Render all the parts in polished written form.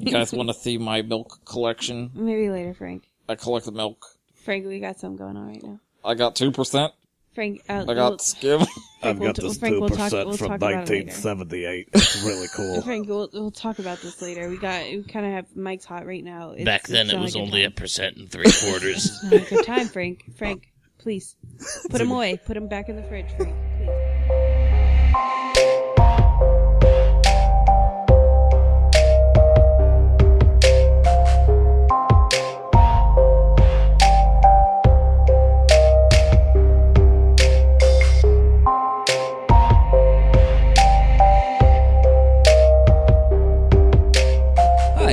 You guys want to see my milk collection? Maybe later, Frank. I collect milk. Frank, we got something going on right now. I got 2%. Frank, I got skim. I've got this 2% from 1978. It's really cool. Frank, we'll talk about this later. We kind of have Mike's hot right now. Back then, it was only 1% and 3/4. It's not a good time, Frank. Frank, please put him away. Put him back in the fridge, Frank. Please.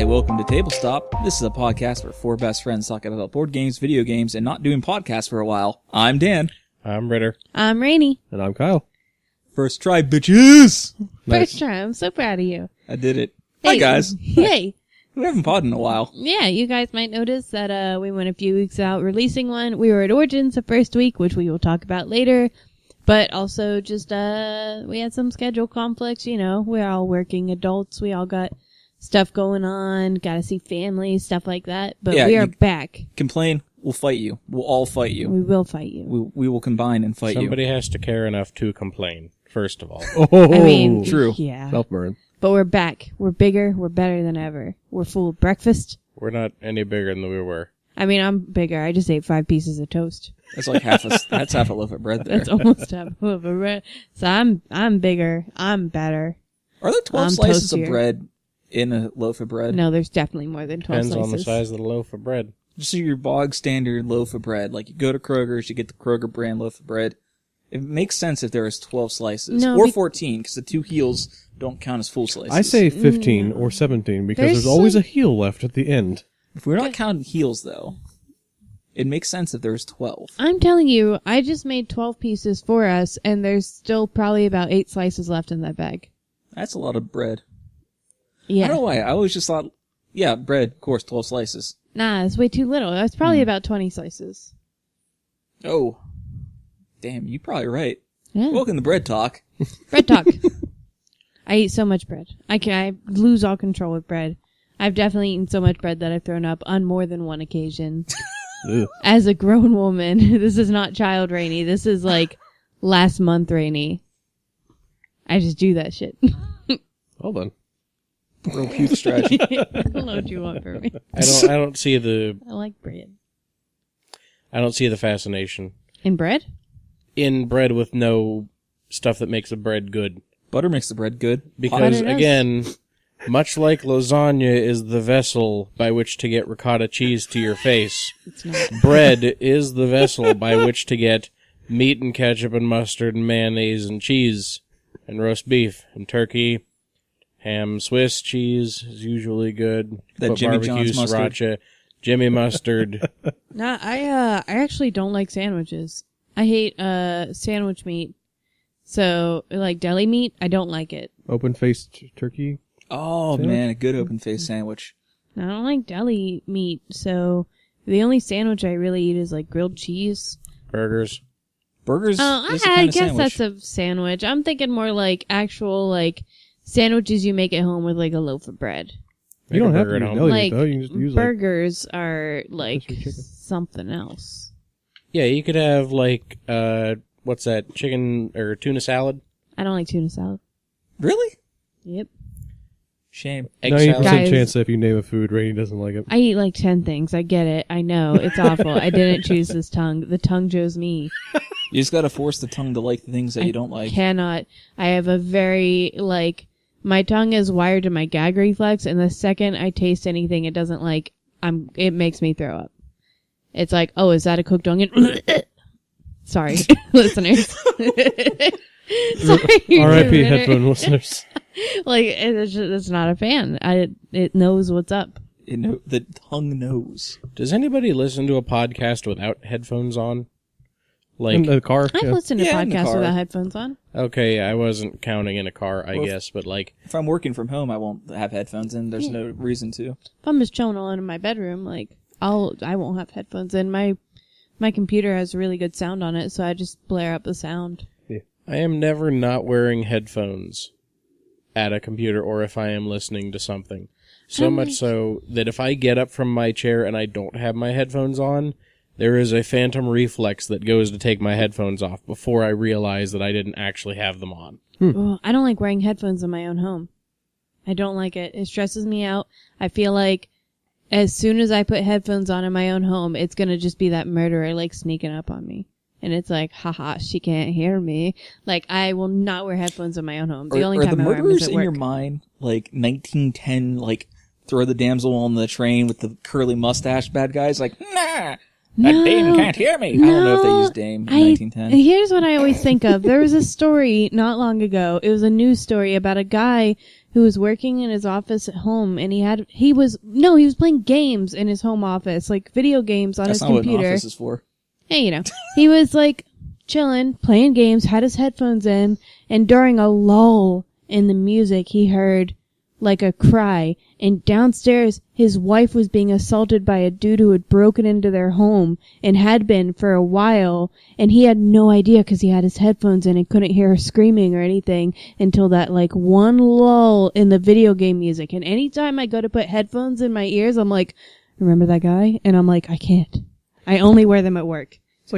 Welcome to Table Stop. This is a podcast where four best friends talk about board games, video games, and not doing podcasts for a while. I'm Dan. I'm Ritter. I'm Rainey. And I'm Kyle. First try, bitches! Nice. First try. I'm so proud of you. I did it. Hey. Hi, guys. Hey. We haven't podded in a while. Yeah, you guys might notice that we went a few weeks out releasing one. We were at Origins the first week, which we will talk about later. But also just we had some schedule conflicts. You know, we're all working adults. We all got stuff going on, gotta see family, stuff like that. But yeah, we are back. Complain, we'll fight you. We'll all fight you. We will fight you. We will combine and fight Somebody has to care enough to complain, first of all. I mean, true. Yeah. Self-burn. But we're back. We're bigger. We're better than ever. We're full of breakfast. We're not any bigger than we were. I mean, I'm bigger. I just ate 5 pieces of toast. That's like half a loaf of bread there. That's almost half a loaf of bread. So I'm bigger. I'm better. Are there 12 slices toastier. of bread in a loaf of bread? No, there's definitely more than 12 Depends slices. on the size of the loaf of bread. Just your bog standard loaf of bread. Like you go to Kroger's, you get the Kroger brand loaf of bread. It makes sense if there is 12 slices. No, or 14, because the 2 heels don't count as full slices. I say 15 or 17 because there's always a heel left at the end. If we're not counting heels, though, it makes sense if there's 12. I'm telling you, I just made 12 pieces for us, and there's still probably about 8 slices left in that bag. That's a lot of bread. Yeah. I don't know why. I always just thought, yeah, bread, of course, 12 slices. Nah, it's way too little. That's probably about 20 slices. Oh. Damn, you're probably right. Yeah. Welcome to Bread Talk. Bread talk. I eat so much bread. I lose all control with bread. I've definitely eaten so much bread that I've thrown up on more than one occasion. As a grown woman. This is not child Rainey. This is like last month Rainey. I just do that shit. Hold on. Real puke strategy. I don't know what you want from me. I don't see the I like bread. I don't see the fascination In bread? in bread with no stuff that makes the bread good. Butter makes the bread good. Because Butter does. again, much like lasagna is the vessel by which to get ricotta cheese to your face, It's not. bread is the vessel by which to get meat and ketchup and mustard and mayonnaise and cheese and roast beef and turkey. Ham, Swiss cheese is usually good. That Put Jimmy barbecue, John's mustard. sriracha, Jimmy mustard. Nah, I actually don't like sandwiches. I hate sandwich meat. So, like deli meat, I don't like it. Open-faced turkey. Oh, Sandwich? man, a good open-faced sandwich. I don't like deli meat, so the only sandwich I really eat is like grilled cheese. Burgers. Burgers Oh, is a I kind of guess sandwich. that's a sandwich. I'm thinking more like actual like sandwiches you make at home with like a loaf of bread. You don't have burger to at use home. deli Like meat, though. You can just use burgers are like Crispy chicken. something else. Yeah, you could have like, what's that, chicken or tuna salad? I don't like tuna salad. Really? Yep. Shame. Egg 90% salad? Guys. chance that if you name a food, Rainey doesn't like it. I eat like 10 things. I get it. I know. It's awful. I didn't choose this tongue. The tongue chose me. You just gotta force the tongue to like the things that you don't like. Cannot. I have a very, like, my tongue is wired to my gag reflex, and the second I taste anything it doesn't like, it makes me throw up. It's like, oh, is that a cooked onion? Sorry, listeners. Sorry, R.I.P. headphone listeners. Like, it's not a fan. It knows what's up. The tongue knows. Does anybody listen to a podcast without headphones on? Like, In the car. I've Yeah. listened to Yeah, in the podcasts car. without headphones on. okay, I wasn't counting in a car, I Well, guess, but like, If I'm working from home, I won't have headphones in. There's no reason to. If I'm just chilling alone in my bedroom, like, I won't have headphones in. My computer has really good sound on it, so I just blare up the sound. I am never not wearing headphones at a computer or if I am listening to something. So much so that if I get up from my chair and I don't have my headphones on, there is a phantom reflex that goes to take my headphones off before I realize that I didn't actually have them on. Well, I don't like wearing headphones in my own home. I don't like it. It stresses me out. I feel like as soon as I put headphones on in my own home, it's going to just be that murderer like sneaking up on me. And it's like, haha, she can't hear me. Like, I will not wear headphones in my own home. The only time I wear them is at work. Are the murderers in your mind like 1910, like throw the damsel on the train with the curly mustache bad guys? Like, nah, that dame can't hear me. I don't know if they used dame in 1910. Here's what I always think of. There was a story not long ago. It was a news story about a guy who was working in his office at home, and he was playing games in his home office, like video games on his computer. That's not what an office is for. Hey, he was like chilling, playing games, had his headphones in, and during a lull in the music, he heard like a cry, and downstairs his wife was being assaulted by a dude who had broken into their home and had been for a while, and he had no idea because he had his headphones in and couldn't hear her screaming or anything until that like one lull in the video game music. And anytime I go to put headphones in my ears, I'm like, remember that guy? And I'm like, I can't. I only wear them at work. It's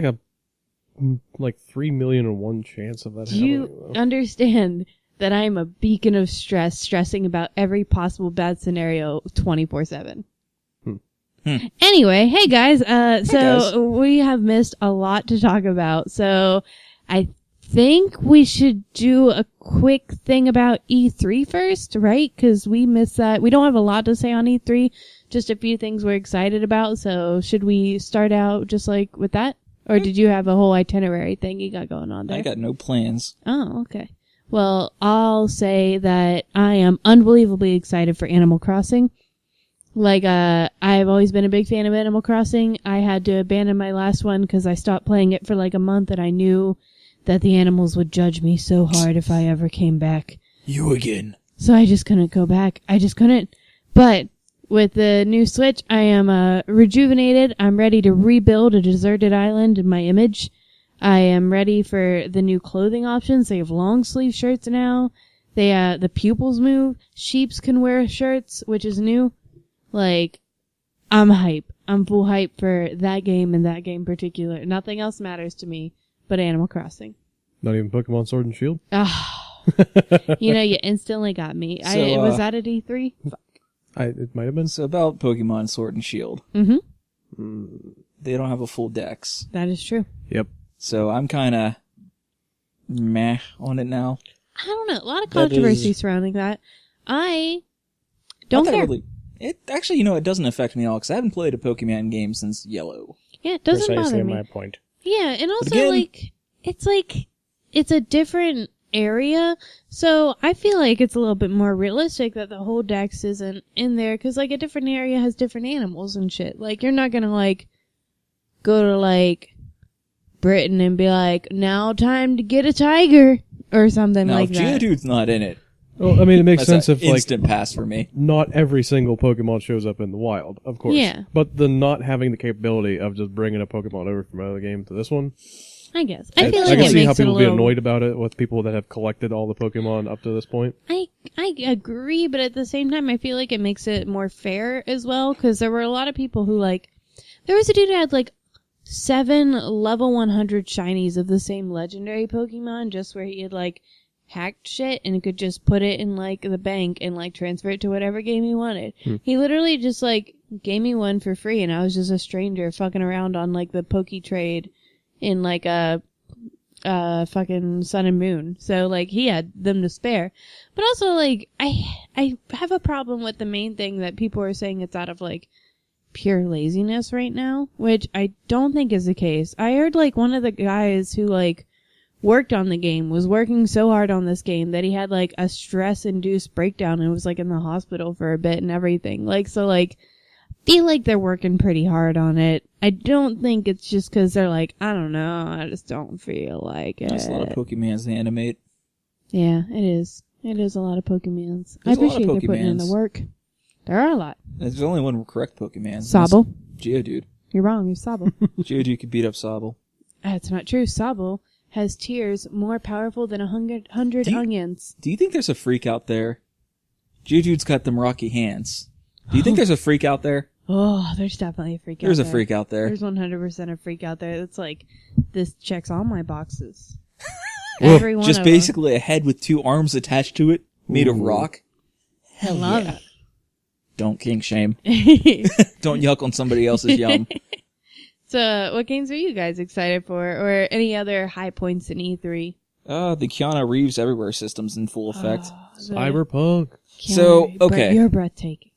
like 3 million and 1 chance of that Do happening. you understand that I am a beacon of stress, stressing about every possible bad scenario 24/7? Anyway, hey guys. We have missed a lot to talk about. So I think we should do a quick thing about E3 first, right? Because we missed that. We don't have a lot to say on E3, just a few things we're excited about. So should we start out just like with that? Or did you have a whole itinerary thing you got going on there? I got no plans. Oh, okay. Well, I'll say that I am unbelievably excited for Animal Crossing. Like, I've always been a big fan of Animal Crossing. I had to abandon my last one because I stopped playing it for like a month, and I knew that the animals would judge me so hard if I ever came back. You again. So I just couldn't go back. I just couldn't. But with the new Switch, I am rejuvenated. I'm ready to rebuild a deserted island in my image. I am ready for the new clothing options. They have long sleeve shirts now. The pupils move. Sheeps can wear shirts, which is new. Like, I'm hype. I'm full hype for that game and that game in particular. Nothing else matters to me but Animal Crossing. Not even Pokemon Sword and Shield? You instantly got me. So, was that at E3? It might have been. So about Pokemon Sword and Shield. Mm-hmm. They don't have a full dex. That is true. Yep. So I'm kind of meh on it now. I don't know. A lot of controversy surrounding that. I don't care. It actually, it doesn't affect me at all because I haven't played a Pokemon game since Yellow. Yeah, it doesn't Precisely bother me. my point. Yeah, and also again, it's a different area, so I feel like it's a little bit more realistic that the whole dex isn't in there because like a different area has different animals and shit. Like you're not gonna like go to like Britain and be like, now time to get a tiger or something now, like if that. Geodude's not in it, Well, I mean, it makes that's sense if, an instant pass for me. not every single Pokemon shows up in the wild, of course. Yeah. But the not having the capability of just bringing a Pokemon over from another game to this one, I guess. I feel I like can it see how makes it a people would be little... annoyed about it with people that have collected all the Pokemon up to this point. I agree, but at the same time, I feel like it makes it more fair as well, because there were a lot of people who, like... There was a dude who had, like, 7 level 100 shinies of the same legendary Pokemon, just where he had, like, hacked shit and could just put it in, like, the bank and, like, transfer it to whatever game he wanted. He literally just, like, gave me one for free, and I was just a stranger fucking around on, like, the Poke Trade in, like, a fucking Sun and Moon. So, like, he had them to spare. But also, like, I have a problem with the main thing that people are saying it's out of, like, pure laziness right now, which I don't think is the case. I heard, like, one of the guys who, like, worked on the game was working so hard on this game that he had, like, a stress-induced breakdown and was, like, in the hospital for a bit and everything. Like, so, like, feel like they're working pretty hard on it. I don't think it's just because they're like, I don't know, I just don't feel like it. There's a lot of Pokemons to animate. Yeah, it is. It is a lot of Pokemons. I There's a lot of appreciate they're putting in the Pokemans. work. There are a lot. There's only one correct Pokemon. Sobble. Geodude. You're wrong, you're Sobble. Geodude could beat up Sobble. That's not true. Sobble has tears more powerful than 100 onions. Do you think there's a freak out there? Geodude's got them rocky hands. Do you think there's a freak out there? Oh, there's definitely a freak out There's there. a freak out there. There's 100% a freak out there that's like, this checks all my boxes. Whoa, Every one just of basically a head with 2 arms attached to it, made of rock. them. I love Don't kink shame. it. Don't yuck on somebody else's yum. So, what games are you guys excited for? Or any other high points in E3? The Keanu Reeves Everywhere system's in full effect. Cyberpunk. So, okay. You're breathtaking.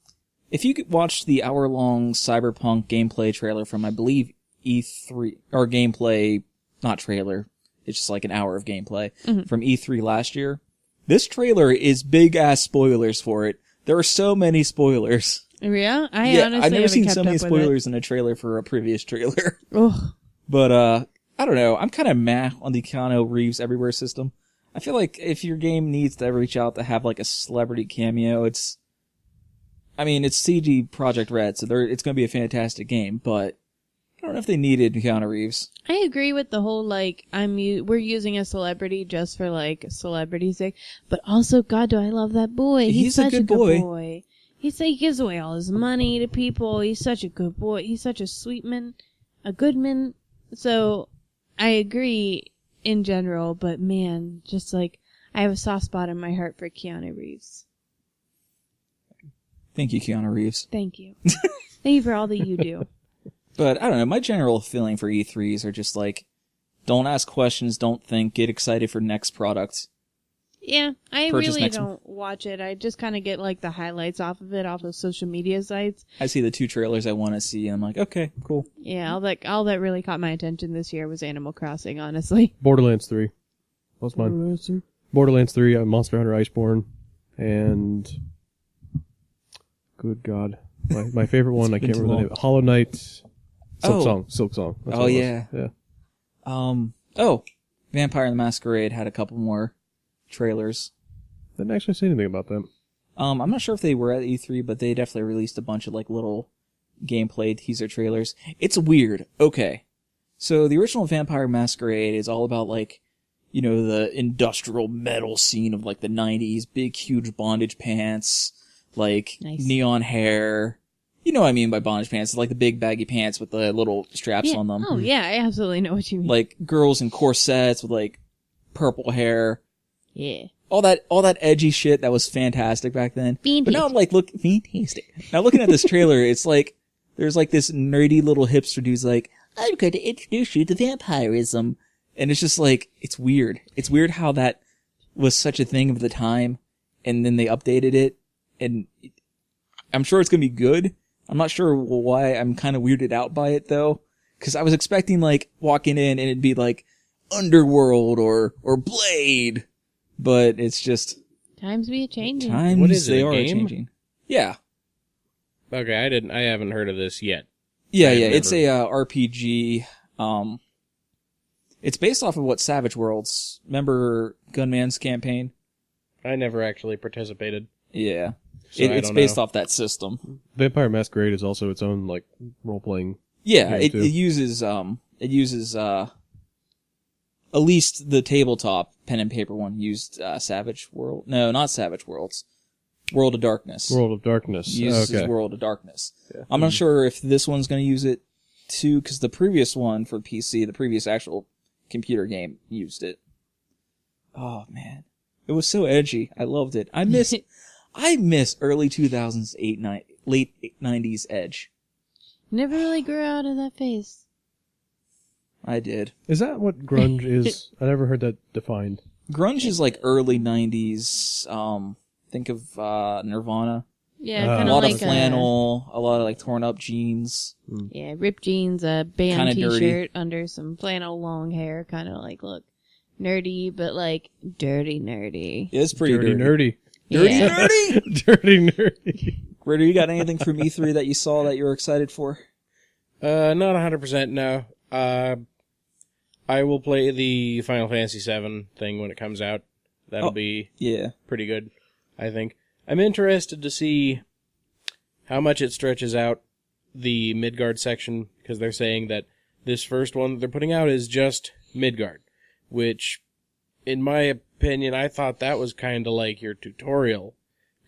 If you could watch the hour-long Cyberpunk gameplay trailer from, I believe, E3, or gameplay, not trailer, it's just like an hour of gameplay, from E3 last year, this trailer is big-ass spoilers for it. There are so many spoilers. Yeah? I honestly I've never haven't seen kept so many up with spoilers in a trailer for a previous trailer. Ugh. But, I don't know. I'm kind of meh on the Keanu Reeves Everywhere system. I feel like if your game needs to reach out to have, like, a celebrity cameo, it's CG Project Red, so it's going to be a fantastic game, but I don't know if they needed Keanu Reeves. I agree with the whole, like, we're using a celebrity just for, like, celebrity's sake, but also, God, do I love that boy. He's such a good boy. He gives away all his money to people. He's such a good boy. He's such a sweet man, a good man. So, I agree in general, but man, just like, I have a soft spot in my heart for Keanu Reeves. Thank you, Keanu Reeves. Thank you. Thank you for all that you do. But, I don't know, my general feeling for E3s are just like, don't ask questions, don't think, get excited for next product. Yeah, I Purchase really next don't watch it. I just kind of get, like, the highlights off of social media sites. I see the 2 trailers I want to see, and I'm like, okay, cool. Yeah, all that really caught my attention this year was Animal Crossing, honestly. Borderlands 3. What's mine? Borderlands 3, Monster Hunter Iceborne, and... Good God. My favorite one, I can't remember the name. Hollow Knight... Silk Song. That's Oh, what it yeah. was. Yeah. Vampire the Masquerade had a couple more trailers. Didn't actually say anything about them. I'm not sure if they were at E3, but they definitely released a bunch of like little gameplay teaser trailers. It's weird. Okay. So the original Vampire Masquerade is all about like, you know, the industrial metal scene of like the 90s, big huge bondage pants, like neon hair. You know what I mean by bondage pants. It's like the big baggy pants with the little straps on them. Oh yeah, I absolutely know what you mean. Like girls in corsets with like purple hair. Yeah. All that edgy shit that was fantastic back then. Fantastic. But now I'm like, fantastic. Now looking at this trailer, it's like, there's like this nerdy little hipster dude's like, I'm going to introduce you to vampirism. And it's just like, it's weird. It's weird how that was such a thing of the time. And then they updated it. And I'm sure it's going to be good. I'm not sure why I'm kind of weirded out by it though. Cause I was expecting like walking in and it'd be like Underworld or Blade. But it's just... Times be a-changing. Times What is it, they a are game? changing. Yeah. Okay, I haven't heard of this yet. Yeah, I've it's never- a RPG. It's based off of what Savage Worlds. Remember Gunman's campaign? I never actually participated. Yeah. So I It's don't based know. off that system. Vampire Masquerade is also its own, like, role-playing. Yeah, game, it too. uses at least the tabletop pen and paper one used Savage World. No, not Savage Worlds. World of Darkness. World of Darkness. Uses Okay. World of Darkness. Yeah. I'm not sure if this one's going to use it too, because the previous one for PC, the previous actual computer game, used it. Oh man, it was so edgy. I loved it. I miss early 2000s, late 90s edge. Never really grew out of that phase. I did. Is that what grunge is? I never heard that defined. Grunge is like early 90s. Think of Nirvana. Yeah, A kind A of lot like of flannel, a lot of like torn up jeans. yeah, ripped jeans, a band Kinda dirty. t-shirt under some flannel long hair, kind of like, look, nerdy, but like dirty nerdy. It's pretty Dirty nerdy. Dirty Yeah. nerdy. Dirty nerdy. Ritter, you got anything from E3 that you saw that you were excited for? Not 100%, no. I will play the Final Fantasy VII thing when it comes out. That'll Oh. be Yeah. pretty good, I think. I'm interested to see how much it stretches out the Midgard section, because they're saying that this first one that they're putting out is just Midgard, which, in my opinion, I thought that was kind of like your tutorial,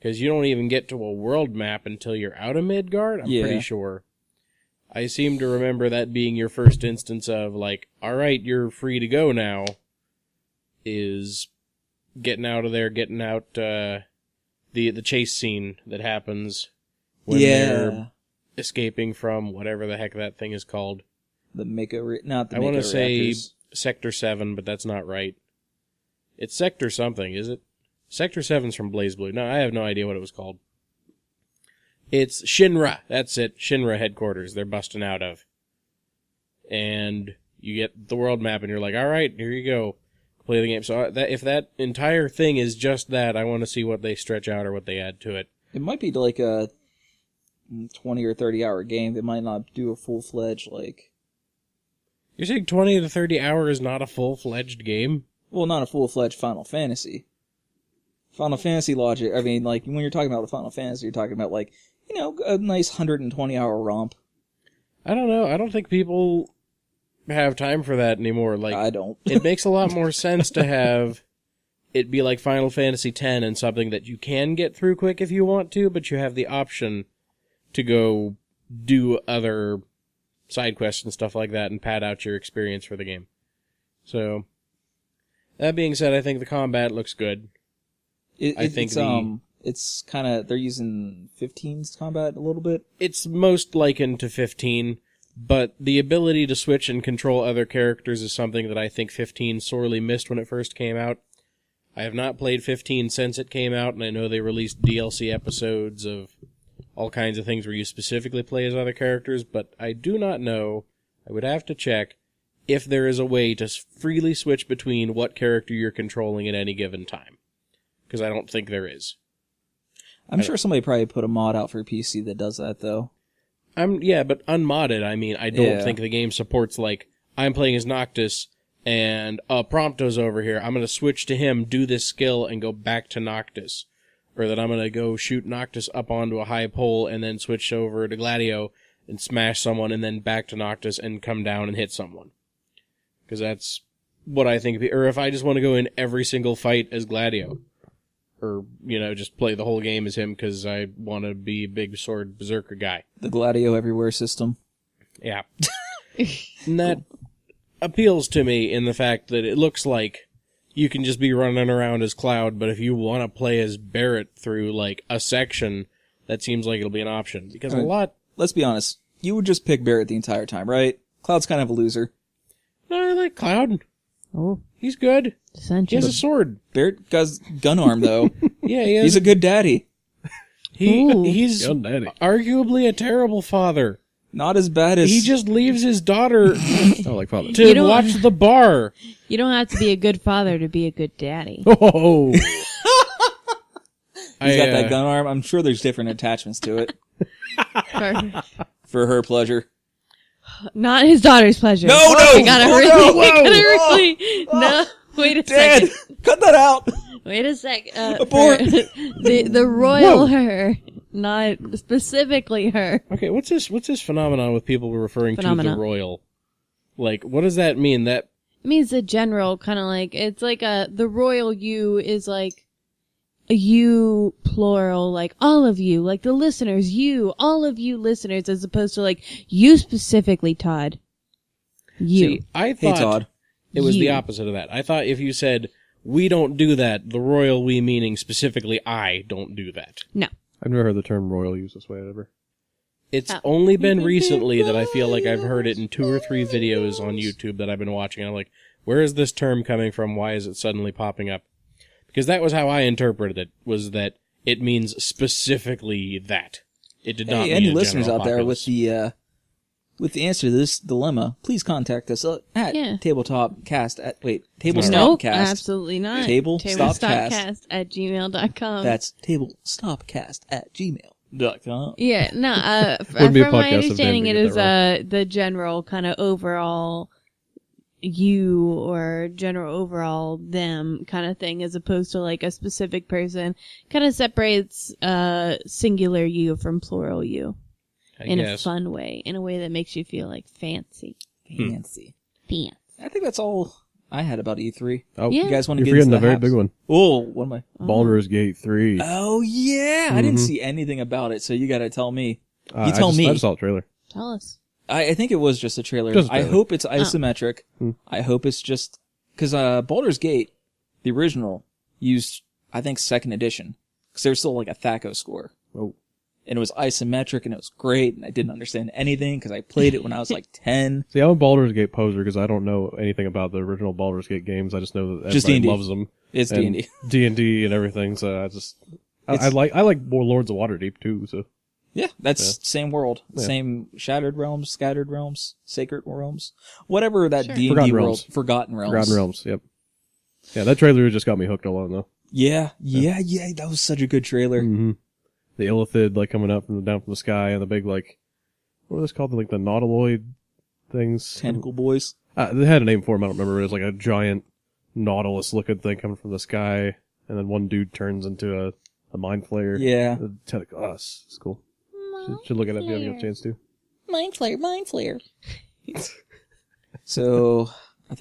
Because you don't even get to a world map until you're out of Midgard, I'm pretty sure. I seem to remember that being your first instance of, like, alright, you're free to go now, is getting out of there, getting out the chase scene that happens when they're escaping from whatever the heck that thing is called. The not the I want to say reactors. Sector 7, but that's not right. It's Sector something, is it? Sector 7's from BlazBlue. No, I have no idea what it was called. It's Shinra. That's it. Shinra headquarters they're busting out of. And you get the world map and you're like, all right, here you go. Play the game. So if that entire thing is just that, I want to see what they stretch out or what they add to it. It might be like a 20 or 30 hour game. They might not do a full-fledged, like... You're saying 20 to 30 hours is not a full-fledged game? Well, not a full-fledged Final Fantasy. Final Fantasy logic, I mean, like, when you're talking about a Final Fantasy, you're talking about, like, you know, a nice 120-hour romp. I don't know. I don't think people have time for that anymore. Like, I don't. It makes a lot more sense to have it be like Final Fantasy X and something that you can get through quick if you want to, but you have the option to go do other side quests and stuff like that and pad out your experience for the game. So, that being said, I think the combat looks good. It's kind of, they're using 15's combat a little bit. It's most likened to 15, but the ability to switch and control other characters is something that I think 15 sorely missed when it first came out. I have not played 15 since it came out, and I know they released DLC episodes of all kinds of things where you specifically play as other characters, but I do not know, I would have to check, if there is a way to freely switch between what character you're controlling at any given time. Because I don't think there is. I'm sure somebody probably put a mod out for PC that does that, though. Yeah, but unmodded, I mean, I don't think the game supports, like, I'm playing as Noctis, and Prompto's over here, I'm going to switch to him, do this skill, and go back to Noctis. Or that I'm going to go shoot Noctis up onto a high pole, and then switch over to Gladio, and smash someone, and then back to Noctis, and come down and hit someone. Because that's what I think, or if I just want to go in every single fight as Gladio. Or, you know, just play the whole game as him because I want to be a big sword berserker guy. The Gladio Everywhere system. Yeah. And that appeals to me in the fact that it looks like you can just be running around as Cloud, but if you want to play as Barret through, like, a section, that seems like it'll be an option. Because Let's be honest. You would just pick Barret the entire time, right? Cloud's kind of a loser. No, I like Cloud. Oh. He's good. Essential. He has a sword. Barret has gun arm, though. Yeah, he is. He's a good daddy. He's Young daddy. arguably a terrible father. Not as bad as... He just leaves his daughter Oh, like father. to watch the bar. You don't have to be a good father to be a good daddy. Oh, He's got that gun arm. I'm sure there's different attachments to it. For her pleasure. Not his daughter's pleasure. No! I gotta Oh, really, no. Wait a Dad! second. Cut that out! Wait a sec. Abort. The royal her, not specifically her. Okay, what's this phenomenon with people referring to Phenomena. the royal? Like, what does that mean? That It means the general, kind of like, it's like the royal you is like a you plural, like all of you, like the listeners, you, all of you listeners, as opposed to like you specifically, Todd. You. See, I Hey, thought Todd. it was the You. opposite of that. I thought if you said, we don't do that, the royal we meaning specifically I don't do that. No. I've never heard the term royal used this way ever. It's Oh. only been recently that I feel like I've heard it in 2 or 3 videos on YouTube that I've been watching. I'm like, where is this term coming from? Why is it suddenly popping up? Because that was how I interpreted it, was that it means specifically that. It did not mean any a listeners general out there populace. with the answer to this dilemma, please contact us at Yeah. tabletopcast at Nope, tablestopcast. absolutely not. Tablestopcast. at gmail.com. That's tablestopcast at gmail.com. Yeah, no, Wouldn't be a from my podcast if understanding, Dan it did is get that the general kind of overall you or general overall them kind of thing, as opposed to like a specific person. Kind of separates singular you from plural you I in guess. a fun way, in a way that makes you feel like fancy. Fancy. Fancy. I think that's all I had about E3. Oh, Yeah. You guys want to you're get into forgetting the a very haps? big one. Oh, what am I? Baldur's Gate 3. Oh yeah, I didn't see anything about it, so you got to tell me. You tell me. I just saw the trailer. Tell us. I think it was just a trailer. Just a I trailer. hope it's isometric. Hmm. I hope it's just because Baldur's Gate, the original, used I think 2nd edition because there was still like a THACO score. Oh. And it was isometric and it was great and I didn't understand anything because I played it when I was like 10. See, I'm a Baldur's Gate poser because I don't know anything about the original Baldur's Gate games. I just know that Just everybody D&D. loves them. It's and D&D. D&D and everything. So I like more Lords of Waterdeep too. So Yeah, that's same world. Yeah. Same Shattered Realms, Scattered Realms, Sacred Realms. Whatever that Sure. D&D Forgotten world. Realms. Forgotten Realms. Forgotten Realms. Yep. Yeah, that trailer just got me hooked along though. Yeah. That was such a good trailer. Mm-hmm. The Illithid like coming up down from the sky and the big like what are those called? Like the nautiloid things. Tentacle Boys. They had a name for them. I don't remember. It was like a giant nautilus looking thing coming from the sky, and then one dude turns into a mind flayer. Yeah. It's cool. Should look at it if you have a chance to. Mind Flayer. So, I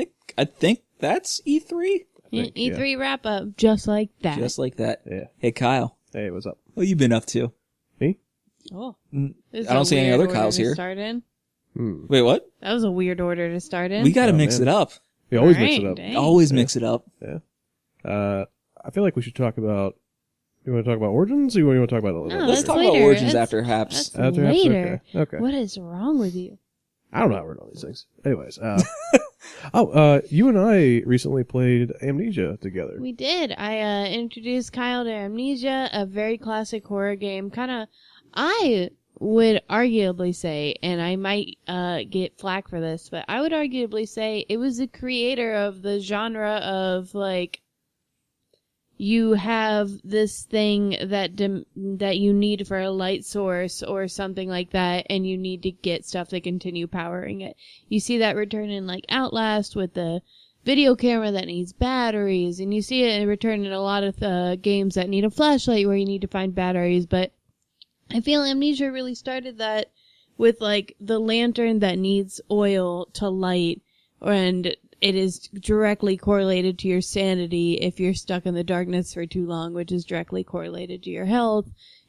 think that's E3. think, E3 wrap up just like that. Just like that. Yeah. Hey, Kyle. Hey, what's up? What you been up to? Me? Oh. Mm, This is I don't a see any weird other order Kyles to here. Start in. Wait, what? That was a weird order to start in. We gotta Oh, mix man. it up. We always Right, mix it up. dang. Always mix it up. I feel like we should talk about. You want to talk about Origins, or you want to talk about the? No, Let's that's talk later. about Origins That's- after Haps. That's After Haps? later. Okay. What is wrong with you? I don't know how to read all these things. Anyways, you and I recently played Amnesia together. We did. I introduced Kyle to Amnesia, a very classic horror game. I would arguably say, and I might get flack for this, but I would arguably say it was the creator of the genre of like you have this thing that you need for a light source or something like that, and you need to get stuff to continue powering it. You see that return in like Outlast with the video camera that needs batteries, and you see it return in a lot of games that need a flashlight where you need to find batteries. But I feel Amnesia really started that with like the lantern that needs oil to light, and it is directly correlated to your sanity if you're stuck in the darkness for too long, which is directly correlated to your health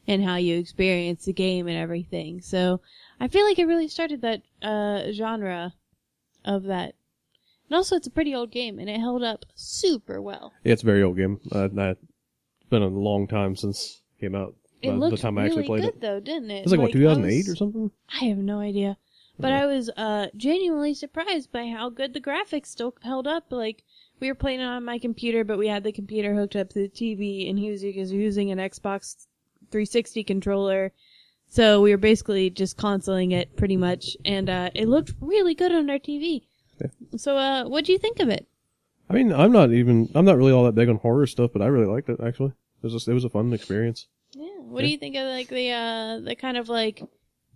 and how you experience the game and everything. So I feel like it really started that genre of that. And also it's a pretty old game, and it held up super well. Yeah, it's a very old game. It's been a long time since it came out. It The looked time I really actually played good it. though, didn't it? It was like, what, 2008 or something? I have no idea. But I was genuinely surprised by how good the graphics still held up. Like, we were playing it on my computer, but we had the computer hooked up to the TV, and he was using an Xbox 360 controller. So we were basically just consoling it pretty much, and it looked really good on our TV. Yeah. So what do you think of it? I mean, I'm not really all that big on horror stuff, but I really liked it, actually. It was a fun experience. Yeah. What do you think of like the kind of like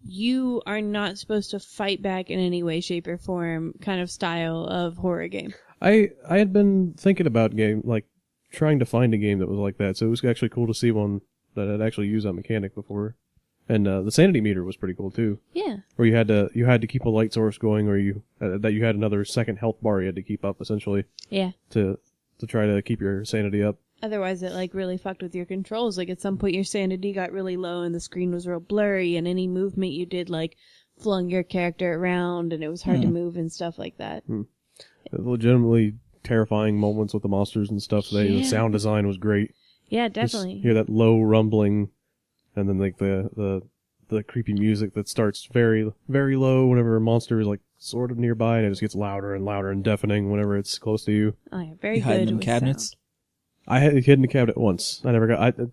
you are not supposed to fight back in any way, shape, or form kind of style of horror game? I had been thinking about trying to find a game that was like that, so it was actually cool to see one that had actually used that mechanic before. And the sanity meter was pretty cool too, Yeah. where you had to keep a light source going, or that you had another second health bar you had to keep up essentially Yeah. to try to keep your sanity up. Otherwise, it like really fucked with your controls. Like at some point, your sanity got really low, and the screen was real blurry, and any movement you did like flung your character around, and it was hard to move and stuff like that. Legitimately terrifying moments with the monsters and stuff. The Yeah. sound design was great. Yeah, Just definitely. hear that low rumbling, and then like the creepy music that starts very very low whenever a monster is like sort of nearby, and it just gets louder and louder and deafening whenever it's close to you. Oh yeah, very You hide good in with cabinets. sound. I had hid in a cabinet once. I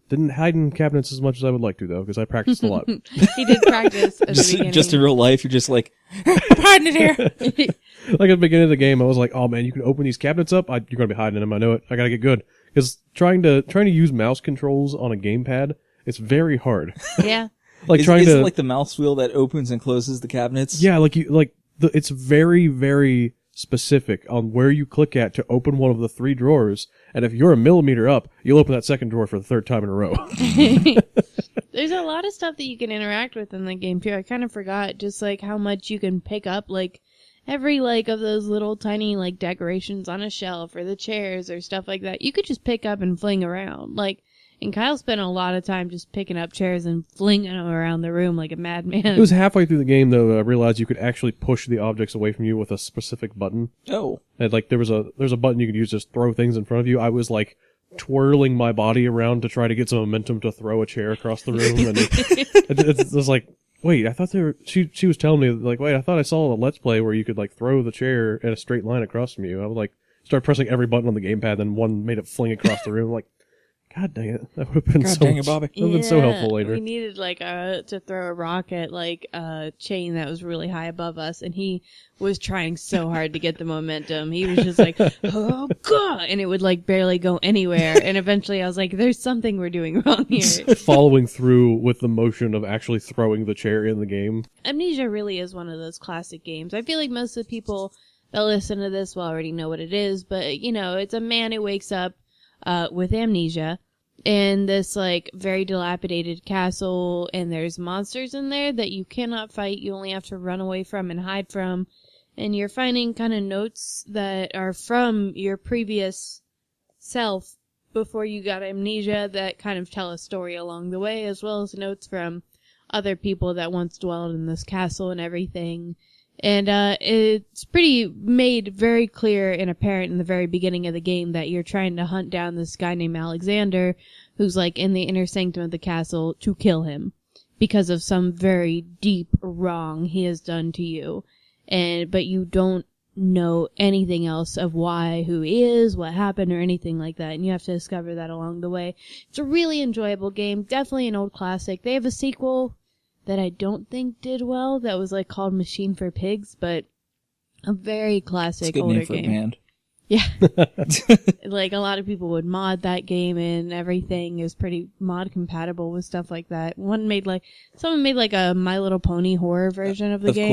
didn't hide in cabinets as much as I would like to though, because I practiced a lot. He did practice at the beginning. Just in real life, you're just like, I'm hiding it here. Like at the beginning of the game, I was like, "Oh man, you can open these cabinets up. You're gonna be hiding in them. I know it. I gotta get good." Because trying to use mouse controls on a gamepad, it's very hard. Yeah. Like Is trying it to like the mouse wheel that opens and closes the cabinets? yeah, it's very very specific on where you click at to open one of the 3 drawers, and if you're a millimeter up, you'll open that second drawer for the 3rd time in a row. There's a lot of stuff that you can interact with in the game too. I kind of forgot just like how much you can pick up. Like every like of those little tiny like decorations on a shelf or the chairs or stuff like that, you could just pick up and fling around. Like, and Kyle spent a lot of time just picking up chairs and flinging them around the room like a madman. It was halfway through the game, though, I realized you could actually push the objects away from you with a specific button. Oh. And, like, there's a button you could use to just throw things in front of you. I was, like, twirling my body around to try to get some momentum to throw a chair across the room. And it was like, wait, I thought she was telling me, like, wait, I thought I saw a Let's Play where you could, like, throw the chair in a straight line across from you. I would, like, start pressing every button on the gamepad, then one made it fling across the room. Like, God dang it. That would have been Bobby. That would have been so helpful later. We needed like to throw a rock at like a chain that was really high above us, and he was trying so hard to get the momentum. He was just like, oh god, and it would like barely go anywhere. And eventually I was like, there's something we're doing wrong here. Following through with the motion of actually throwing the chair in the game. Amnesia really is one of those classic games. I feel like most of the people that listen to this will already know what it is, but you know, it's a man who wakes up with amnesia in this like very dilapidated castle, and there's monsters in there that you cannot fight. You only have to run away from and hide from, and you're finding kind of notes that are from your previous self before you got amnesia that kind of tell a story along the way, as well as notes from other people that once dwelled in this castle and everything. And it's pretty made very clear and apparent in the very beginning of the game that you're trying to hunt down this guy named Alexander, who's like in the inner sanctum of the castle, to kill him because of some very deep wrong he has done to you. But you don't know anything else of why, who he is, what happened, or anything like that, and you have to discover that along the way. It's a really enjoyable game, definitely an old classic. They have a sequel that I don't think did well, that was like called Machine for Pigs, but a very classic older name for game. A band. Yeah. Like a lot of people would mod that game and everything. It was pretty mod compatible with stuff like that. Someone made like a My Little Pony horror version of the game.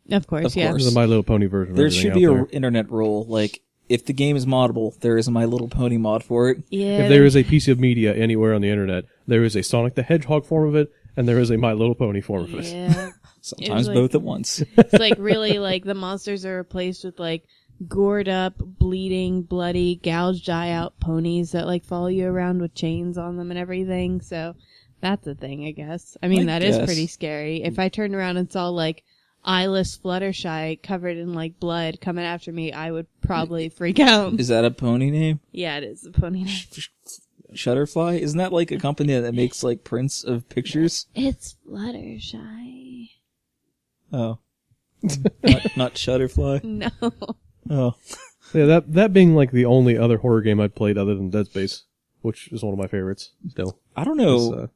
Of course, yeah. There's a My Little Pony version. There should be an internet rule, like, if the game is moddable, there is a My Little Pony mod for it. Yeah. If there is a piece of media anywhere on the internet, there is a Sonic the Hedgehog form of it, and there is a My Little Pony form of it. Yeah. Sometimes like, both at once. It's like really like the monsters are replaced with like gored up, bleeding, bloody, gouged eye out ponies that like follow you around with chains on them and everything. So that's a thing, I guess. I mean, that is pretty scary. If I turned around and saw like eyeless Fluttershy covered in like blood coming after me, I would probably freak out. Is that a pony name? Yeah, it is a pony name. Shutterfly? Isn't that like a company that makes like prints of pictures? It's Fluttershy. Oh. not Shutterfly? No. Oh. Yeah, that being like the only other horror game I'd played other than Dead Space, which is one of my favorites still. I don't know.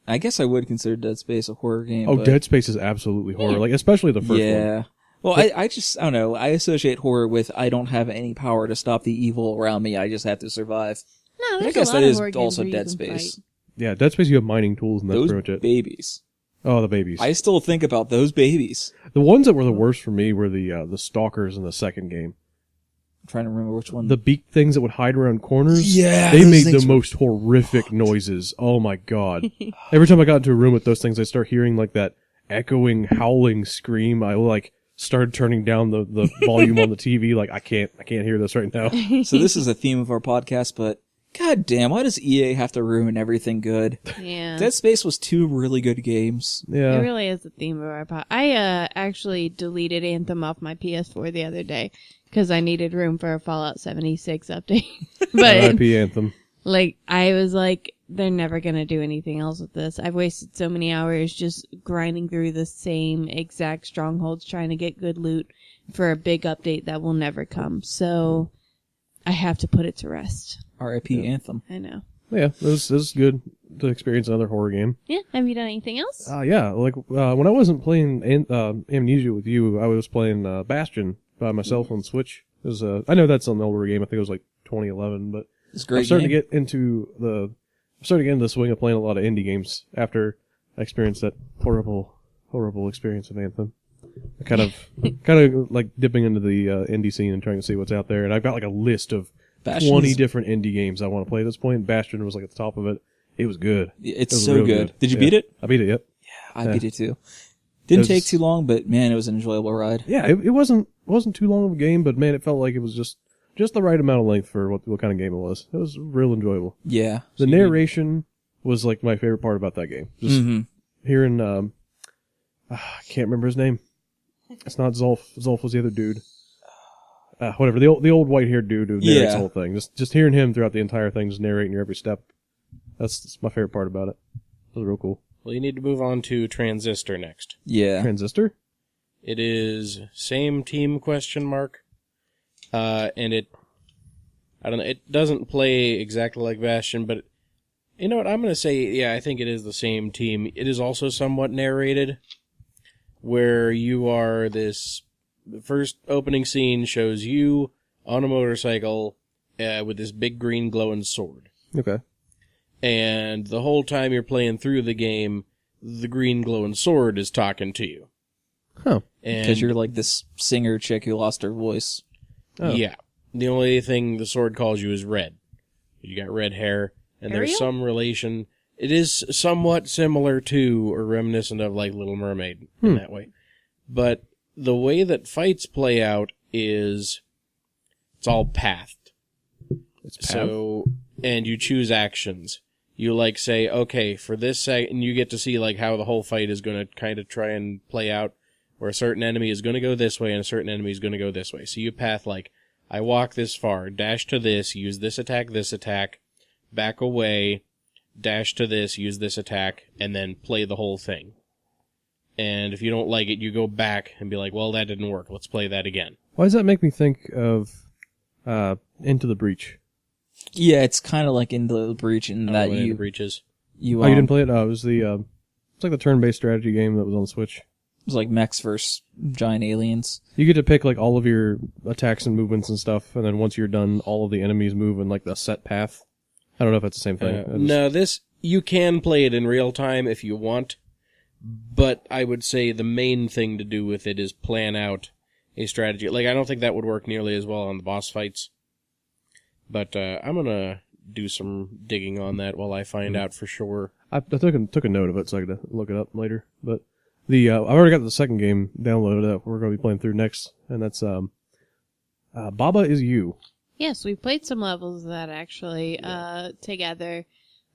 I guess I would consider Dead Space a horror game. Oh, but... Dead Space is absolutely horror, like especially the first one. Yeah. Well, I don't know. I associate horror with I don't have any power to stop the evil around me. I just have to survive. No, there's I guess a lot that of is horror games also where you Dead can Space. fight. Yeah, Dead Space you have mining tools and that's Those pretty much it. babies. Oh, the babies. I still think about those babies. The ones that were the worst for me were the stalkers in the second game. I'm trying to remember which one. The beak things that would hide around corners. Yeah, they those made the things were most horrific noises. Oh my god! Every time I got into a room with those things, I start hearing like that echoing, howling scream. I like started turning down the volume on the TV. Like I can't hear this right now. So this is a theme of our podcast, but god damn, why does EA have to ruin everything good? Yeah. Dead Space was 2 really good games. Yeah, It really is the theme of our pod. I actually deleted Anthem off my PS4 the other day because I needed room for a Fallout 76 update. But R.I.P. Anthem. like, I was like, they're never gonna do anything else with this. I've wasted so many hours just grinding through the same exact strongholds trying to get good loot for a big update that will never come. So I have to put it to rest. R.I.P. Anthem. I know. Yeah, it was good to experience another horror game. Yeah. Have you done anything else? Yeah, like when I wasn't playing Amnesia with you, I was playing Bastion by myself on Switch. It was I know that's an older game. I think it was like 2011, but It's a great I'm starting game. to get into the swing of playing a lot of indie games after I experienced that horrible experience of Anthem. I kind of like dipping into the indie scene and trying to see what's out there, and I've got like a list of Bastion's- 20 different indie games I want to play at this point. Bastion was like at the top of it. It was good. It's It was so real good. Did you beat it? I beat it, yep. I beat it too. Didn't take too long, but man, it was an enjoyable ride. Yeah, it wasn't too long of a game, but man, it felt like it was just the right amount of length for what kind of game it was. It was real enjoyable. Yeah. The narration was like my favorite part about that game. Just hearing, I can't remember his name. It's not Zolf. Zolf was the other dude. Whatever, the old white-haired dude who narrates the whole thing. Just hearing him throughout the entire thing, just narrating your every step. That's my favorite part about it. It was real cool. Well, you need to move on to Transistor next. Yeah. Transistor? It is same team ? And it doesn't play exactly like Bastion, but you know what, I'm going to say, yeah, I think it is the same team. It is also somewhat narrated, where you are the first opening scene shows you on a motorcycle with this big green glowing sword. Okay. And the whole time you're playing through the game, the green glowing sword is talking to you. Huh. Because you're like this singer chick who lost her voice. Oh. Yeah. The only thing the sword calls you is red. You got red hair, and Ariel? there's some relation. It is somewhat similar to, or reminiscent of, like Little Mermaid in that way. But the way that fights play out is it's all pathed. It's path. So, and you choose actions. You like say, okay, for this second, you get to see like how the whole fight is going to kind of try and play out, where a certain enemy is going to go this way and a certain enemy is going to go this way. So you path like, I walk this far, dash to this, use this attack, back away, dash to this, use this attack, and then play the whole thing. And if you don't like it, you go back and be like, well, that didn't work. Let's play that again. Why does that make me think of Into the Breach? Yeah, it's kind of like Into the Breach in that Into you... Breaches. You, Oh, you didn't play it? No, it was it's like the turn-based strategy game that was on the Switch. It was like mechs versus giant aliens. You get to pick like all of your attacks and movements and stuff, and then once you're done, all of the enemies move in like the set path. I don't know if that's the same thing. No, you can play it in real time if you want, but I would say the main thing to do with it is plan out a strategy. Like, I don't think that would work nearly as well on the boss fights, but I'm gonna do some digging on that while I find out for sure. I took a note of it so I could look it up later. But I've already got the second game downloaded that we're going to be playing through next, and that's Baba Is You. Yes, we played some levels of that actually together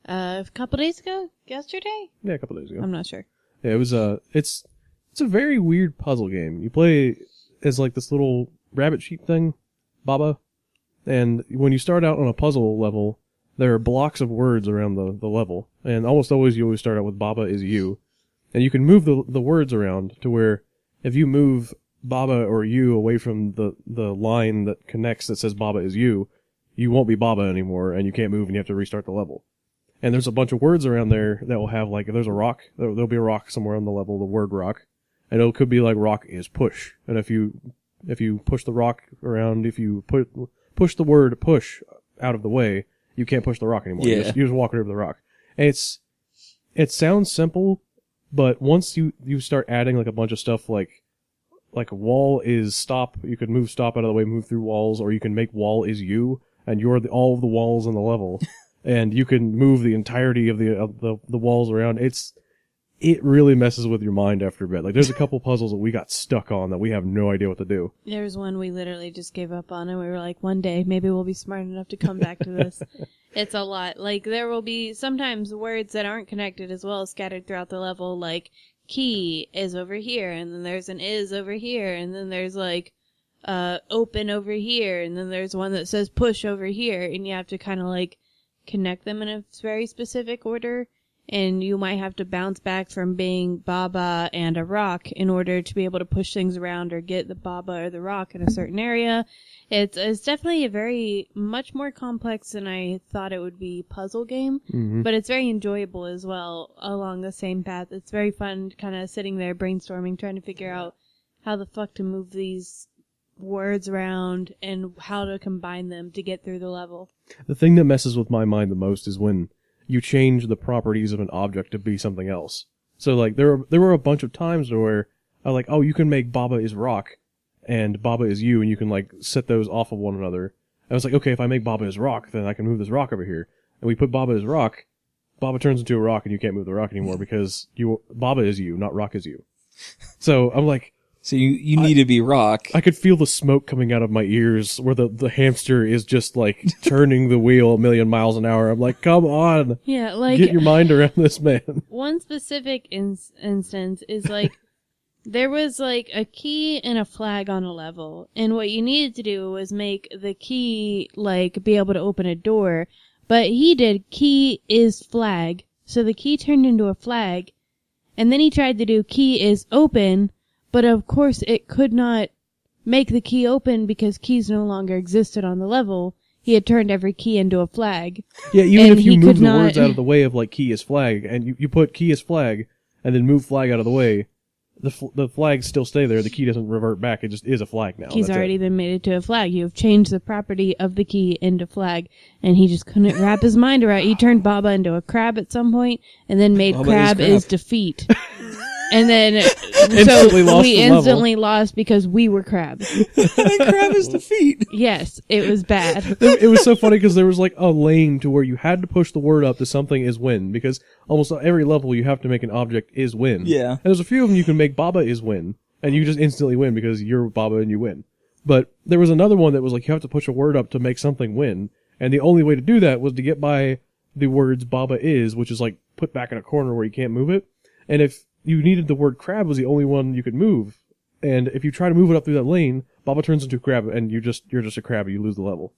a couple days ago? Yesterday? Yeah, a couple days ago. I'm not sure. Yeah, it was it's a very weird puzzle game. You play as like this little rabbit sheep thing, Baba, and when you start out on a puzzle level, there are blocks of words around the level, and almost always you always start out with Baba Is You, and you can move the words around to where if you move Baba or you away from the line that connects that says Baba Is You, you won't be Baba anymore, and you can't move, and you have to restart the level. And there's a bunch of words around there that will have, like, if there's a rock, there'll be a rock somewhere on the level, the word rock, and it could be like rock is push. And if you push the rock around, if you push the word push out of the way, you can't push the rock anymore. Yeah. You just walk over the rock. And it sounds simple, but once you start adding like a bunch of stuff like wall is stop, you could move stop out of the way, move through walls, or you can make wall is you, and you're all of the walls in the level, and you can move the entirety of the walls around. It really messes with your mind after a bit. Like, there's a couple puzzles that we got stuck on that we have no idea what to do. There's one we literally just gave up on, and we were like, one day, maybe we'll be smart enough to come back to this. It's a lot. Like, there will be sometimes words that aren't connected as well scattered throughout the level, like, key is over here, and then there's an is over here, and then there's, like, open over here, and then there's one that says push over here, and you have to kind of, like, connect them in a very specific order. And you might have to bounce back from being Baba and a rock in order to be able to push things around or get the Baba or the rock in a certain area. It's definitely a very much more complex than I thought it would be puzzle game, but it's very enjoyable as well along the same path. It's very fun kind of sitting there brainstorming, trying to figure out how the fuck to move these words around and how to combine them to get through the level. The thing that messes with my mind the most is when you change the properties of an object to be something else. So, like, there were a bunch of times where I like, oh, you can make Baba is rock and Baba is you, and you can, like, set those off of one another. I was like, okay, if I make Baba is rock, then I can move this rock over here. And we put Baba is rock, Baba turns into a rock, and you can't move the rock anymore because Baba is you, not rock is you. So I'm like, So you need to be rock. I could feel the smoke coming out of my ears where the hamster is just like turning the wheel a million miles an hour. I'm like, come on, Yeah, like get your mind around this, man. one specific instance is like there was like a key and a flag on a level, and what you needed to do was make the key like be able to open a door, but he did key is flag, so the key turned into a flag, and then he tried to do key is open, but of course it could not make the key open because keys no longer existed on the level. He had turned every key into a flag. Yeah, even And if you he move could the not- words out of the way of like key is flag, and you put key is flag, and then move flag out of the way, the flags still stay there. The key doesn't revert back. It just is a flag now. Key's That's already it. been made into a flag. You have changed the property of the key into flag, and he just couldn't wrap his mind around it. He turned Baba into a crab at some point, and then made Baba crab is is crab. defeat. And then Instantly so lost we the level. instantly lost because we were crab. And crab is defeat. Yes, it was bad. It was so funny because there was like a lane to where you had to push the word up to something is win, because almost every level you have to make an object is win. Yeah. And there's a few of them you can make Baba is win, and you just instantly win because you're Baba and you win. But there was another one that was like you have to push a word up to make something win, and the only way to do that was to get by the words Baba is, which is like put back in a corner where you can't move it. And if you needed the word crab was the only one you could move, and if you try to move it up through that lane, Baba turns into a crab, and you're just a crab, and you lose the level.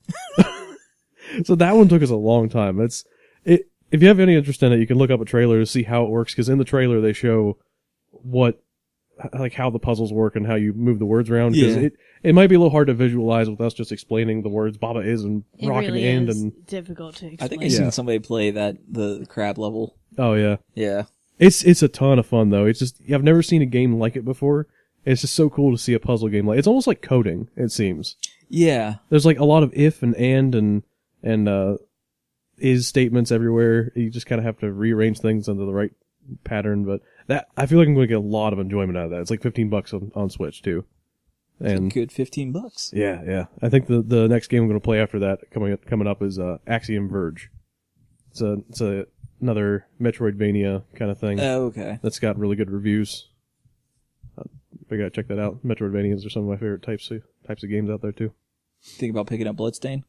So that one took us a long time. If you have any interest in it, you can look up a trailer to see how it works, because in the trailer they show how the puzzles work and how you move the words around. Because Yeah. it might be a little hard to visualize with us just explaining the words Baba is and It rock really and is and difficult to explain. I think I've Yeah. seen somebody play the crab level. oh yeah. Yeah. It's a ton of fun though. It's just I've never seen a game like it before. It's just so cool to see a puzzle game like it's almost like coding. It seems Yeah. there's like a lot of if and is statements everywhere. You just kind of have to rearrange things into the right pattern. But that I feel like I'm going to get a lot of enjoyment out of that. It's like $15 on Switch too. And Good $15. yeah. I think the next game I'm going to play after that coming up is Axiom Verge. It's another Metroidvania kind of thing. Oh, okay. That's got really good reviews. I gotta check that out. Metroidvanias are some of my favorite types of games out there too. Think about picking up Bloodstain?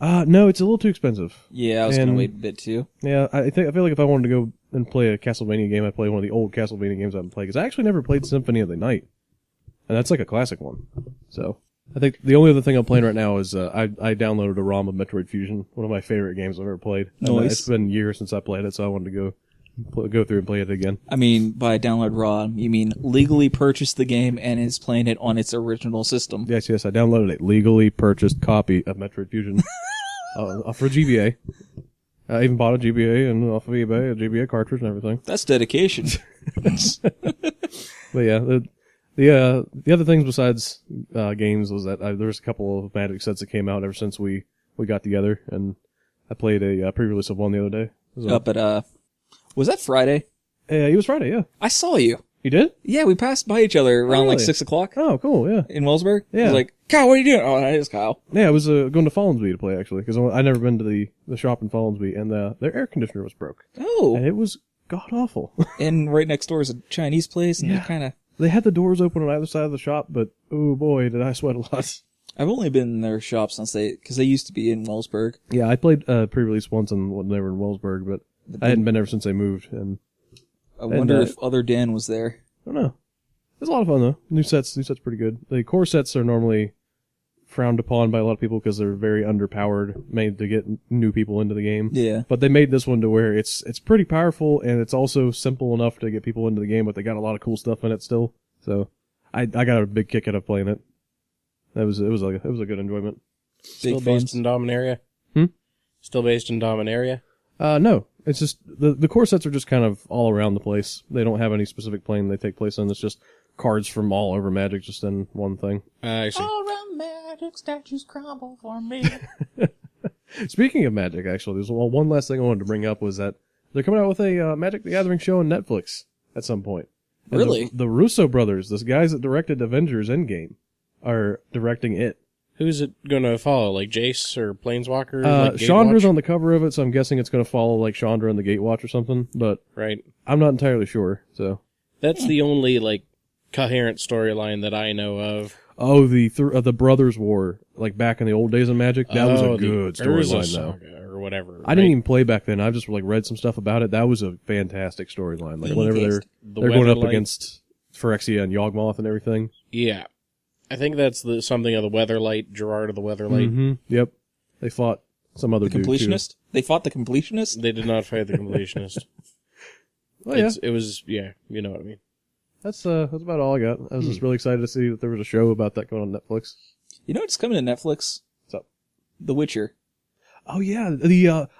No, it's a little too expensive. Yeah, I was gonna And- wait a bit too. Yeah, I feel like if I wanted to go and play a Castlevania game, I'd play one of the old Castlevania games I've played, because I actually never played Symphony of the Night, and that's like a classic one. So I think the only other thing I'm playing right now is I downloaded a ROM of Metroid Fusion, one of my favorite games I've ever played. And Nice. It's been years since I played it, so I wanted to go through and play it again. I mean, by download raw, you mean legally purchase the game and is playing it on its original system. Yes, I downloaded a legally purchased copy of Metroid Fusion for GBA. I even bought a GBA and off of eBay, a GBA cartridge and everything. That's dedication. But yeah, the other things besides games was that there was a couple of Magic sets that came out ever since we got together, and I played a pre-release of one the other day. Up at was that Friday? It was Friday, yeah. I saw you. You did? Yeah, we passed by each other around like really? 6 o'clock Oh, cool, yeah. in Wellsburg. I Yeah. was like, Kyle, what are you doing? Oh, that is Kyle. Yeah, I was going to Fallensby to play, actually, because I'd never been to the shop in Fallensby, and their air conditioner was broke. Oh, And it was god-awful. and right next door is a Chinese place, and Yeah. they're kind of. They had the doors open on either side of the shop, but oh boy, did I sweat a lot. I've only been in their shop since because they used to be in Wellsburg. Yeah, I played pre-release once when they were in Wellsburg, but I hadn't been ever since they moved, and I wonder uh, if Other Dan was there. I don't know. It was a lot of fun though. New sets pretty good. The core sets are normally frowned upon by a lot of people because they're very underpowered, made to get new people into the game. Yeah. But they made this one to where it's pretty powerful, and it's also simple enough to get people into the game, but they got a lot of cool stuff in it still. So I got a big kick out of playing it. It was a good enjoyment. Still Big based fans. in Dominaria? Hmm? Still based in Dominaria? No, it's just the core sets are just kind of all around the place. They don't have any specific plane they take place in. It's just cards from all over Magic just in one thing. I see. All around magic statues crumble for me. Speaking of Magic, actually, there's one last thing I wanted to bring up was that they're coming out with a Magic the Gathering show on Netflix at some point. And Really? The Russo brothers, those guys that directed Avengers Endgame, are directing it. Who's it going to follow? Like Jace or Planeswalker? Like Chandra's Gatewatch? on the cover of it, so I'm guessing it's going to follow like Chandra and the Gatewatch or something, but Right. I'm not entirely sure, so. That's the only, like, coherent storyline that I know of. Oh, the Brothers War, like back in the old days of Magic. That was a the good Urza storyline, though. Saga or whatever. I didn't even play back then. I just like read some stuff about it. That was a fantastic storyline. Like whenever they're going up against Phyrexia and Yawgmoth and everything. Yeah, I think that's something of the Weatherlight, Gerard of the Weatherlight. Mm-hmm. Yep, they fought some other dude Completionist? too. They fought the completionist? They did not fight the Completionist. Oh yeah, It was you know what I mean. that's about all I got. I was just really excited to see that there was a show about that going on Netflix. You know what's coming to Netflix? What's up? The Witcher. Oh yeah,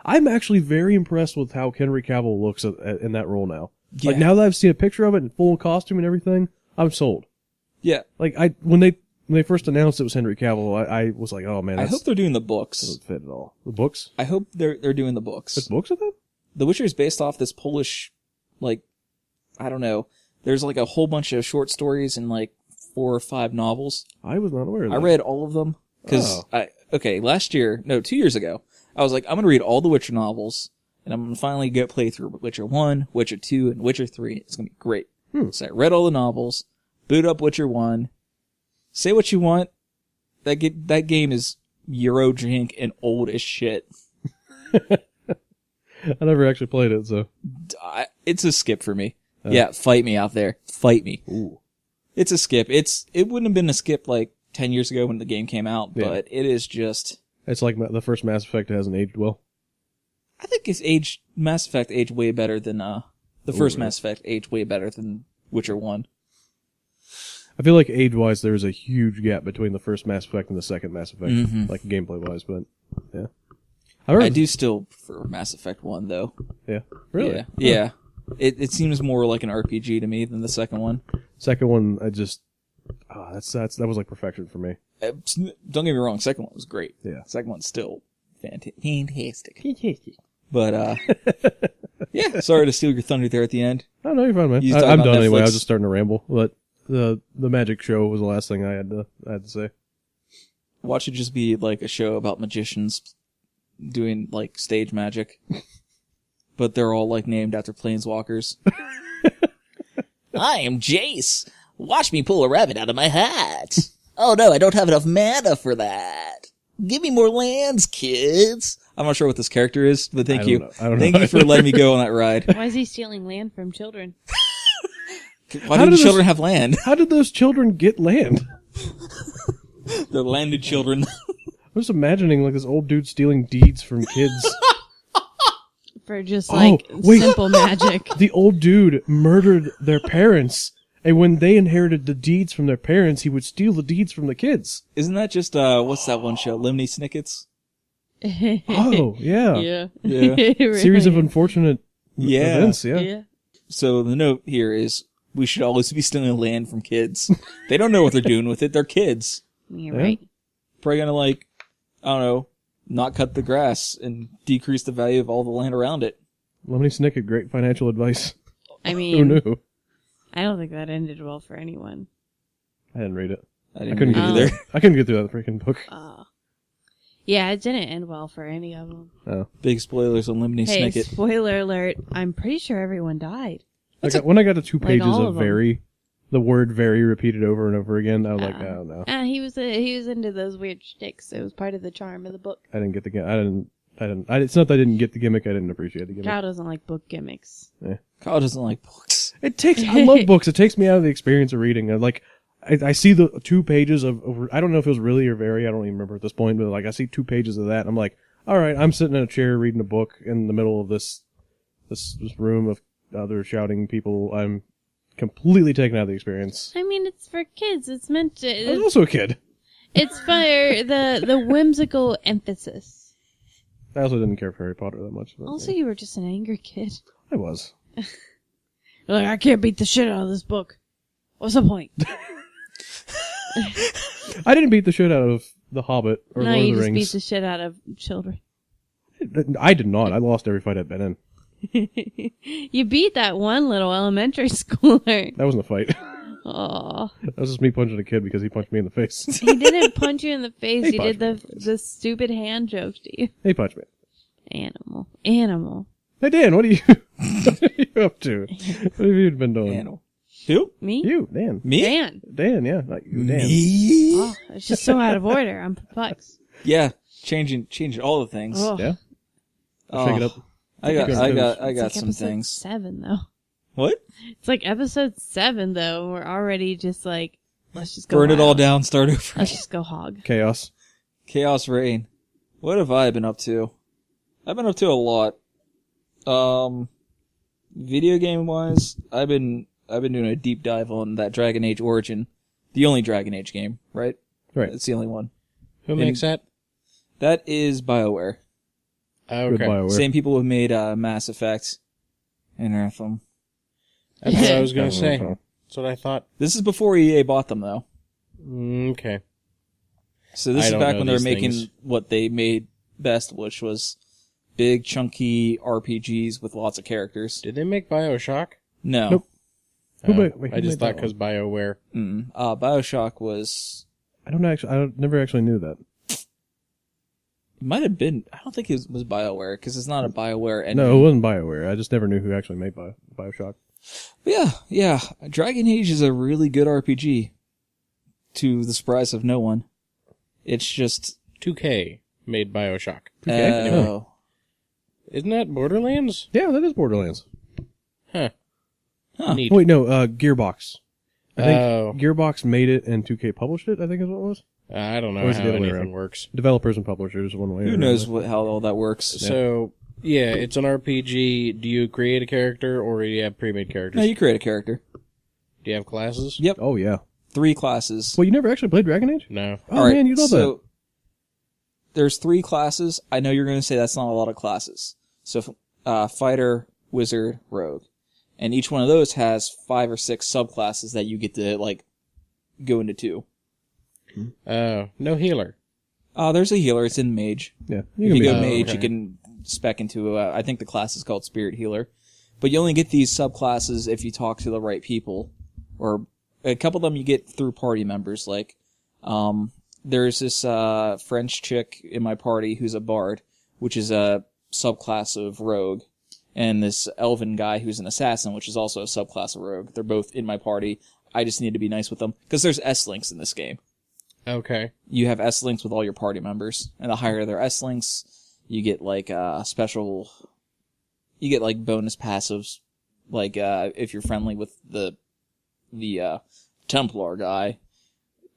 I'm actually very impressed with how Henry Cavill looks in that role now. Yeah. Like now that I've seen a picture of it in full costume and everything, I'm sold. Yeah. Like when they first announced it was Henry Cavill, I was like, oh man, I hope they're doing the books. doesn't fit at all. The books? I hope they're doing the books. There's books of that? The Witcher is based off this Polish, like, I don't know. There's like a whole bunch of short stories and like 4 or 5 novels. I was not aware of that. I read all of them because Oh. 2 years ago, I was like, I'm gonna read all the Witcher novels, and I'm gonna finally play through Witcher 1, Witcher 2, and Witcher 3. It's gonna be great. So I read all the novels, boot up Witcher 1. Say what you want, that game is Euro jank and old as shit. I never actually played it, so. It's a skip for me. Yeah, fight me out there. Fight me. Ooh. It's a skip. It wouldn't have been a skip like 10 years ago when the game came out, Yeah. but it is just... It's like the first Mass Effect hasn't aged well. I think Mass Effect aged way better than... the first Mass Effect aged way better than Witcher 1. I feel like age-wise, there's a huge gap between the first Mass Effect and the second Mass Effect, like gameplay-wise, but yeah. I do still prefer Mass Effect 1, though. Yeah. Really? Yeah. It seems more like an RPG to me than the second one. Second one, I just... that was like perfection for me. Don't get me wrong, second one was great. Yeah. Second one's still fantastic. But, yeah, sorry to steal your thunder there at the end. Oh, no, you're fine, man. You was talking I'm about done anyway. I was Netflix. just starting to ramble, but the Magic show was the last thing I had to say. Watch it just be like a show about magicians doing like stage magic. But they're all like named after planeswalkers. I am Jace. Watch me pull a rabbit out of my hat. Oh no, I don't have enough mana for that. Give me more lands, kids. I'm not sure what this character is, but thank you. I don't Thank know you for letting me go on that ride. Why is he stealing land from children? Why do children have land? How did those children get land? They're landed children. I'm just imagining like this old dude stealing deeds from kids. For just like wait. simple magic. The old dude murdered their parents, and when they inherited the deeds from their parents, he would steal the deeds from the kids. Isn't that just, what's that one show? Lemony Snicket's? Oh, yeah. Yeah. Yeah. It really Series of is. unfortunate events, yeah. Yeah. So the note here is, we should always be stealing land from kids. They don't know what they're doing with it. They're kids. You're Yeah. right. Probably gonna like, I don't know, not cut the grass and decrease the value of all the land around it. Lemony Snicket, great financial advice. I Who mean, knew? I don't think that ended well for anyone. I didn't read it. I I didn't couldn't read get it either. I couldn't get through that freaking book. Yeah, it didn't end well for any of them. Oh. Big spoilers on Lemony Hey, Snicket. spoiler alert! I'm pretty sure everyone died. When I got to 2 pages all of of 'em. very, the word very repeated over and over again, I was like, oh no. He was into those weird shticks. It was part of the charm of the book. I didn't get the it's not that I didn't get the gimmick, I didn't appreciate the gimmick. Kyle doesn't like book gimmicks. Kyle doesn't like books. I love books. It takes me out of the experience of reading. I see the 2 pages of I don't know if it was really or very, I don't even remember at this point, but like I see 2 pages of that and I'm like, all right, I'm sitting in a chair reading a book in the middle of this room of other shouting people. I'm completely taken out of the experience. I mean, it's for kids. It's meant to. I was also a kid. It's for the whimsical emphasis. I also didn't care for Harry Potter that much. But, Also, you were just an angry kid. I was. You're like, I can't beat the shit out of this book. What's the point? I didn't beat the shit out of The Hobbit or No, Lord you of the just beat Rings. the shit out of children. I did not. I lost every fight I've been in. You beat that one little elementary schooler. That wasn't a fight. Aw. That was just me punching a kid because he punched me in the face. He didn't punch you in the face. He He did the stupid hand joke to you. He punched me. Animal. Hey Dan, what are you up to? What have you been doing? Animal. Who? Me? You, Dan. Me? Dan, yeah. Not you, Dan. Me? Oh, it's just so out of order. I'm perplexed. Yeah, changing all the things. Oh. Yeah. Oh, Shake it up. I got It's like some episode things. 7, though. What? It's like episode 7, though. We're already just like, let's just go Burn it all wild. down, start over. Let's just go hog. Chaos. Chaos reign. What have I been up to? I've been up to a lot. Video game wise, I've been doing a deep dive on that Dragon Age Origin, the only Dragon Age game, right? Right. It's the only one. Who makes that? That is BioWare. Good Okay. BioWare. Same people who made Mass Effect and Anthem. That's what I was going I to don't say. know. That's what I thought. This is before EA bought them, though. Okay. So this I is don't back know when they were these making things. what they made best, which was big, chunky RPGs with lots of characters. Did they make BioShock? No. Nope. Oh, Who I made just that thought because BioWare. BioShock was... I never actually knew that. It might have been... I don't think it was BioWare, because it's not a BioWare engine. No, it wasn't BioWare. I just never knew who actually made Bioshock. But yeah. Dragon Age is a really good RPG, to the surprise of no one. It's just... 2K made BioShock. Oh. Isn't that Borderlands? Yeah, that is Borderlands. Huh. Huh. Neat. Wait, no, Gearbox. I think Oh. Gearbox made it and 2K published it, I think is what it was. I don't Or know is it how the other way anything around? works. Developers and publishers, one way or Who another. knows how all that works. So, yeah, it's an RPG. Do you create a character or do you have pre-made characters? No, you create a character. Do you have classes? Yep. Oh, yeah. 3 classes. Well, you never actually played Dragon Age? No. Oh, All right, man, you love so there's 3 classes. I know you're going to say that's not a lot of classes. So, fighter, wizard, rogue. And each one of those has 5 or 6 subclasses that you get to, like, go into 2. Oh, no healer. There's a healer. It's in mage. that. Yeah. If you be go Oh, mage, okay. you can spec into, I think the class is called spirit healer. But you only get these subclasses if you talk to the right people. Or a couple of them you get through party members. Like, there's this French chick in my party who's a bard, which is a subclass of rogue. And this elven guy who's an assassin, which is also a subclass of rogue. They're both in my party. I just need to be nice with them. Because there's S-links in this game. Okay. You have S-links with all your party members. And the higher their S-links, you get like special... You get like bonus passives. Like if you're friendly with the Templar guy,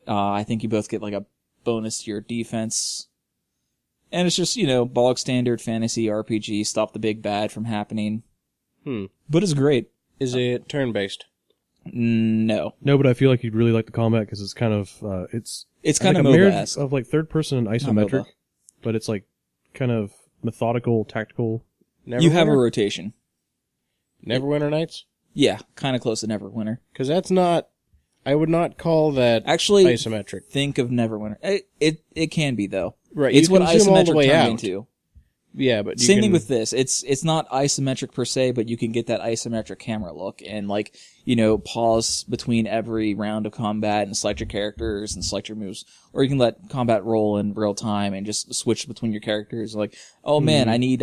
I think you both get like a bonus to your defense. And it's just, bog standard fantasy RPG, stop the big bad from happening. But it's great. Is it turn-based? No. No, but I feel like you'd really like the combat because it's kind of, it's Kind of like a marriage MOBA-esque. of like third person and Not isometric, MOBA. but it's like kind of methodical, tactical. You have a rotation. Neverwinter Nights? Yeah, kind of close to Neverwinter. Because that's not... I would not call that Actually, isometric. think of Neverwinter. It can be, though. Right, It's you what can zoom all the isometric way turned out. into. Yeah, but you Same can... thing with this. It's not isometric per se, but you can get that isometric camera look and pause between every round of combat and select your characters and select your moves. Or you can let combat roll in real time and just switch between your characters. Like, oh man, I need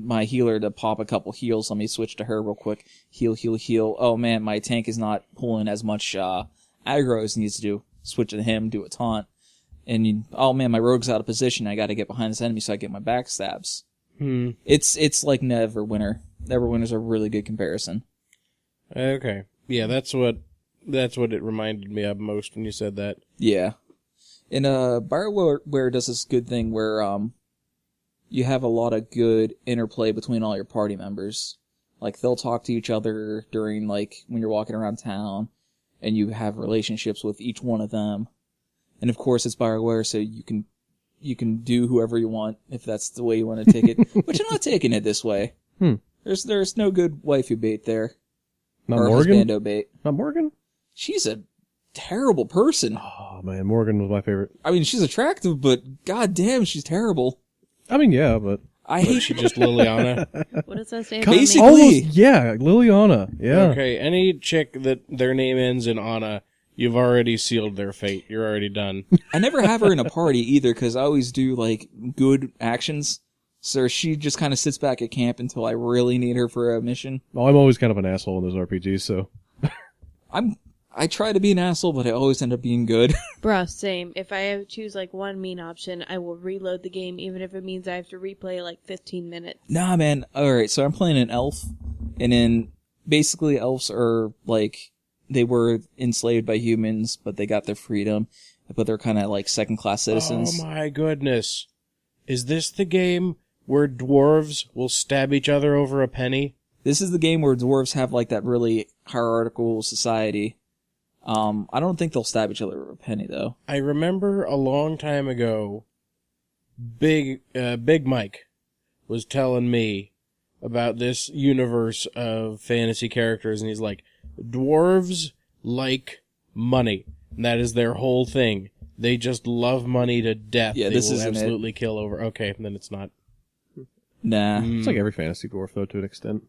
my healer to pop a couple heals. Let me switch to her real quick. Heal, heal, heal. Oh man, my tank is not pulling as much aggro as it needs to do. Switch to him, do a taunt. And oh man, my rogue's out of position. I got to get behind this enemy so I get my backstabs. It's like Neverwinter. Neverwinter's a really good comparison. Okay. Yeah, that's what it reminded me of most when you said that. Yeah, and BioWare does this good thing where you have a lot of good interplay between all your party members. Like they'll talk to each other during when you're walking around town, and you have relationships with each one of them. And of course, it's BioWare, so you can do whoever you want if that's the way you want to take it. But you're not taking it this way. There's no good waifu bait there. Not or Morgan? husbando bait. Not Morgan? She's a terrible person. Oh man, Morgan was my favorite. I mean, she's attractive, but goddamn, she's terrible. I mean, yeah, but I hate She just Liliana. What does that say? Basically- almost, yeah, Liliana, yeah. Okay, any chick that their name ends in Anna, you've already sealed their fate. You're already done. I never have her in a party either, because I always do good actions. So she just kind of sits back at camp until I really need her for a mission. Oh, I'm always kind of an asshole in those RPGs, so I try to be an asshole, but I always end up being good. Bruh, same. If I have to choose like one mean option, I will reload the game, even if it means I have to replay like 15 minutes. Nah, man. Alright, so I'm playing an elf, and then basically elves are like, they were enslaved by humans, but they got their freedom, but they're kind of like second-class citizens. Oh my goodness. Is this the game where dwarves will stab each other over a penny? This is the game where dwarves have like that really hierarchical society. I don't think they'll stab each other with a penny, though. I remember a long time ago, Big Mike was telling me about this universe of fantasy characters, and he's like, dwarves like money. And that is their whole thing. They just love money to death. Yeah, they this will isn't absolutely kill over. Okay, then it's not. Nah. It's like every fantasy dwarf, though, to an extent.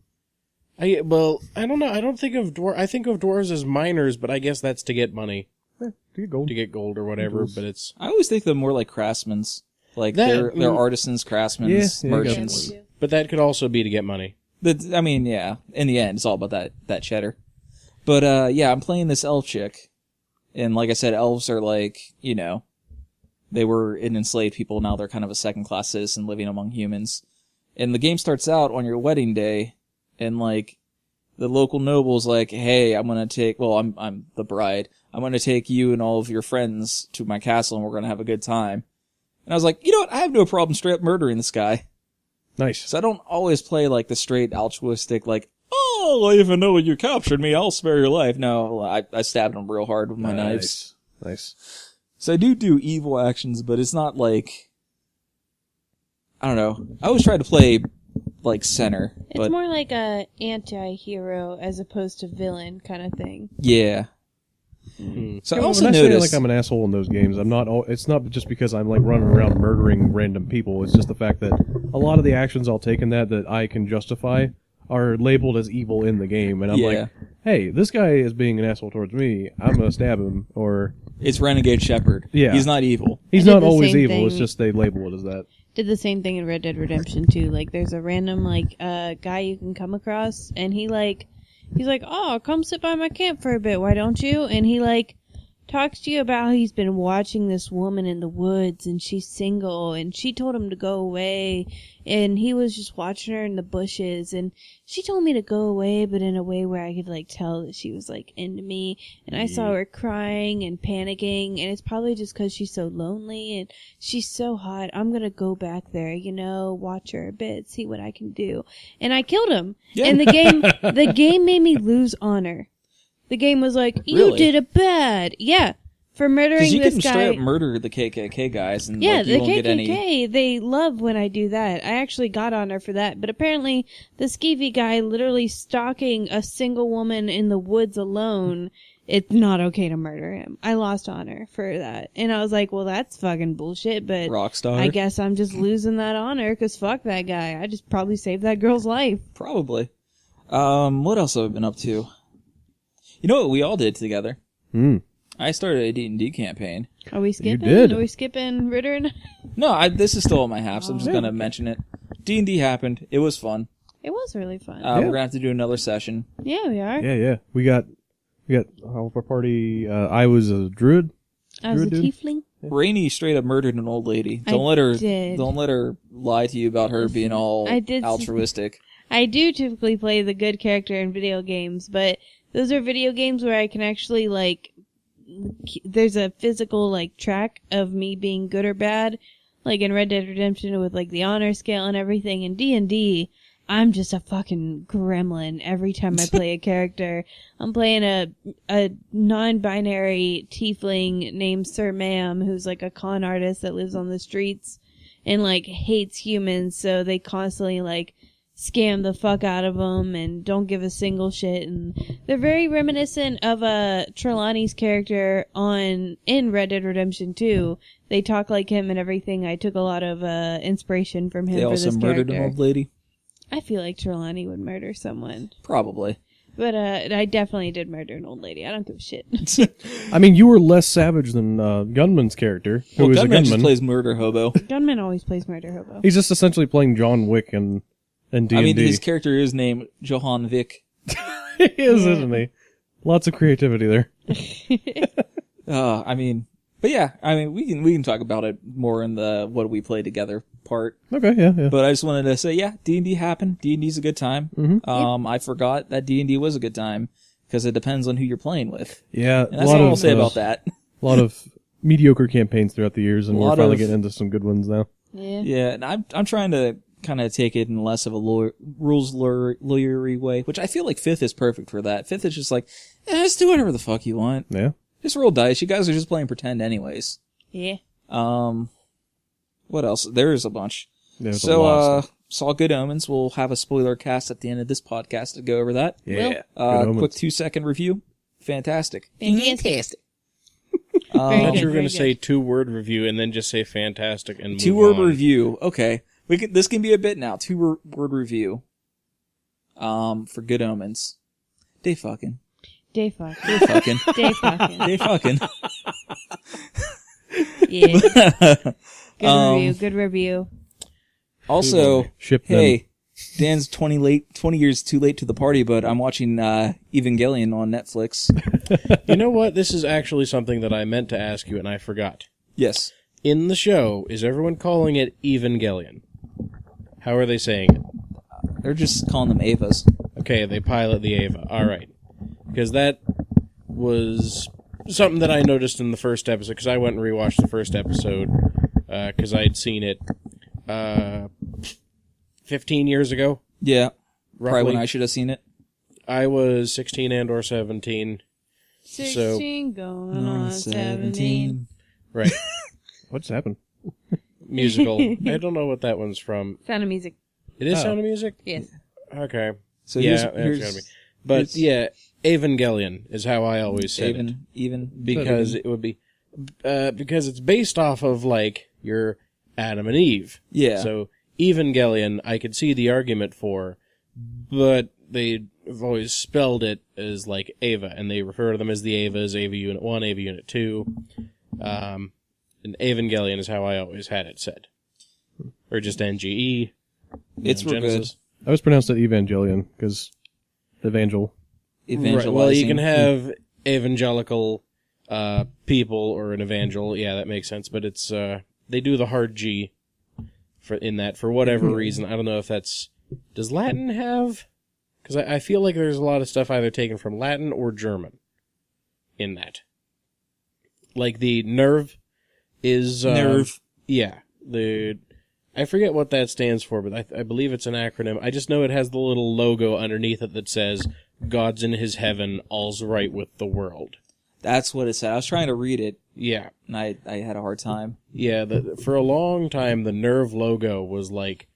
I don't know. I don't think of I think of dwarves as miners, but I guess that's to get money, To get gold. to get gold or whatever. Goals. But it's I always think they're more like craftsmen. Like, That- they're artisans, craftsmen, Yeah, merchants. Yeah, but that could also be to get money. I mean, yeah, in the end, it's all about that cheddar. But, yeah, I'm playing this elf chick. And like I said, elves are like, you know, they were an enslaved people, now they're kind of a second-class citizen living among humans. And the game starts out on your wedding day, and like, the local noble's like, hey, I'm the bride. I'm gonna take you and all of your friends to my castle, and we're gonna have a good time. And I was like, you know what? I have no problem straight up murdering this guy. Nice. So I don't always play like the straight altruistic, like, oh, even though you captured me, I'll spare your life. No, I stabbed him real hard with my knives. Nice. So I do evil actions, but it's not like, I don't know. I always try to play like center, It's but more like a anti-hero as opposed to villain kind of thing. yeah. Mm. So Yeah, I well, also when I say noticed, like I'm an asshole in those games, it's not just because I'm like running around murdering random people. It's just the fact that a lot of the actions I'll take in that I can justify are labeled as evil in the game, and I'm Yeah. like, hey, this guy is being an asshole towards me. I'm gonna stab him, or it's Renegade Shepherd. Yeah. He's not evil. he's I did not the always same evil. thing. It's just they label it as that. Did the same thing in Red Dead Redemption 2. Like, there's a random, like, guy you can come across, and he's like, oh, come sit by my camp for a bit, why don't you? And he, like, talks to you about how he's been watching this woman in the woods, and she's single, and she told him to go away, and he was just watching her in the bushes, and she told me to go away, but in a way where I could, like, tell that she was, like, into me, and I saw her crying and panicking, and it's probably just because she's so lonely, and she's so hot, I'm gonna go back there, you know, watch her a bit, see what I can do. And I killed him. Yeah. And the game made me lose honor. The game was like, you Really? did it bad. Yeah. For murdering Because you this can guy. straight up murder the KKK guys, and Yeah, like, you the won't get any. KKK, they love when I do that. I actually got honor for that. But apparently, the skeevy guy literally stalking a single woman in the woods alone, it's not okay to murder him. I lost honor for that. And I was like, well, that's fucking bullshit, but Rockstar. I guess I'm just losing that honor, because fuck that guy. I just probably saved that girl's life. Probably. What else have I been up to? You know what we all did together? Hmm. I started a D&D campaign. Are we skipping? did. Are we skipping Ritter and No, this is still on my half, so I'm just gonna mention it. D&D happened. It was fun. It was really fun. Yeah. We're gonna have to do another session. Yeah, we are. Yeah. We got our party. I was a druid. I was a Druid dude? tiefling. Rainey straight up murdered an old lady. I Don't let her. did. Don't let her lie to you about her being all I did. altruistic. I do typically play the good character in video games, but those are video games where I can actually, like, there's a physical, like, track of me being good or bad. Like in Red Dead Redemption with, like, the honor scale and everything. In D&D, I'm just a fucking gremlin every time I play a character. I'm playing a non-binary tiefling named Sir Ma'am, who's like a con artist that lives on the streets and like hates humans, so they constantly like scam the fuck out of them and don't give a single shit. And they're very reminiscent of Trelawney's character in Red Dead Redemption 2. They talk like him and everything. I took a lot of inspiration from him They for also this murdered character. an old lady. I feel like Trelawney would murder someone. Probably. But I definitely did murder an old lady. I don't give a shit. I mean, you were less savage than Gunman's character, who Well, is a Gunman just gunman. plays murder hobo. Gunman always plays murder hobo. He's just essentially playing John Wick and D&D. I mean, his character is named Johan Vick. He is, isn't he? Lots of creativity there. But yeah, we can talk about it more in the what we play together part. Okay, yeah. But I just wanted to say, yeah, D&D happened. D&D's a good time. Mm-hmm. I forgot that D&D was a good time because it depends on who you're playing with. Yeah, And that's all I'll say about that. A lot of mediocre campaigns throughout the years, and we're finally of- getting into some good ones now. Yeah. Yeah, and I'm trying to kind of take it in less of a rules lawyery way, which I feel like 5th is perfect for that. 5th is just like, just do whatever the fuck you want. Yeah. Just roll dice. You guys are just playing pretend anyways. Yeah. What else? There is a bunch. There's a lot of stuff. Saw Good Omens. We'll have a spoiler cast at the end of this podcast to go over that. Yeah. Good Quick Omens. 2-second review. Fantastic. Fantastic. I thought good, you were going very to say good. 2-word review and then just say fantastic and move 2-word on. review. Okay. This can be a bit now. 2-word review. For Good Omens. Day fucking. Day fucking. Day fucking. Day fucking. Day fucking. Yeah. Good review. Good review. Also, Ship them. hey, Dan's 20 years too late to the party, but I'm watching Evangelion on Netflix. You know what? This is actually something that I meant to ask you and I forgot. Yes. In the show, is everyone calling it Evangelion? How are they saying it? They're just calling them Avas. Okay, they pilot the Ava. All right. Because that was something that I noticed in the first episode, because I went and rewatched the first episode, because I'd seen it 15 years ago. Yeah. Roughly. Probably when I should have seen it. I was 16 and or 17. 16 going on 17. Right. What's happened? Musical. I don't know what that one's from. Sound of Music. It is Oh. Sound of Music? Yes. Okay. So yeah, here's it's gotta be. But yeah, Evangelion is how I always said it. even Because it would be because it's based off of like your Adam and Eve. Yeah. So Evangelion, I could see the argument for, but they've always spelled it as like Ava, and they refer to them as the Avas, Ava Unit 1, Ava Unit 2. And Evangelion is how I always had it said. Or just NGE. It's real good. I always pronounced it Evangelion, because Evangel. Right. Well, you can have evangelical people or an evangel. Yeah, that makes sense. But it's they do the hard G for whatever reason. I don't know if that's... Does Latin have... Because I feel like there's a lot of stuff either taken from Latin or German in that. Like the nerve is... Nerve. Yeah. I forget what that stands for, but I believe it's an acronym. I just know it has the little logo underneath it that says, God's in his heaven, all's right with the world. That's what it said. I was trying to read it, Yeah. and I had a hard time. Yeah, for a long time, the Nerve logo was like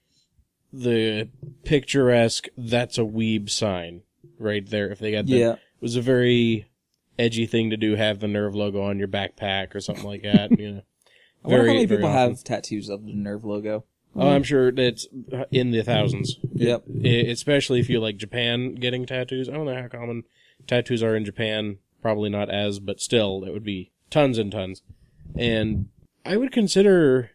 the picturesque, that's a weeb sign right there. If they got that. Yeah. It was a very edgy thing to do, have the Nerve logo on your backpack or something like that. You know. I wonder how many very people often. have tattoos of the Nerve logo. Oh, I'm sure it's in the thousands. Yep. Especially if you like Japan getting tattoos. I don't know how common tattoos are in Japan. Probably not as, but still, it would be tons and tons. And I would consider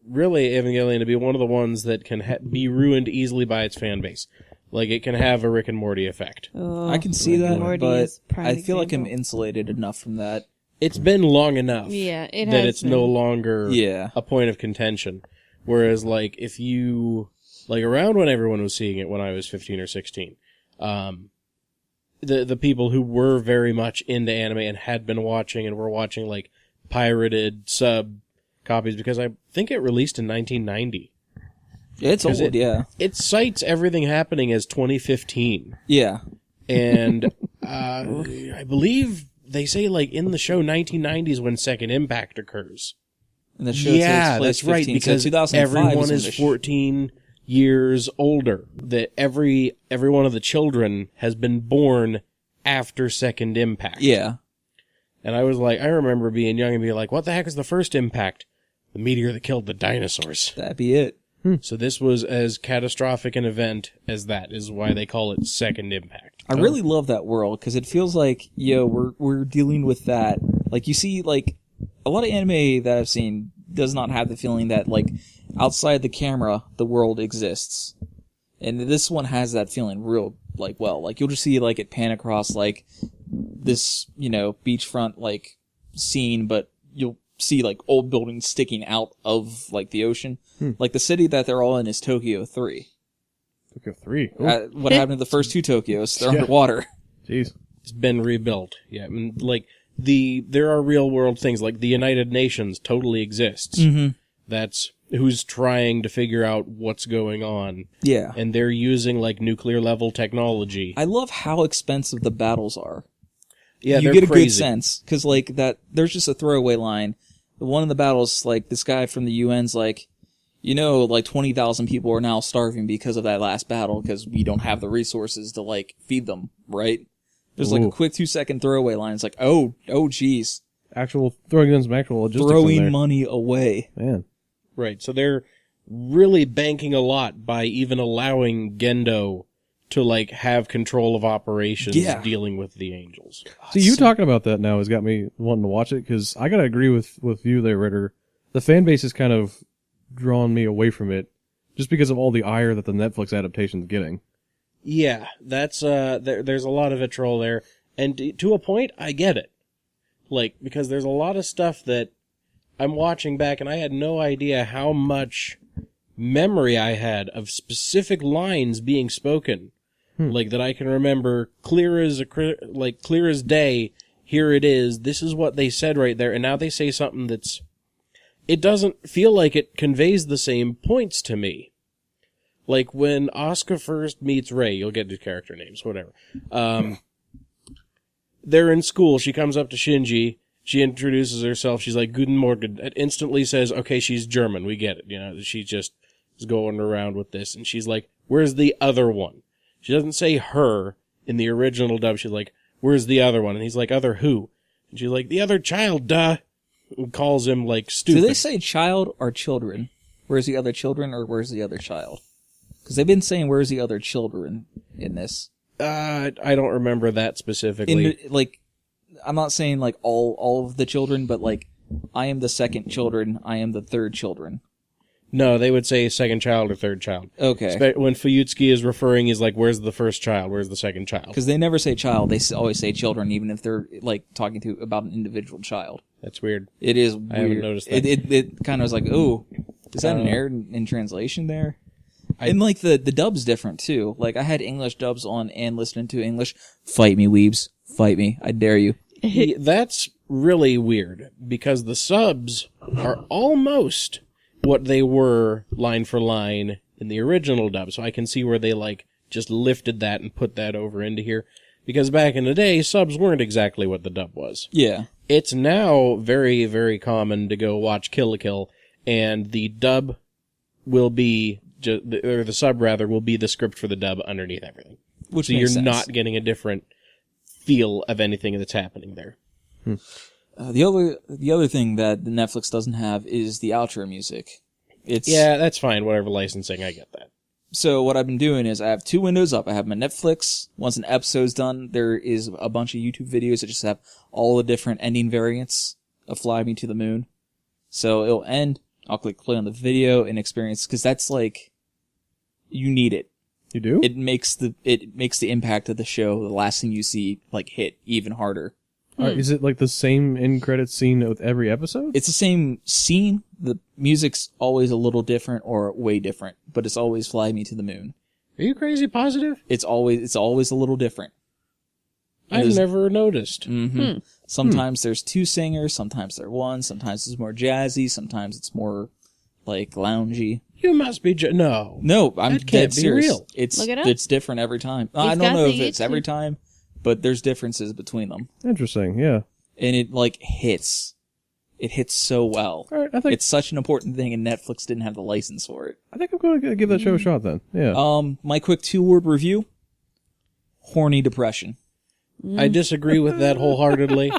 really Evangelion to be one of the ones that can be ruined easily by its fan base. Like, it can have a Rick and Morty effect. Oh, I can see that, Morty but is prime I feel like I'm example. insulated enough from that. It's been long enough Yeah, it that has it's been. no longer Yeah. a point of contention. Whereas, like, if you... Like, around when everyone was seeing it when I was 15 or 16, the people who were very much into anime and had been watching and were watching, like, pirated sub copies, because I think it released in 1990. It's 'Cause old, yeah. It cites everything happening as 2015. Yeah. And I believe they say, like, in the show 1990s when Second Impact occurs. And the show Yeah, takes place that's right, 15, because so 2005 everyone when is the 14 years older. That every one of the children has been born after Second Impact. Yeah. And I was like, I remember being young and being like, what the heck is the first impact? The meteor that killed the dinosaurs. That'd be it. So this was as catastrophic an event as that, is why they call it Second Impact. I really love that world because it feels like, we're dealing with that. Like, you see, like, a lot of anime that I've seen does not have the feeling that, like, outside the camera, the world exists. And this one has that feeling real, like, well. Like, you'll just see, like, it pan across, like, this, beachfront like scene, but you'll see like old buildings sticking out of like the ocean. Like the city that they're all in is Tokyo 3. Tokyo 3. What happened to the first two Tokyos? They're underwater. Jeez. It's been rebuilt. Yeah, I mean, like there are real world things like the United Nations totally exists. Mm-hmm. That's who's trying to figure out what's going on. Yeah. And they're using like nuclear level technology. I love how expensive the battles are. Yeah, you they're get a crazy. good sense because like that. There's just a throwaway line. One of the battles, like this guy from the UN's like, like 20,000 people are now starving because of that last battle because we don't have the resources to like feed them. Right? There's like a quick 2-second throwaway line. It's like, oh, geez, Actual throwing in some actual logistics in throwing there. money away. Man. Right, so they're really banking a lot by even allowing Gendo to like have control of operations dealing with the angels. See, you talking about that now has got me wanting to watch it, because I gotta agree with you there, Ritter. The fan base has kind of drawn me away from it, just because of all the ire that the Netflix adaptation's getting. Yeah, that's there's a lot of vitriol there, and to a point, I get it. Like, because there's a lot of stuff that I'm watching back, and I had no idea how much memory I had of specific lines being spoken, like that I can remember clear as day. Here it is. This is what they said right there, and now they say something that's. It doesn't feel like it conveys the same points to me. Like when Asuka first meets Rei, you'll get the character names, whatever. They're in school. She comes up to Shinji. She introduces herself. She's like, Guten Morgen. It instantly says, okay, she's German. We get it. She just is going around with this. And she's like, where's the other one? She doesn't say her in the original dub. She's like, where's the other one? And he's like, other who? And she's like, the other child, duh. And calls him, like, stupid. Do they say child or children? Where's the other children or where's the other child? Because they've been saying where's the other children in this. I don't remember that specifically. I'm not saying like all of the children, but like I am the second children, I am the third children. No, they would say second child or third child. Okay. When Fuyutsuki is referring, he's like, where's the first child? Where's the second child? Because they never say child, they always say children, even if they're like talking about an individual child. That's weird. It is weird. I haven't noticed that. It kind of was like, oh, is that an error in translation there? And like the dub's different too. Like I had English dubs on and listening to English. Fight me, weebs. Fight me. I dare you. That's really weird because the subs are almost what they were line for line in the original dub. So I can see where they like just lifted that and put that over into here. Because back in the day, subs weren't exactly what the dub was. Yeah. It's now very, very common to go watch Kill la Kill, and the dub will be, or the sub rather, will be the script for the dub underneath everything. Which so makes you're sense. not getting a different feel of anything that's happening there. The other thing that the Netflix doesn't have is the outro music. Yeah, that's fine. Whatever licensing, I get that. So what I've been doing is I have two windows up. I have my Netflix. Once an episode's done, there is a bunch of YouTube videos that just have all the different ending variants of Fly Me to the Moon. So it'll end. I'll click play on the video and experience, because that's like, you need it. You do? It makes the impact of the show, the last thing you see, like hit even harder. Is it like the same end credits scene with every episode? It's the same scene. The music's always a little different or way different, but it's always Fly Me to the Moon. Are you crazy positive? It's always a little different. I've never noticed. Mm-hmm. Sometimes there's two singers, sometimes there's one, sometimes it's more jazzy, sometimes it's more like loungy. You must be no. No, I'm That dead can't be serious. real. Look it up. It's different every time. I don't got know the if it's YouTube. every time, but there's differences between them. Interesting, yeah. And it like hits. It hits so well. All right, I think It's such an important thing, and Netflix didn't have the license for it. I'm going to give that show a shot then. Yeah. My quick 2-word review. Horny Depression. I disagree with that wholeheartedly.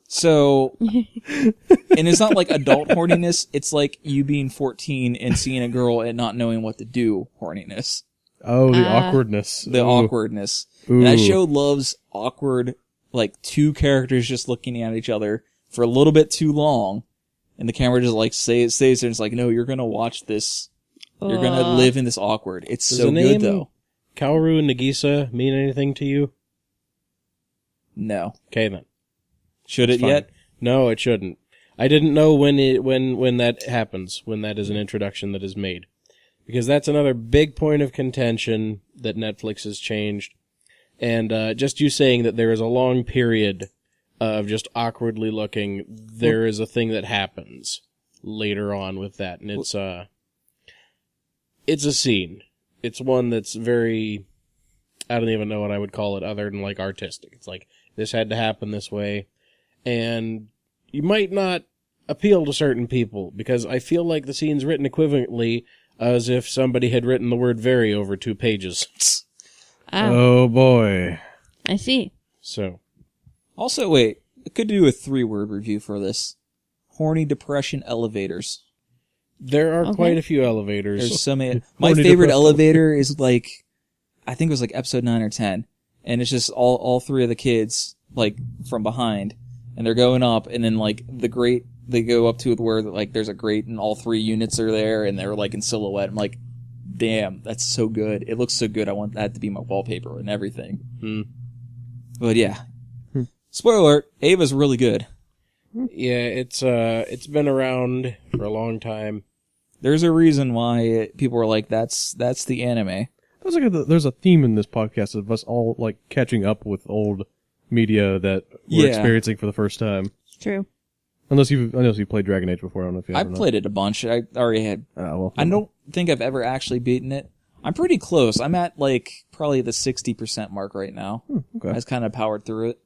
So, and it's not like adult horniness, it's like you being 14 and seeing a girl and not knowing what to do horniness. Oh, the awkwardness. The Ooh. awkwardness. Ooh. And that show loves awkward, like two characters just looking at each other for a little bit too long, and the camera just like stays there and it's like, no, you're gonna watch this. You're gonna live in this awkward. It's Does so the name good though. Kaoru and Nagisa mean anything to you? No. Okay, then. Should it Fine. yet? No, it shouldn't. I didn't know when that happens, when that is an introduction that is made. Because that's another big point of contention that Netflix has changed. And just you saying that there is a long period of just awkwardly looking, there is a thing that happens later on with that. And it's a scene. It's one that's very, I don't even know what I would call it other than like artistic. It's like, this had to happen this way. And you might not appeal to certain people, because I feel like the scene's written equivalently as if somebody had written the word very over 2 pages. Oh boy. I see. So, Also, wait. I could do a 3-word review for this. Horny Depression elevators. there are Okay. quite a few elevators. There's so many. My Horny favorite Depression. elevator is like, I think it was like episode 9 or 10. And it's just all 3 of the kids, like, from behind. And they're going up, and then, like, the grate, they go up to where, like, there's a grate, and all 3 units are there, and they're, like, in silhouette. I'm like, damn, that's so good. It looks so good. I want that to be my wallpaper and everything. Hmm. But yeah. Spoiler alert, Ava's really good. Yeah, it's been around for a long time. There's a reason why people are like, that's the anime. There's a theme in this podcast of us all like catching up with old media that we're Yeah. experiencing for the first time. It's true. Unless you've played Dragon Age before. I don't know if you have. I've played it a bunch. I already had. Well, I don't think I've ever actually beaten it. I'm pretty close. I'm at like probably the 60% mark right now. okay. I just kind of powered through it.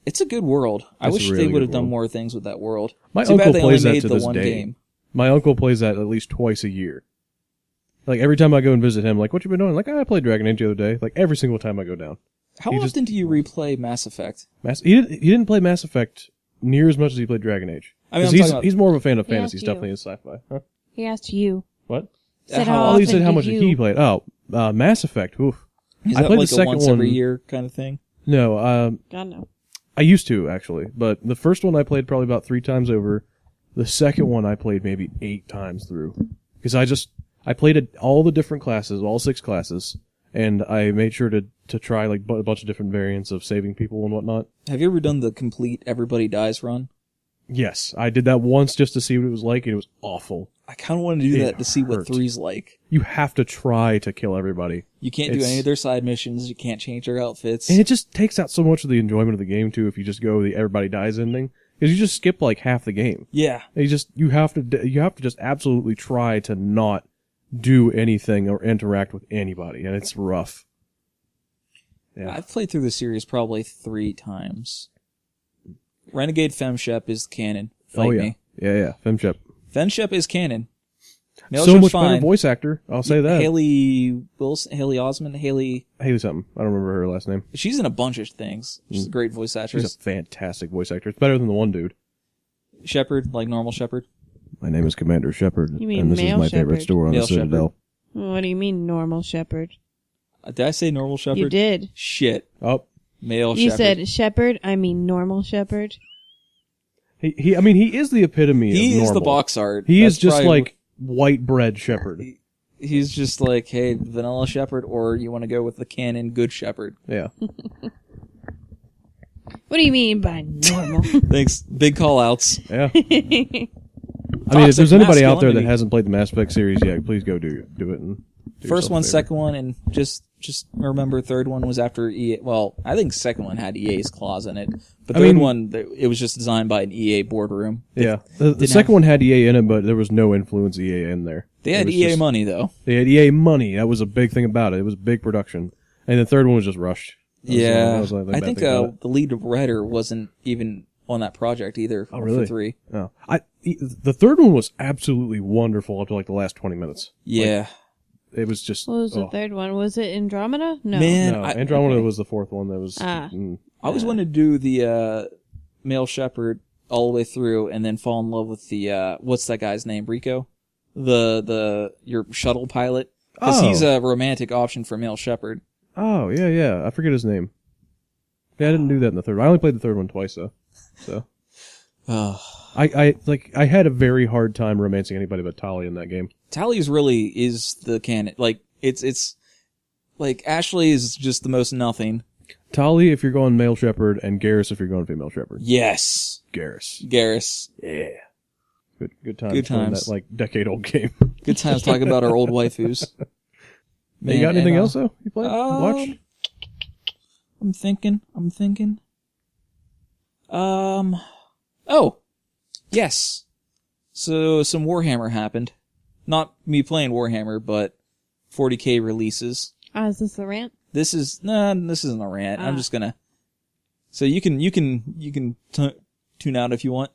It's a good world. I It's a wish really they would have good done world. more things with that world. My Too uncle bad they only plays that made to the this one day. game. My uncle plays that at least twice a year. Like every time I go and visit him, like, what you been doing? Like, I played Dragon Age the other day. Like every single time I go down. How He often just- do you replay Mass Effect? He didn't play Mass Effect near as much as he played Dragon Age. I mean, 'Cause I'm talking about- he's more of a fan of He fantasy asked stuff you. than he is sci-fi. Huh? He asked you. What? Said How how Oh, often he said how did much you... he played. Oh, Mass Effect. Oof. Is I that played like the a second once every one- year kind of thing? No, God, no. I used to, actually. But the first one I played probably about 3 times over. The second one I played maybe 8 times through. Because I played all the different classes, all 6 classes, and I made sure to try like a bunch of different variants of saving people and whatnot. Have you ever done the complete Everybody Dies run? Yes, I did that once just to see what it was like, and it was awful. I kind of want to do It that to see what hurt. 3's like. You have to try to kill everybody. You can't do It's- any of their side missions. You can't change their outfits. And it just takes out so much of the enjoyment of the game, too, if you just go the everybody dies ending. Because you just skip like half the game. Yeah. And you have to just absolutely try to not do anything or interact with anybody, and it's rough. Yeah. I've played through the series probably 3 times. Renegade Femshep is canon. Fight Oh, yeah. me. Yeah. Femshep. Femshep is canon. So Mailship's much fine. better voice actor, I'll say that. Haley Wilson, Haley Osment, Haley something. I don't remember her last name. she's in a bunch of things. She's a great voice She's a actress. fantastic voice actor. It's better than the one dude. Shepard, like normal Shepard. My name is Commander Shepard, You mean and this is male my favorite Shepard? store on Male the Citadel. What do you mean, normal shepherd? Did I say normal Shepard? You did. Shit. Oh, Male You Shepard. said shepherd. I mean, normal shepherd. he. I mean, he is the epitome He of is the normal. box art. He That's is just probably- like white bread Shepard. He's just like, hey, vanilla Shepard, or you want to go with the canon good Shepard. Yeah. What do you mean by normal? Thanks. Big call outs. Yeah. I mean, if there's anybody out there that hasn't played the Mass Effect series yet, please go do it. And do First yourself one, a favor. second one, and just remember third one was after EA. Well, I think second one had EA's clause in it. But I third mean- one, it was just designed by an EA boardroom. Yeah. The didn't second have- one had EA in it, but there was no influence EA in there. They It had was EA just- money, though. They had EA money. That was a big thing about it. It was a big production. And the third one was just rushed. That was Yeah. the I bad think thing about it. the lead writer wasn't even on that project either. Oh, really? For 3. Oh. The third one was absolutely wonderful up to like the last 20 minutes. Yeah. It was just. What was the oh. third one? Was it Andromeda? No. Man, No, I- Andromeda okay. was the fourth one that was. Ah. I always wanted to do the male Shepard all the way through and then fall in love with the what's that guy's name? Rico? Your shuttle pilot? Because Oh. he's a romantic option for male Shepard. Oh, yeah. I forget his name. Yeah, I didn't do that in the third one. I only played the third one twice, though. So. Oh. I had a very hard time romancing anybody but Tali in that game. Tally's really is the canon. Like it's like Ashley is just the most nothing. Tali if you're going male shepherd, and Garrus if you're going female shepherd. Yes. Garrus. Yeah. Good times. Good playing times. That like decade-old game. Good times talking about our old waifus. You got anything and, else though? You played? Watch? I'm thinking. Oh, yes. So some Warhammer happened. Not me playing Warhammer, but 40K releases. Is this the rant? This isn't a rant. I'm just gonna. So you can tune out if you want.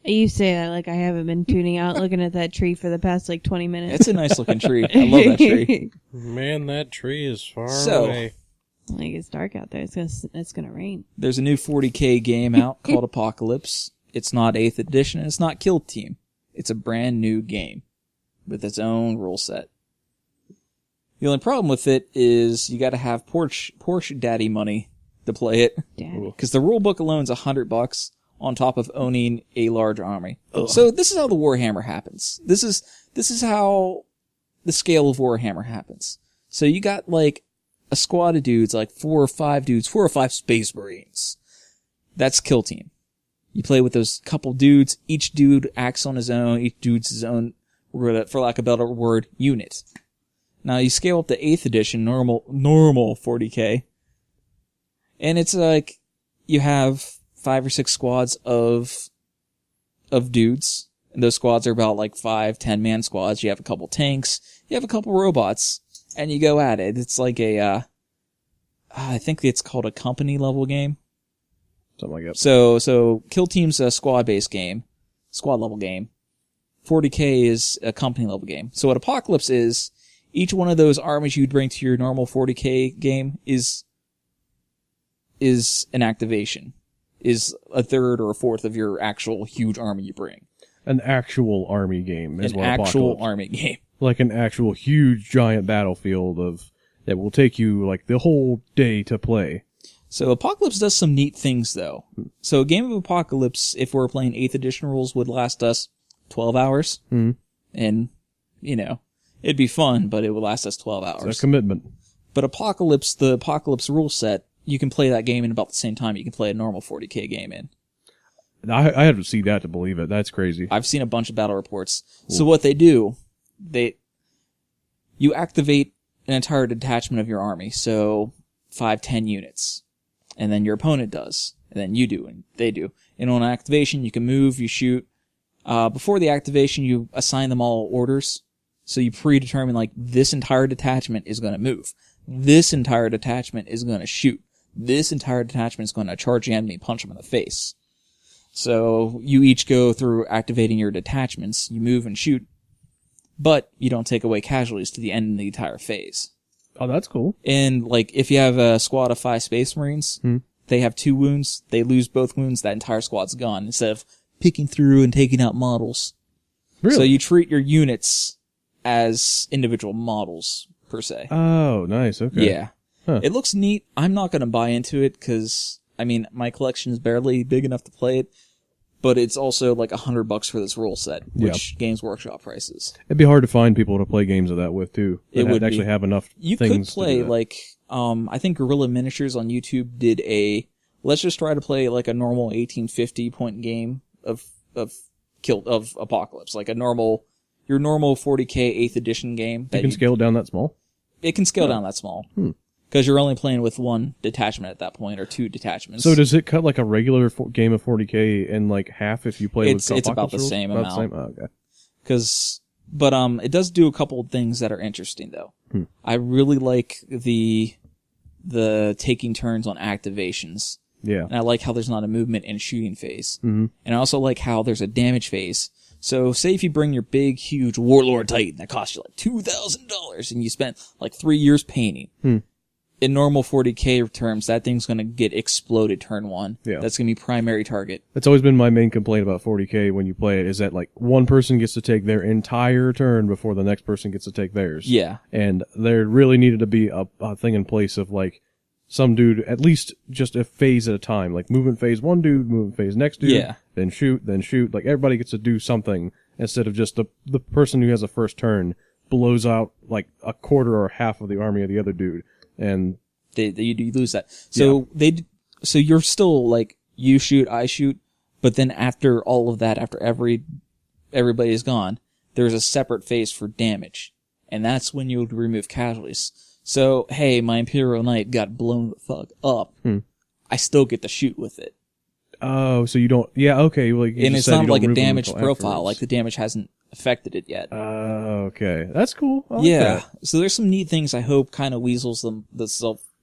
You say that like I haven't been tuning out looking at that tree for the past like 20 minutes. It's a nice looking tree. I love that tree. Man, that tree is far So- away. Like it's dark out there. It's gonna rain. There's a new 40K game out called Apocalypse. It's not 8th edition. It's not Kill Team. It's a brand new game with its own rule set. The only problem with it is you got to have Porsche daddy money to play it, Daddy. because the rule book alone is $100 on top of owning a large army. So this is how the Warhammer happens. This is how the scale of Warhammer happens. So you got like a squad of dudes, like 4 or 5 Space Marines. That's Kill Team. You play with those couple dudes. Each dude acts on his own. Each dude's his own, for lack of a better word, unit. Now you scale up to 8th edition, normal 40K. And it's like, you have 5 or 6 squads of dudes. And those squads are about like 5-10 man squads. You have a couple tanks. You have a couple robots. And you go at it. It's like I think it's called a company level game. Something like that. So Kill Team's a squad level game. 40K is a company level game. So what Apocalypse is, each one of those armies you'd bring to your normal 40K game is an activation. Is a third or a fourth of your actual huge army you bring. An actual army game is An what actual Apocalypse. army game. Like an actual huge giant battlefield that will take you like the whole day to play. So Apocalypse does some neat things, though. So a game of Apocalypse, if we're playing 8th edition rules, would last us 12 hours. Mhm. And, it'd be fun, but it would last us 12 hours. It's a commitment. But the Apocalypse rule set, you can play that game in about the same time you can play a normal 40K game in. I have to see that to believe it. That's crazy. I've seen a bunch of battle reports. So what they do, you activate an entire detachment of your army, so 5-10 units. And then your opponent does. And then you do, and they do. And on activation, you can move, you shoot. Before the activation, you assign them all orders. So you predetermine, like, this entire detachment is going to move. This entire detachment is going to shoot. This entire detachment is going to charge the enemy and punch them in the face. So you each go through activating your detachments. You move and shoot. But you don't take away casualties to the end of the entire phase. Oh, that's cool. And, like, if you have a squad of 5 Space Marines, they have 2 wounds. They lose both wounds. That entire squad's gone, instead of picking through and taking out models. Really? So you treat your units as individual models, per se. Oh, nice. Okay. Yeah. Huh. It looks neat. I'm not going to buy into it, because, my collection is barely big enough to play it. But it's also like $100 for this rule set, which Games Workshop prices. It'd be hard to find people to play games of that with too. It would actually have enough. You things could play to do that. like I think Guerrilla Miniatures on YouTube did let's just try to play like a normal 1850 point game of Apocalypse, like your normal 40K 8th edition game. You can scale it down that small. It can scale down that small. Because you're only playing with 1 detachment at that point, or 2 detachments. So does it cut like a regular game of 40K in like half if you play with It's about the rules? same About amount. Oh, okay. But it does do a couple of things that are interesting, though. I really like the taking turns on activations. Yeah. And I like how there's not a movement and shooting phase. Mm-hmm. And I also like how there's a damage phase. So say if you bring your big, huge Warlord Titan that costs you like $2,000 and you spent like 3 years painting. In normal 40K terms, that thing's going to get exploded turn 1. Yeah. That's going to be primary target. That's always been my main complaint about 40K when you play it, is that like one person gets to take their entire turn before the next person gets to take theirs. Yeah. And there really needed to be a thing in place of like some dude, at least just a phase at a time, like movement phase one dude, movement phase next dude, then shoot. Like everybody gets to do something instead of just the person who has a first turn blows out like a quarter or half of the army of the other dude. And You lose that. So so you're still like, you shoot, I shoot, but then after all of that, after everybody is gone, there's a separate phase for damage. And that's when you would remove casualties. So, hey, my Imperial Knight got blown the fuck up. I still get to shoot with it. Oh, so you don't... Yeah, okay. Like you And just it's said, not you like don't a remove them damage until profile. afterwards. Like, the damage hasn't affected it yet. Okay. That's cool. I like Yeah. that. So there's some neat things I hope kind of weasels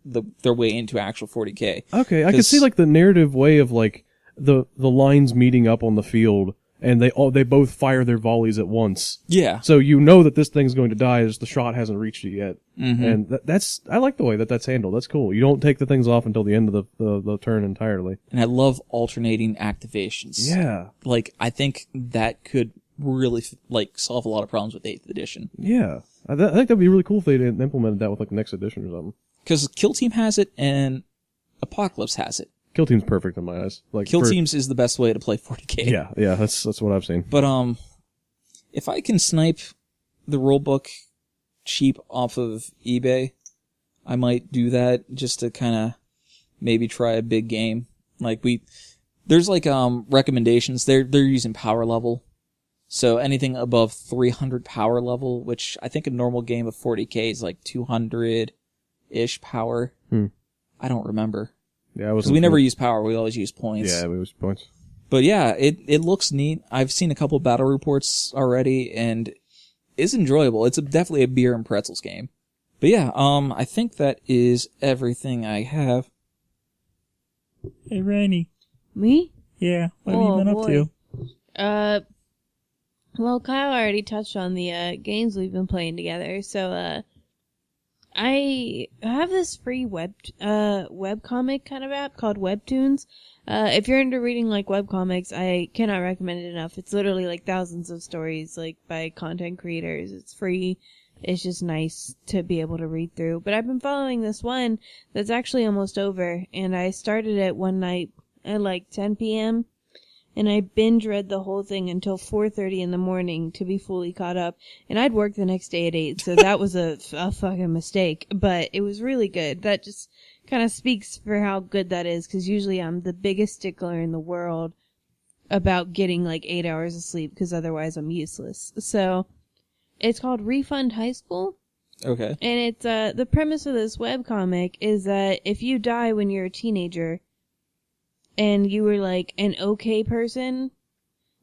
their way into actual 40K. Okay, I can see like the narrative way of like the lines meeting up on the field, and they both fire their volleys at once. Yeah. So you know that this thing's going to die as the shot hasn't reached it yet. Mm-hmm. And that's I like the way that's handled. That's cool. You don't take the things off until the end of the turn entirely. And I love alternating activations. Yeah. Like, I think that could really like solve a lot of problems with 8th edition. Yeah. I think that'd be really cool if they implemented that with like the next edition or something. Because Kill Team has it and Apocalypse has it. Kill Team's perfect in my eyes. Like Kill Teams is the best way to play 40K. Yeah, that's what I've seen. But if I can snipe the rulebook cheap off of eBay, I might do that just to kind of maybe try a big game. Like there's like recommendations. They're using power level, so anything above 300 power level, which I think a normal game of 40K is like 200-ish power. I don't remember. Yeah, because we never use power. We always use points. Yeah, we use points. But yeah, it looks neat. I've seen a couple battle reports already, and it's enjoyable. It's definitely a beer and pretzels game. But yeah, I think that is everything I have. Hey, Rainy. Me? Yeah, what have you been up to? Well, Kyle already touched on the games we've been playing together, so I have this free webcomic kind of app called Webtoons. If you're into reading like webcomics, I cannot recommend it enough. It's literally like thousands of stories like by content creators. It's free. It's just nice to be able to read through. But I've been following this one that's actually almost over, and I started it one night at like 10 p.m. and I binge read the whole thing until 4:30 in the morning to be fully caught up. And I'd work the next day at 8, so that was a fucking mistake. But it was really good. That just kind of speaks for how good that is, because usually I'm the biggest stickler in the world about getting like 8 hours of sleep, because otherwise I'm useless. So it's called Refund High School. Okay. And it's the premise of this webcomic is that if you die when you're a teenager and you were like an okay person,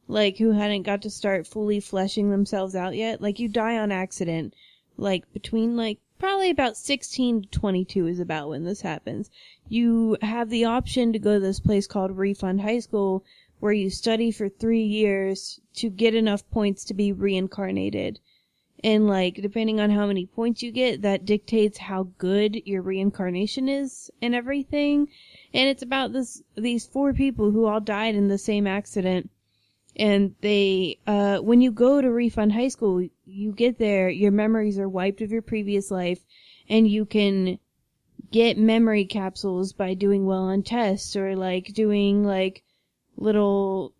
like who hadn't got to start fully fleshing themselves out yet, like you die on accident, like between like probably about 16 to 22 is about when this happens. You have the option to go to this place called Refund High School, where you study for 3 years to get enough points to be reincarnated. And like, depending on how many points you get, that dictates how good your reincarnation is and everything. And it's about these 4 people who all died in the same accident. And they, when you go to Refund High School, you get there, your memories are wiped of your previous life, and you can get memory capsules by doing well on tests, or like doing like little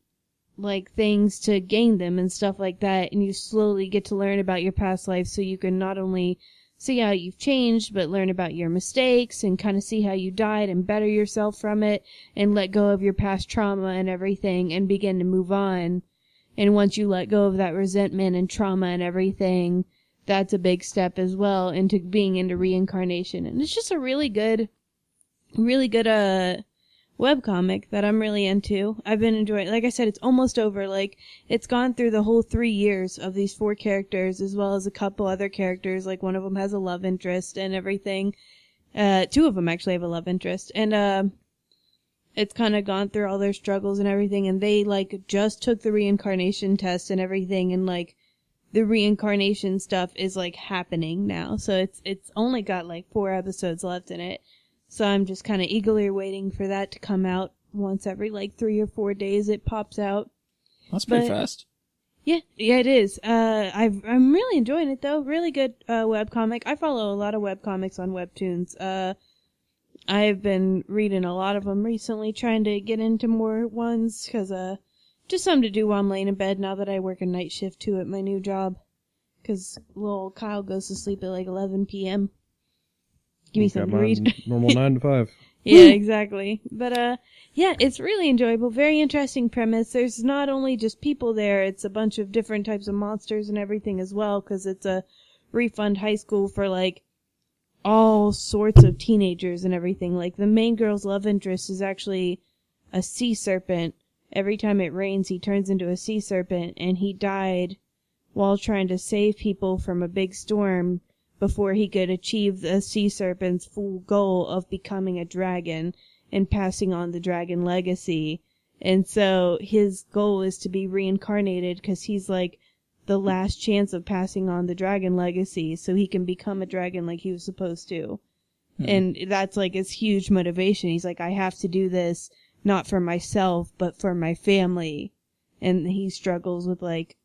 like things to gain them and stuff like that. And you slowly get to learn about your past life, so you can not only see how you've changed, but learn about your mistakes and kind of see how you died and better yourself from it and let go of your past trauma and everything and begin to move on. And once you let go of that resentment and trauma and everything, that's a big step as well into being into reincarnation. And it's just a really good webcomic that I'm really into. I've been enjoying, like I said, it's almost over. Like, it's gone through the whole 3 years of these 4 characters, as well as a couple other characters. Like, one of them has a love interest and everything. 2 of them actually have a love interest. And, it's kind of gone through all their struggles and everything. And they, like, just took the reincarnation test and everything. And, like, the reincarnation stuff is, like, happening now. So it's only got, like, 4 episodes left in it. So I'm just kind of eagerly waiting for that to come out. Once every like 3 or 4 days it pops out. That's pretty fast. Yeah, it is. I'm really enjoying it though. Really good webcomic. I follow a lot of webcomics on Webtoons. I've been reading a lot of them recently, trying to get into more ones, because just something to do while I'm laying in bed now that I work a night shift too at my new job. Because little Kyle goes to sleep at like 11 p.m. give me Got something to mine read. normal 9 to 5. Yeah, exactly. But yeah, it's really enjoyable. Very interesting premise. There's not only just people there, it's a bunch of different types of monsters and everything as well, because it's a refund high school for like all sorts of teenagers and everything. Like the main girl's love interest is actually a sea serpent. Every time it rains, he turns into a sea serpent, and he died while trying to save people from a big storm before he could achieve the sea serpent's full goal of becoming a dragon and passing on the dragon legacy. And so his goal is to be reincarnated because he's like the last chance of passing on the dragon legacy so he can become a dragon like he was supposed to. And that's like his huge motivation. He's like, I have to do this not for myself, but for my family. And he struggles with like,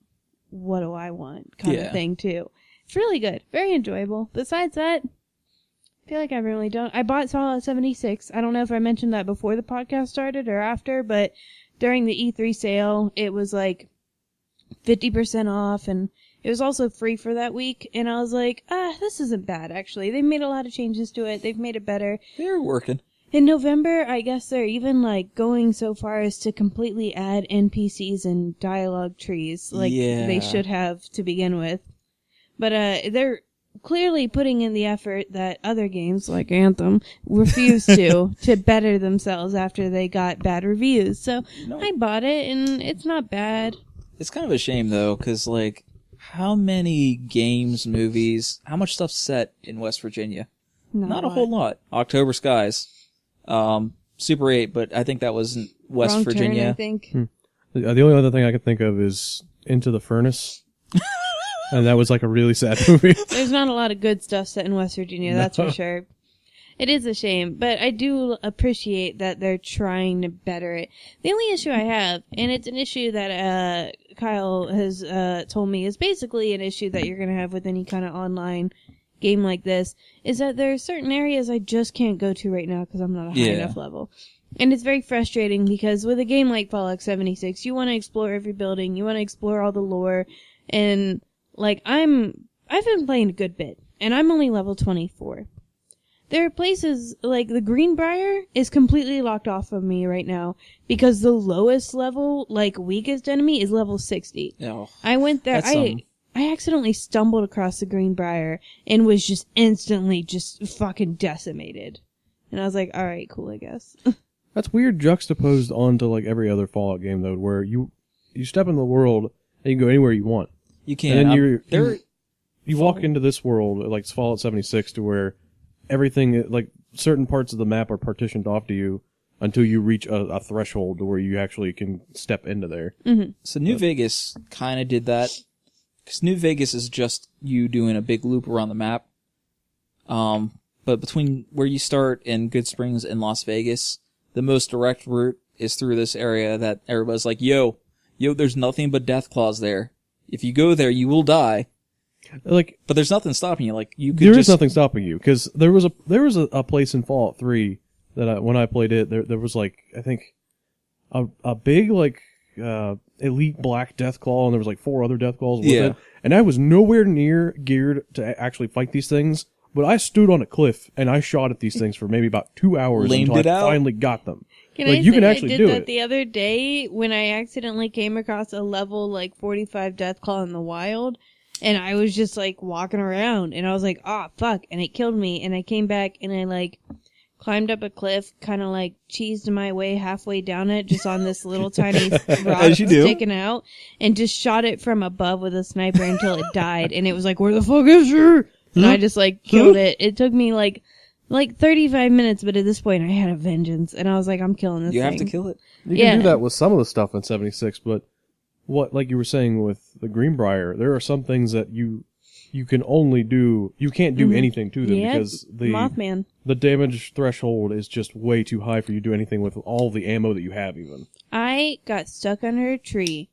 what do I want kind of thing too. It's really good. Very enjoyable. Besides that, I feel like I really don't. I bought Fallout 76. I don't know if I mentioned that before the podcast started or after, but during the E3 sale, it was like 50% off, and it was also free for that week. And I was like, this isn't bad, actually. They've made a lot of changes to it. They've made it better. They're working. In November, I guess they're even like going so far as to completely add NPCs and dialogue trees, like they should have to begin with. But they're clearly putting in the effort that other games like Anthem refuse to better themselves after they got bad reviews. So I bought it, and it's not bad. It's kind of a shame, though, because, like, how many games, movies, how much stuff's set in West Virginia? Not a whole lot. October Skies. Super 8, but I think that was in West Wrong Virginia. Turn, I think. The only other thing I could think of is Into the Furnace. And that was like a really sad movie. There's not a lot of good stuff set in West Virginia, that's for sure. It is a shame, but I do appreciate that they're trying to better it. The only issue I have, and it's an issue that Kyle has told me is basically an issue that you're going to have with any kind of online game like this, is that there are certain areas I just can't go to right now because I'm not a high enough level. And it's very frustrating because with a game like Fallout 76, you want to explore every building, you want to explore all the lore, and like I've been playing a good bit, and I'm only level 24. There are places, like the Greenbrier is completely locked off of me right now because the lowest level, like weakest enemy is level 60. Oh, I went there, I accidentally stumbled across the Greenbrier and was just instantly just fucking decimated. And I was like, alright, cool, I guess. That's weird juxtaposed onto like every other Fallout game though, where you step in the world and you can go anywhere you want. You can. And then you walk into this world, like Fallout 76, to where everything, like certain parts of the map are partitioned off to you until you reach a threshold where you actually can step into there. Mm-hmm. So New Vegas kind of did that. Because New Vegas is just you doing a big loop around the map. But between where you start in Good Springs and Las Vegas, the most direct route is through this area that everybody's like, yo, there's nothing but death claws there. If you go there, you will die. Like, but there's nothing stopping you. Like you could there is nothing stopping you because there was a place in Fallout 3 that when I played it, there was like I think a big like elite black deathclaw, and there was like 4 other deathclaws with it, and I was nowhere near geared to actually fight these things. But I stood on a cliff and I shot at these things for maybe about 2 hours until I finally got them. You can actually do it. I did that the other day when I accidentally came across a level like 45 deathclaw in the wild. And I was just, like, walking around, and I was like, fuck, and it killed me, and I came back, and I, like, climbed up a cliff, kind of, like, cheesed my way halfway down it, just on this little tiny rock sticking out, and just shot it from above with a sniper until it died, and it was like, where the fuck is she? And I just, like, killed it. It took me, like 35 minutes, but at this point, I had a vengeance, and I was like, I'm killing this thing. You have to kill it. You can do that with some of the stuff in 76, but what, like you were saying with the Greenbrier, there are some things that you can only do. You can't do anything to them because the damage threshold is just way too high for you to do anything with all the ammo that you have. Even I got stuck under a tree,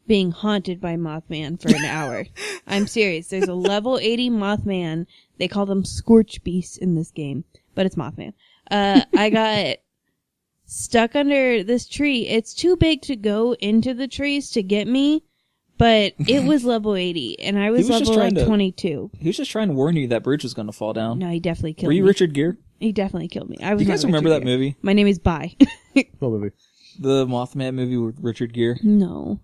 being haunted by Mothman for an hour. I'm serious. There's a level 80 Mothman. They call them Scorch Beasts in this game, but it's Mothman. I got stuck under this tree. It's too big to go into the trees to get me, but it was level 80, and I was was just level trying like to- 22. He was just trying to warn you that bridge was going to fall down. No, he definitely killed Were you me. Richard Gere? He definitely killed me. I was Do you not guys remember Richard that Gere. movie? My name is Bye. What movie? The Mothman movie with Richard Gere? No.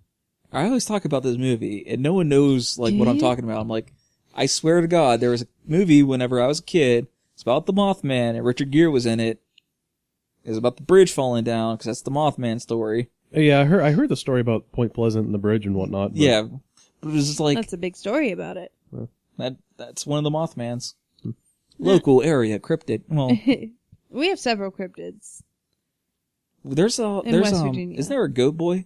I always talk about this movie, and no one knows like Do what I'm you? talking about. I'm like, I swear to God, there was a movie whenever I was a kid. It's about the Mothman, and Richard Gere was in it. It was about the bridge falling down, because that's the Mothman story. Yeah, I heard the story about Point Pleasant and the bridge and whatnot. But Yeah, but it was just like, That's a big story about it. that's one of the Mothmans. Local area cryptid. Well, We have several cryptids. there's West Virginia. isn't there a goat boy?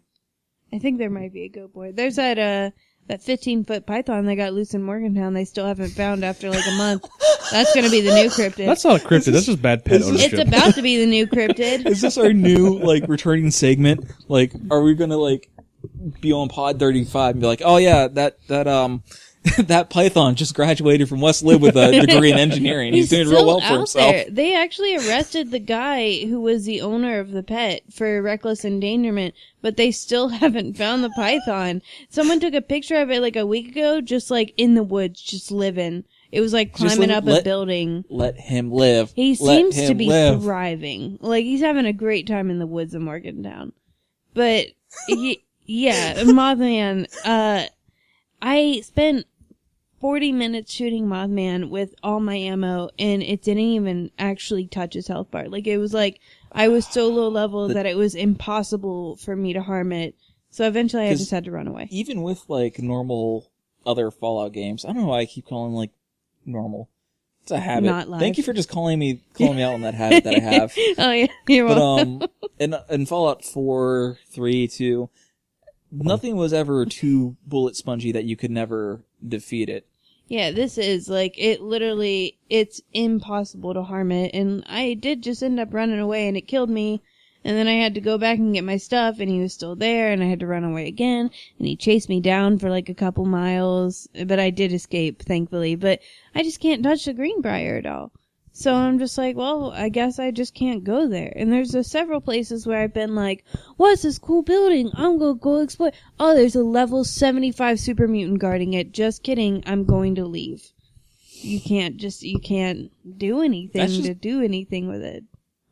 I think there might be a goat boy. There's that 15-foot python that got loose in Morgantown they still haven't found after like a month. That's going to be the new cryptid. That's not a cryptid. That's just bad pet this is- ownership. It's about to be the new cryptid. Is this our new like returning segment? Like, are we gonna like be on Pod 35 and be like, oh yeah, that that python just graduated from West Lib with a degree in engineering. He's doing real still well for out himself. there. They actually arrested the guy who was the owner of the pet for reckless endangerment, but they still haven't found the python. Someone took a picture of it like a week ago, just like in the woods, just living. It was like Just climbing live- up a building. Let him live. He Let seems to him be live. thriving. Like, he's having a great time in the woods of Morgantown. But, yeah, Mothman, I spent 40 minutes shooting Mothman with all my ammo, and it didn't even actually touch his health bar. Like, it was like, I was so low level that it was impossible for me to harm it. So eventually I 'Cause just had to run away. Even with like normal other Fallout games, I don't know why I keep calling like normal. It's a habit. Not live. Thank you for just calling me out on that habit that I have. Oh, yeah, you're welcome. But in Fallout 4, 3, 2, nothing was ever too bullet spongy that you could never defeat it. Yeah, this is, like, it's impossible to harm it, and I did just end up running away, and it killed me, and then I had to go back and get my stuff, and he was still there, and I had to run away again, and he chased me down for, like, a couple miles, but I did escape, thankfully, but I just can't touch the Greenbrier at all. So I'm just like, well, I guess I just can't go there. And there's several places where I've been like, what's this cool building? I'm gonna go explore. Oh, there's a level 75 super mutant guarding it. Just kidding. I'm going to leave. You can't do anything to do anything with it.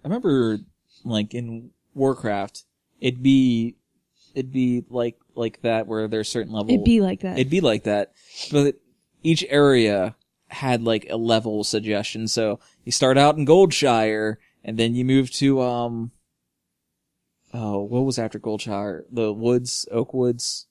I remember, like, in Warcraft, it'd be like that where there's certain level. It'd be like that. It'd be like that. But each area had, like, a level suggestion. So you start out in Goldshire, and then you move to, what was after Goldshire? The woods, Oak Woods?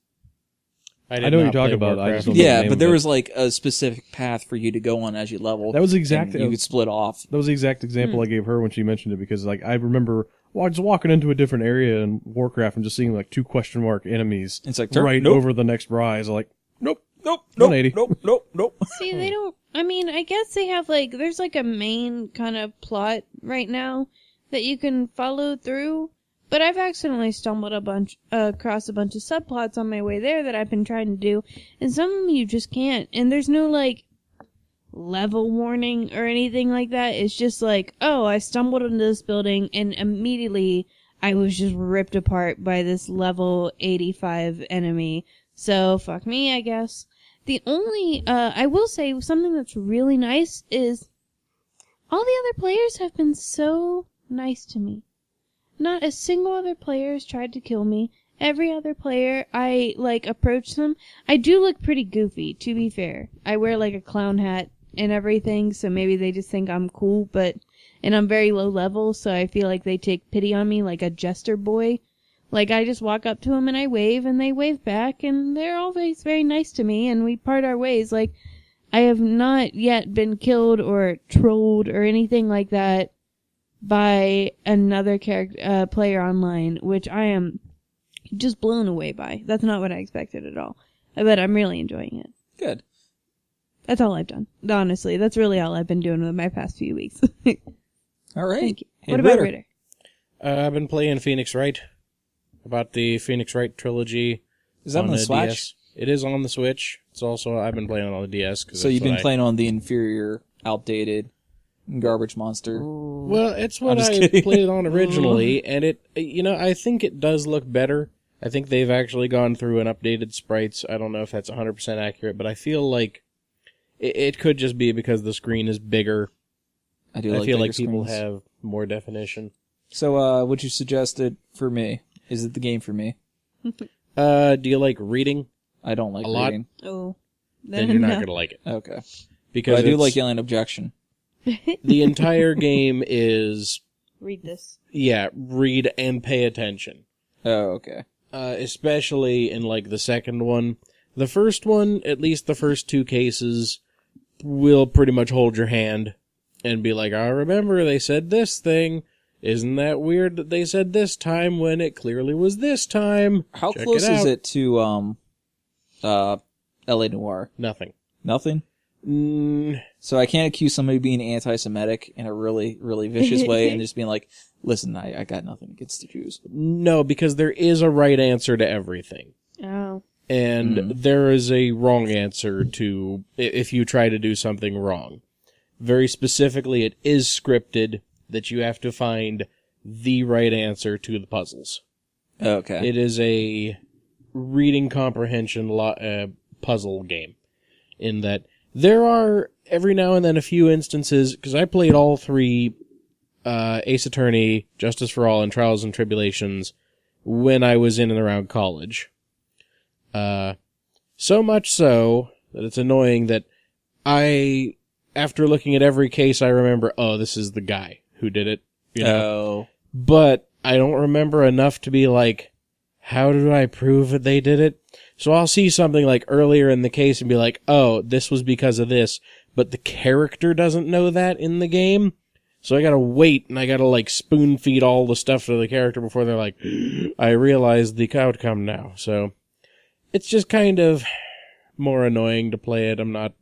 I know what you're talking about. I just don't know the Yeah, name but of there it. was, like, a specific path for you to go on as you level. That was and exactly. you could split off. That was the exact example I gave her when she mentioned it, because like I remember just walking into a different area in Warcraft and just seeing like 2 question mark enemies It's like, right nope. over the next rise. Like, nope. 180. Nope. See, they don't. I mean, I guess they have like. There's like a main kind of plot right now that you can follow through. But I've accidentally stumbled across a bunch of subplots on my way there that I've been trying to do, and some of them you just can't. And there's no like level warning or anything like that. It's just like, oh, I stumbled into this building, and immediately I was just ripped apart by this level 85 enemy. So fuck me, I guess. The only, I will say something that's really nice is all the other players have been so nice to me. Not a single other player has tried to kill me. Every other player, I, like, approach them. I do look pretty goofy, to be fair. I wear, like, a clown hat and everything, so maybe they just think I'm cool, and I'm very low level, so I feel like they take pity on me like a jester boy. Like, I just walk up to them and I wave, and they wave back, and they're always very nice to me, and we part our ways. Like, I have not yet been killed or trolled or anything like that by another player online, which I am just blown away by. That's not what I expected at all. But I'm really enjoying it. Good. That's all I've done. Honestly, that's really all I've been doing with my past few weeks. All right. Thank you. Hey, What about Ritter? Ritter? I've been playing Phoenix Wright. About the Phoenix Wright trilogy. Is that on the Switch? DS. It is on the Switch. It's also, I've been playing it on the DS. So you've been playing on the inferior, outdated, garbage monster. Well, it's what I'm just I kidding. played it on originally, and it, I think it does look better. I think they've actually gone through and updated sprites. I don't know if that's 100% accurate, but I feel like it could just be because the screen is bigger. I do feel like like people screens. have more definition. So, what you suggested for me? Is it the game for me? Do you like reading? I don't like A lot? reading. Oh. Then you're not No. going to like it. Okay. Because But I do it's- like Alien Objection. the entire game is, Read this. read and pay attention. Oh, okay. Especially in, like, the second one. The first one, at least the first two cases, will pretty much hold your hand and be like, I remember they said this thing. Isn't that weird that they said this time when it clearly was this time? How Check close it is out. it to L.A. Noire? Nothing. Nothing. Mm, So I can't accuse somebody of being anti-Semitic in a really, really vicious way and just being like, listen, I got nothing against the Jews. no, because there is a right answer to everything. Oh. And there is a wrong answer to if you try to do something wrong. Very specifically, it is scripted that you have to find the right answer to the puzzles. Okay. It is a reading comprehension puzzle game. In that there are every now and then a few instances, because I played all three Ace Attorney, Justice for All, and Trials and Tribulations when I was in and around college. So much so that it's annoying that after looking at every case, I remember, oh, this is the guy who did it. You know? Oh. But I don't remember enough to be like, how do I prove that they did it? So I'll see something like earlier in the case and be like, oh, this was because of this, but the character doesn't know that in the game. So I gotta wait and I gotta like spoon feed all the stuff to the character before they're like, I realize the outcome now. So it's just kind of more annoying to play it. I'm not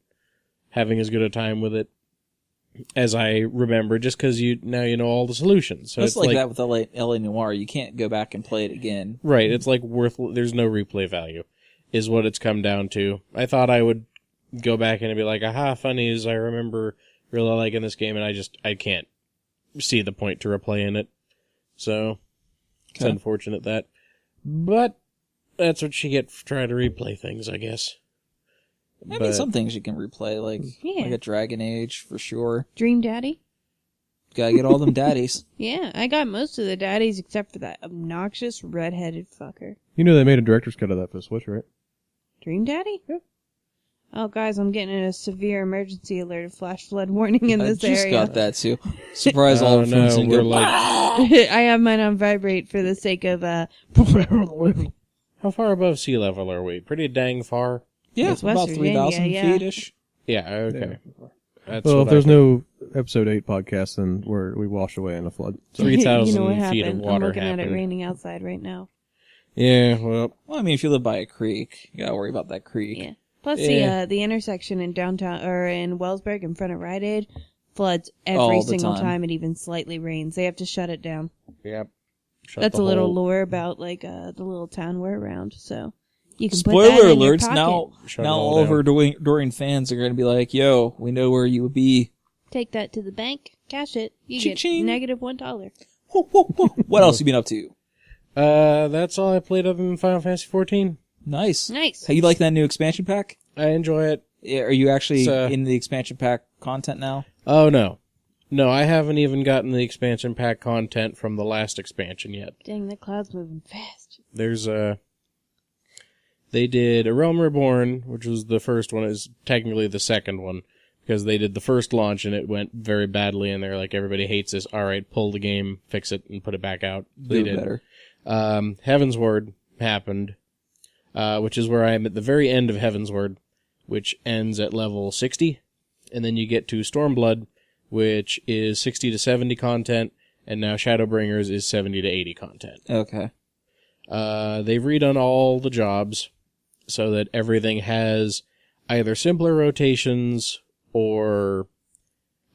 having as good a time with it as I remember, just because now you know all the solutions. So It's it's like that with L.A. Noire. You can't go back and play it again. right. It's like there's no replay value, is what it's come down to. I thought I would go back and be like, aha, funnies. I remember really liking this game, and I can't see the point to replaying it. So it's Okay. unfortunate that, but that's what you get for trying to replay things, I guess. I mean, some things you can replay, like a Dragon Age, for sure. Dream Daddy? Gotta get all them daddies. Yeah, I got most of the daddies except for that obnoxious redheaded fucker. You know they made a director's cut of that for the Switch, right? Dream Daddy? Yeah. Oh, guys, I'm getting a severe emergency alert, flash flood warning in this I just area. got that, too. Surprise all Oh, our friends no, and we're go, like, I have mine on vibrate for the sake of, how far above sea level are we? Pretty dang far. yeah, It's West about Virginia, 3,000 yeah. feet-ish. Yeah, okay. That's Well, what if there's I no episode 8 podcast, then we wash away in a flood. So. 3,000 you know what feet of happened? water I'm looking at it happened. raining outside right now. Yeah, well, Well, I mean, if you live by a creek, you gotta worry about that creek. Yeah. Plus Yeah. the intersection in downtown or in Wellsburg in front of Rite Aid floods All every the single time. time it even slightly rains. They have to shut it down. yep. Shut That's the a little whole- lore about like the little town we're around. So you can put Spoiler that in your alerts, pocket. now Shut it now all all of our down. Dorian fans are gonna be like, yo, we know where you would be. Take that to the bank, cash it. You Ching-ching. get negative $1. Whoa, whoa, whoa. What else you been up to? That's all I played other than Final Fantasy 14. Nice. Nice. How you like that new expansion pack? I enjoy it. Yeah, are you actually So- in the expansion pack content now? Oh, no. No, I haven't even gotten the expansion pack content from the last expansion yet. Dang, the cloud's moving fast. There's they did A Realm Reborn, which was the first one, is technically the second one, because they did the first launch and it went very badly, and they're like, everybody hates this, alright, pull the game, fix it, and put it back out. They Do did. better. Heaven's Word happened, which is where I am at the very end of Heaven's Word, which ends at level 60, and then you get to Stormblood, which is 60 to 70 content, and now Shadowbringers is 70 to 80 content. Okay. They've redone all the jobs so that everything has either simpler rotations or,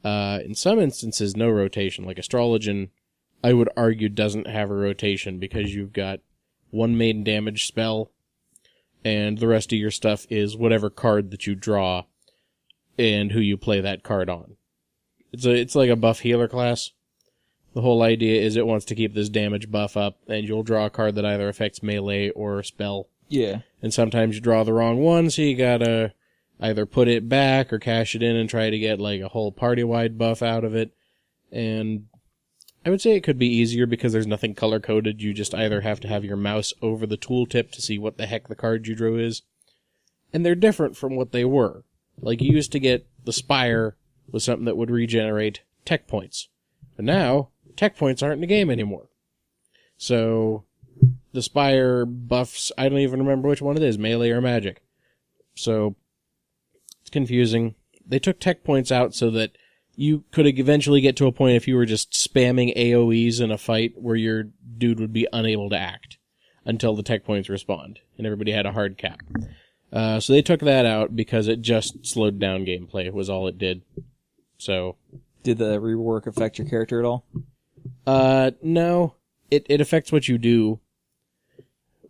in some instances, no rotation. Like Astrologian, I would argue, doesn't have a rotation because you've got one main damage spell, and the rest of your stuff is whatever card that you draw and who you play that card on. It's like a buff healer class, The whole idea is it wants to keep this damage buff up, and you'll draw a card that either affects melee or spell. Yeah. And sometimes you draw the wrong one, so you gotta either put it back or cash it in and try to get like a whole party-wide buff out of it. And I would say it could be easier because there's nothing color-coded. You just either have to have your mouse over the tooltip to see what the heck the card you drew is. And they're different from what they were. Like, you used to get the Spire was something that would regenerate tech points. But now, tech points aren't in the game anymore. So, the Spire buffs, I don't even remember which one it is, melee or magic. So, it's confusing. They took tech points out so that you could eventually get to a point if you were just spamming AoEs in a fight where your dude would be unable to act until the tech points respawned, and everybody had a hard cap. So they took that out because it just slowed down gameplay, was all it did. So, did the rework affect your character at all? No. It affects what you do.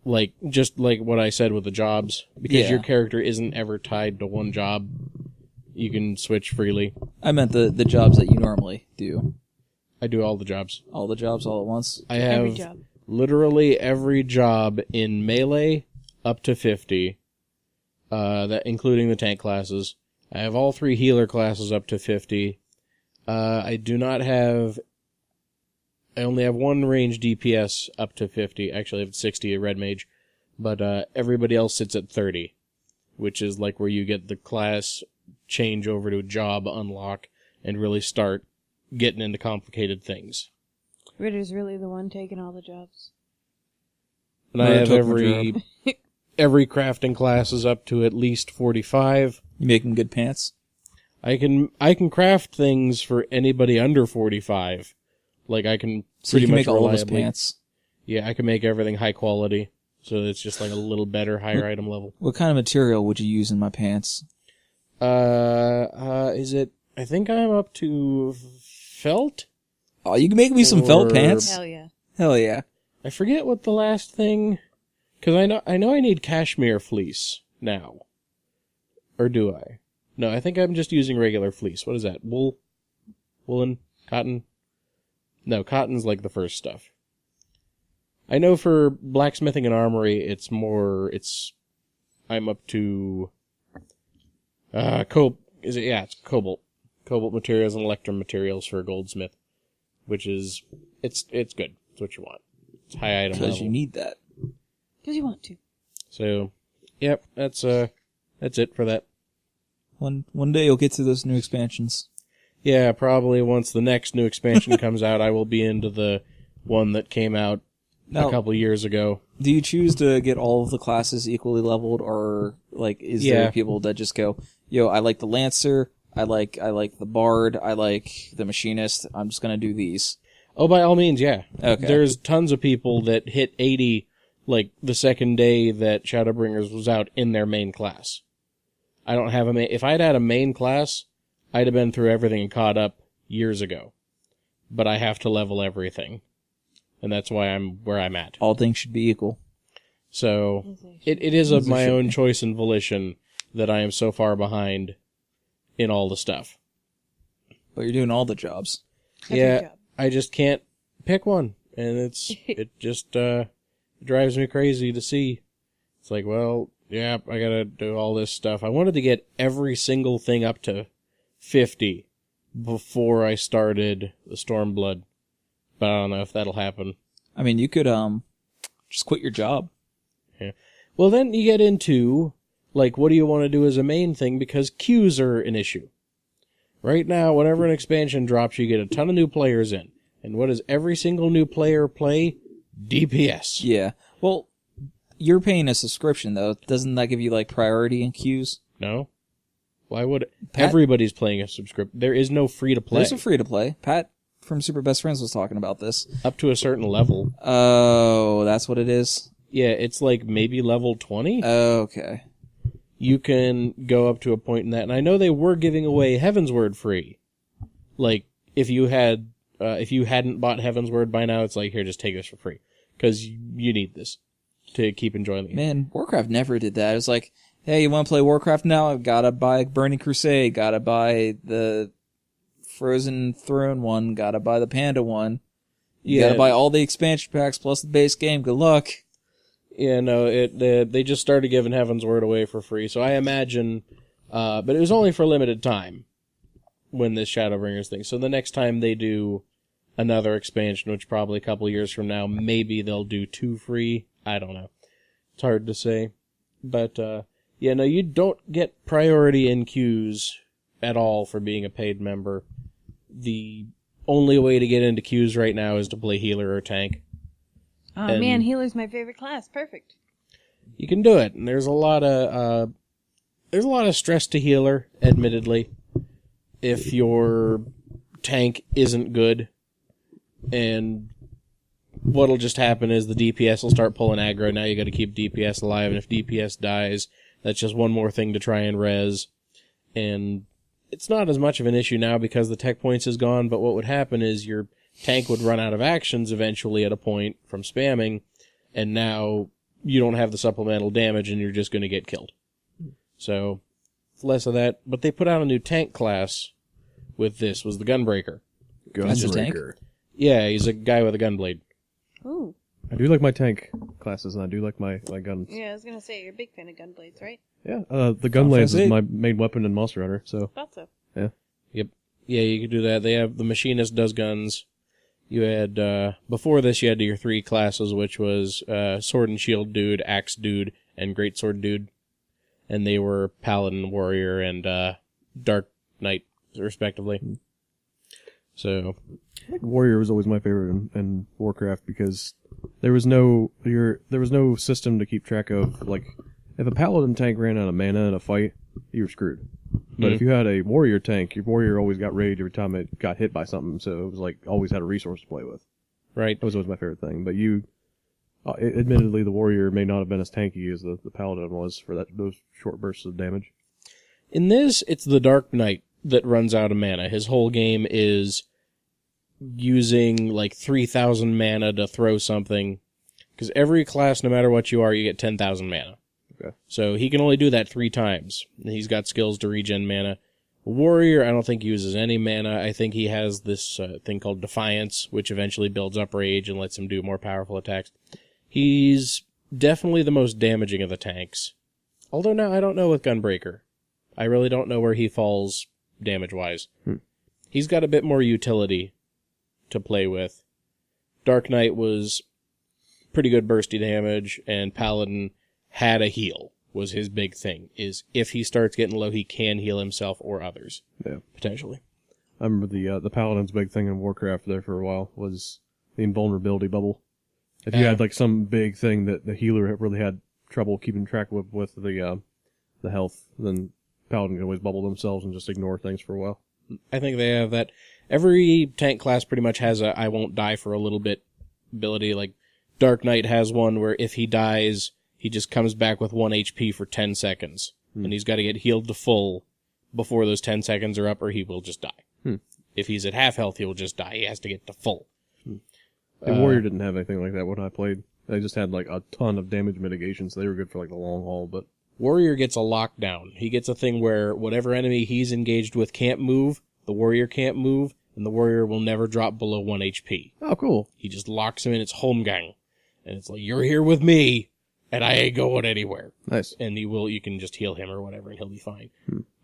Like, just like what I said with the jobs. Because your character isn't ever tied to one job. You can switch freely. I meant the jobs that you normally do. I do all the jobs. All the jobs all at once? I have Every job. literally every job in melee up to 50. That including the tank classes. I have all 3 healer classes up to 50. I do not have... I only have 1 range DPS up to 50. Actually, I have 60, a red mage. But everybody else sits at 30. Which is like where you get the class change over to a job unlock and really start getting into complicated things. Ritter's really the one taking all the jobs. And I have every crafting class is up to at least 45. You making good pants? I can craft things for anybody under 45. Like, I can So you pretty can much make all of his reliably... pants. Yeah, I can make everything high quality. So it's just like a little better, higher item level. What kind of material would you use in my pants? Is it... I think I'm up to felt? Oh, you can make me some felt Or- pants? Hell yeah. Hell yeah. I forget what the last thing... Because I know I need cashmere fleece now. Or do I? No, I think I'm just using regular fleece. What is that? Wool? Woolen? Cotton? No, cotton's like the first stuff. I know for blacksmithing and armory, I'm up to... it's cobalt. Cobalt materials and electrum materials for a goldsmith. Which is... It's good. It's what you want. It's high item level. Because you need that. Because you want to. So, yep, that's it for that. One day you'll get to those new expansions. Yeah, probably once the next new expansion comes out, I will be into the one that came out a couple years ago. Do you choose to get all of the classes equally leveled, or like is there people that just go, yo, I like the Lancer, I like the Bard, I like the Machinist, I'm just gonna do these? Oh, by all means, yeah. Okay. There's tons of people that hit 80 like the second day that Shadowbringers was out in their main class. I don't have a main... If I'd had a main class, I'd have been through everything and caught up years ago. But I have to level everything. And that's why I'm where I'm at. All things should be equal. So, it is of my own choice and volition that I am so far behind in all the stuff. But you're doing all the jobs. Yeah, job. I just can't pick one. And it just drives me crazy to see. It's like, well, yeah, I gotta do all this stuff. I wanted to get every single thing up to 50 before I started the Stormblood. But I don't know if that'll happen. I mean, you could just quit your job. Yeah. Well, then you get into, like, what do you want to do as a main thing? Because queues are an issue. Right now, whenever an expansion drops, you get a ton of new players in. And what does every single new player play? DPS. Yeah. Well, you're paying a subscription, though. Doesn't that give you, like, priority in queues? No? Why would... Pat? Everybody's playing a subscription. There is no free-to-play. There's a free-to-play. Pat from Super Best Friends was talking about this. Up to a certain level. Oh, that's what it is? Yeah, it's like maybe level 20. Okay. You can go up to a point in that. And I know they were giving away Heavensward free. Like, if you hadn't bought Heavensward by now, it's like, here, just take this for free. Because you need this to keep enjoying the game. Man, Warcraft never did that. It was like, hey, you want to play Warcraft now? I've got to buy Burning Crusade, got to buy the Frozen Throne one, got to buy the Panda one. You gotta buy all the expansion packs plus the base game. Good luck. Yeah, no, they just started giving Heaven's Word away for free, so I imagine, but it was only for a limited time when this Shadowbringers thing. So the next time they do another expansion, which probably a couple of years from now, maybe they'll do 2 free. I don't know. It's hard to say. But, yeah, no, you don't get priority in queues at all for being a paid member. The only way to get into queues right now is to play healer or tank. Oh, And man, healer's my favorite class. Perfect. you can do it, and there's a lot of stress to healer, admittedly, if your tank isn't good. And what'll just happen is the DPS will start pulling aggro. Now you got to keep DPS alive, and if DPS dies, that's just one more thing to try and res. And it's not as much of an issue now because the tech points is gone, but what would happen is your tank would run out of actions eventually at a point from spamming, and now you don't have the supplemental damage and you're just going to get killed. So, less of that. But they put out a new tank class with this, was the Gunbreaker. That's a tank? Yeah, he's a guy with a gunblade. Ooh. I do like my tank classes, and I do like my guns. Yeah, I was going to say, you're a big fan of gunblades, right? Yeah, the gunblades Fancy. is my main weapon in Monster Hunter, so... Thought so. Yeah. Yep. Yeah, you could do that. They have the Machinist does guns. You had, before this, you had your 3 classes, which was Sword and Shield Dude, Axe Dude, and Great Sword Dude. And they were Paladin, Warrior, and Dark Knight, respectively. So... Warrior was always my favorite in Warcraft because there was no system to keep track of. Like, if a paladin tank ran out of mana in a fight, you were screwed. But if you had a warrior tank, your warrior always got raided every time it got hit by something, so it was like always had a resource to play with. Right. That was always my favorite thing. But admittedly, the warrior may not have been as tanky as the paladin was for those short bursts of damage. In this, it's the Dark Knight that runs out of mana. His whole game is using like 3,000 mana to throw something, because every class, no matter what you are, you get 10,000 mana. Okay. So he can only do that 3 times. He's got skills to regen mana. Warrior, I don't think uses any mana. I think he has this thing called Defiance, which eventually builds up rage and lets him do more powerful attacks. He's definitely the most damaging of the tanks. Although now I don't know with Gunbreaker. I really don't know where he falls damage-wise. He's got a bit more utility to play with. Dark Knight was pretty good bursty damage, and Paladin had a heal, was his big thing, is if he starts getting low, he can heal himself or others. Yeah. Potentially. I remember the paladin's big thing in Warcraft there for a while was the invulnerability bubble. If you had like some big thing that the healer really had trouble keeping track with the health, then Paladin could always bubble themselves and just ignore things for a while. I think they have that. Every tank class pretty much has a I won't die for a little bit ability. Like Dark Knight has one where if he dies, he just comes back with 1 HP for 10 seconds. And he's got to get healed to full before those 10 seconds are up, or he will just die. If he's at half health, he will just die. He has to get to full. The Warrior didn't have anything like that when I played. They just had like a ton of damage mitigation, so they were good for like the long haul, but... Warrior gets a lockdown. He gets a thing where whatever enemy he's engaged with can't move, the Warrior can't move, and the Warrior will never drop below 1 HP. Oh, cool. He just locks him in. It's Holmgang. And it's like, you're here with me, and I ain't going anywhere. Nice. And you can just heal him or whatever, and he'll be fine.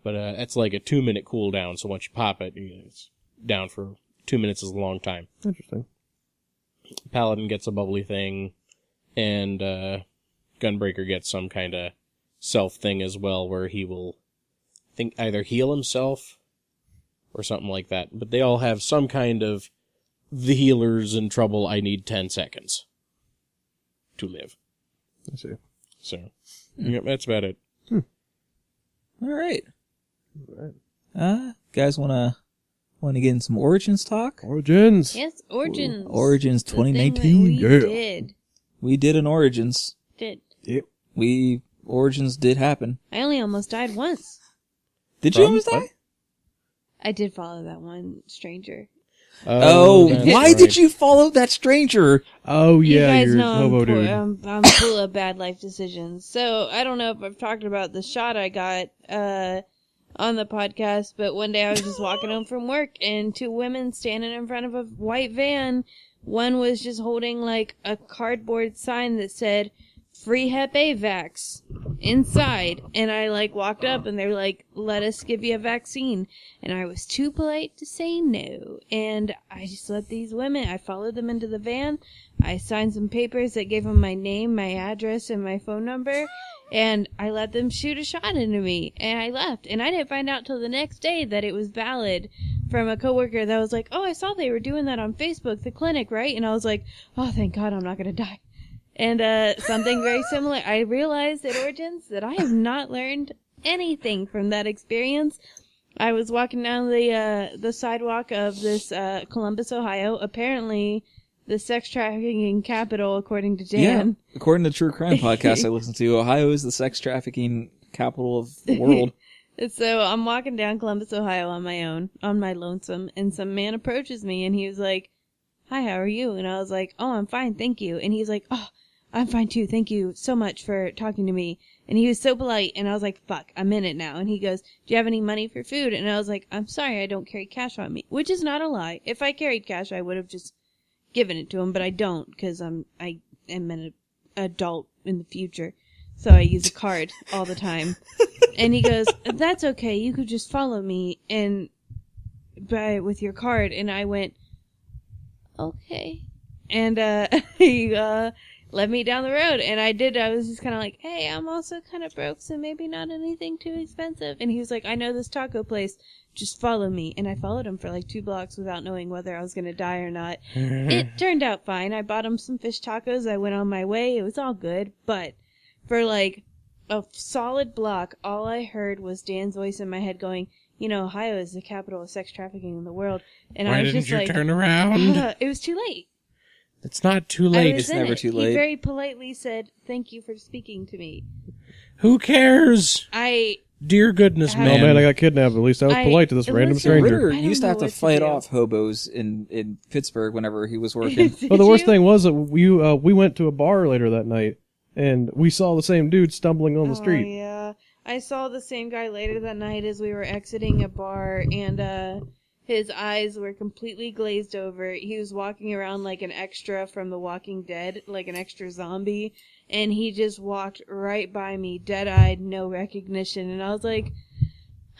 But that's like a 2-minute cooldown, so once you pop it, it's down for 2 minutes is a long time. Interesting. Paladin gets a bubbly thing, and Gunbreaker gets some kind of self thing as well, where he will either heal himself or something like that. But they all have some kind of the healer's in trouble, I need 10 seconds to live. I see. So, yeah, that's about it. All right. Guys want to get in some Origins talk? Origins! Yes, Origins. Origins The thing that 2019. we We did an Origins. did. Yep. Origins did happen. I only almost died once. Did you almost die? what? I did follow that one stranger. Oh, that's why right. did you follow that stranger? Oh, yeah, you guys you're know hobo I'm, dude. I'm full of bad life decisions. So I don't know if I've talked about the shot I got on the podcast, but one day I was just walking home from work, and 2 women standing in front of a white van one was just holding like a cardboard sign that said free Hep A vax inside, and I like walked up and they were like, let us give you a vaccine, and I was too polite to say no, and I just let these women, I followed them into the van, I signed some papers that gave them my name, my address, and my phone number, and I let them shoot a shot into me, and I left, and I didn't find out till the next day that it was valid from a coworker that was like, oh, I saw they were doing that on Facebook, the clinic, right? And I was like, oh, thank God I'm not gonna die. And something very similar, I realized at Origins that I have not learned anything from that experience. I was walking down the sidewalk of this Columbus, Ohio, apparently the sex trafficking capital, according to Dan. Yeah, according to the True Crime podcast I listen to, Ohio is the sex trafficking capital of the world. So I'm walking down Columbus, Ohio on my own, on my lonesome, and some man approaches me and he was like, hi, how are you? And I was like, oh, I'm fine, thank you. And he's like, oh, I'm fine too, thank you so much for talking to me. And he was so polite, and I was like, fuck, I'm in it now. And he goes, do you have any money for food? And I was like, I'm sorry, I don't carry cash on me. Which is not a lie. If I carried cash, I would have just given it to him, but I don't, because I am an adult in the future. So I use a card all the time. And he goes, that's okay, you could just follow me and buy it with your card. And I went, okay. And he led me down the road, and I did. I was just kind of like, hey, I'm also kind of broke, so maybe not anything too expensive. And he was like, I know this taco place, just follow me. And I followed him for like 2 blocks without knowing whether I was going to die or not. It turned out fine. I bought him some fish tacos. I went on my way. It was all good. But for like a solid block, all I heard was Dan's voice in my head going, you know, Ohio is the capital of sex trafficking in the world. And Why I was didn't just you like, turn around? It was too late. It's not too late. It's never too late. He very politely said, thank you for speaking to me. Who cares? Dear goodness, Oh, man. Oh man, I got kidnapped. At least I was polite to this random listen, stranger. Ritter I don't used to know have to what to fight do. off hobos in Pittsburgh whenever he was working. But the worst you? thing was that we went to a bar later that night, and we saw the same dude stumbling on the street. Oh, yeah. I saw the same guy later that night as we were exiting a bar, and his eyes were completely glazed over. He was walking around like an extra from The Walking Dead, like an extra zombie, and he just walked right by me, dead-eyed, no recognition, and I was like,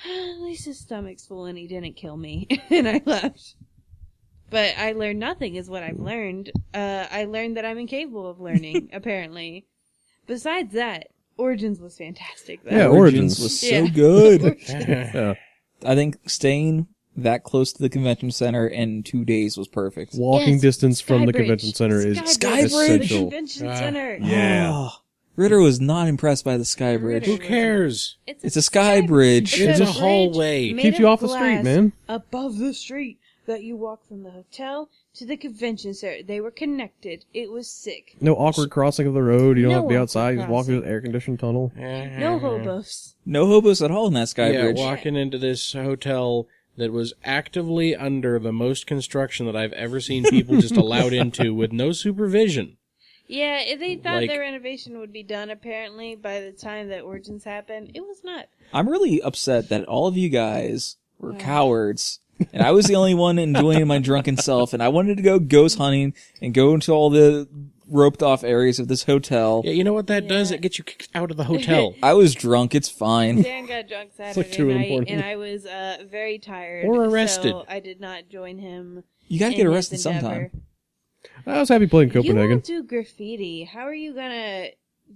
at least his stomach's full and he didn't kill me, and I left. But I learned nothing is what I've learned. I learned that I'm incapable of learning, apparently. Besides that, Origins was fantastic, though. Yeah, Origins was so Yeah. good. Yeah. I think staying that close to the convention center in 2 days was perfect. Walking Yes, distance from the Skybridge. convention center is Skybridge. Skybridge? The essential. convention center. Yeah. Oh, Ritter was not impressed by the sky bridge. Who cares? It's a sky bridge. It's a bridge hallway. made Keeps you of off the street, glass man. Above the street that you walk from the hotel to the convention center. They were connected. It was sick. No awkward crossing of the road. You don't No have to be awkward outside. You just walk through crossing. the air-conditioned tunnel. No hobos. No hobos at all in that sky Yeah, bridge. walking into this hotel that was actively under the most construction that I've ever seen people just allowed into with no supervision. Yeah, they thought Like- their renovation would be done, apparently, by the time that Origins happened. It was not. I'm really upset that all of you guys were cowards, and I was the only one enjoying my drunken self, and I wanted to go ghost hunting and go into all the roped off areas of this hotel. Yeah, you know what that does? Yeah. It gets you kicked out of the hotel. I was drunk, it's fine. Dan got drunk Saturday like 2 in the night, morning. and I was very tired. Or arrested. So I did not join him. You gotta in get his arrested sometime. endeavor. I was happy playing You Copenhagen. won't do graffiti. How are you gonna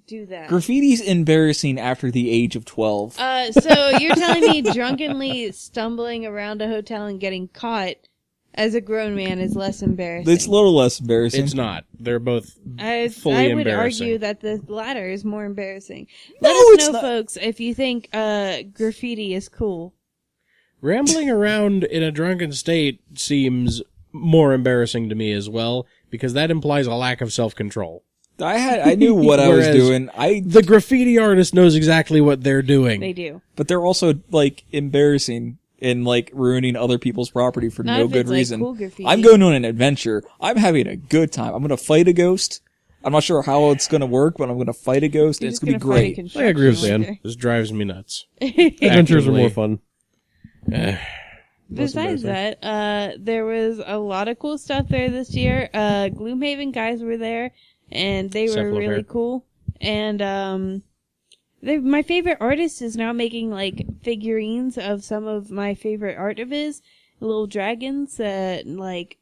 do that? Graffiti's embarrassing after the age of 12. So you're telling me drunkenly stumbling around a hotel and getting caught as a grown man is less embarrassing? It's a little less embarrassing. It's not. They're both I fully would embarrassing. argue that the latter is more embarrassing. No, Let us it's know, not. folks, if you think graffiti is cool. Rambling around in a drunken state seems more embarrassing to me as well, because that implies a lack of self-control. I knew what I was Whereas doing. The graffiti artist knows exactly what they're doing. They do. But they're also like embarrassing and like ruining other people's property for Not no if good it's, like, reason. cool graffiti. I'm going on an adventure. I'm having a good time. I'm gonna fight a ghost. I'm not sure how it's gonna work, but I'm gonna fight a ghost. You're And it's just gonna be find a great. construction I agree with worker. Dan. This drives me nuts. Adventures are Actively. more fun. Besides that, there was a lot of cool stuff there this year. Gloomhaven guys were there, and they were really cool. And my favorite artist is now making like figurines of some of my favorite art of his, little dragons that like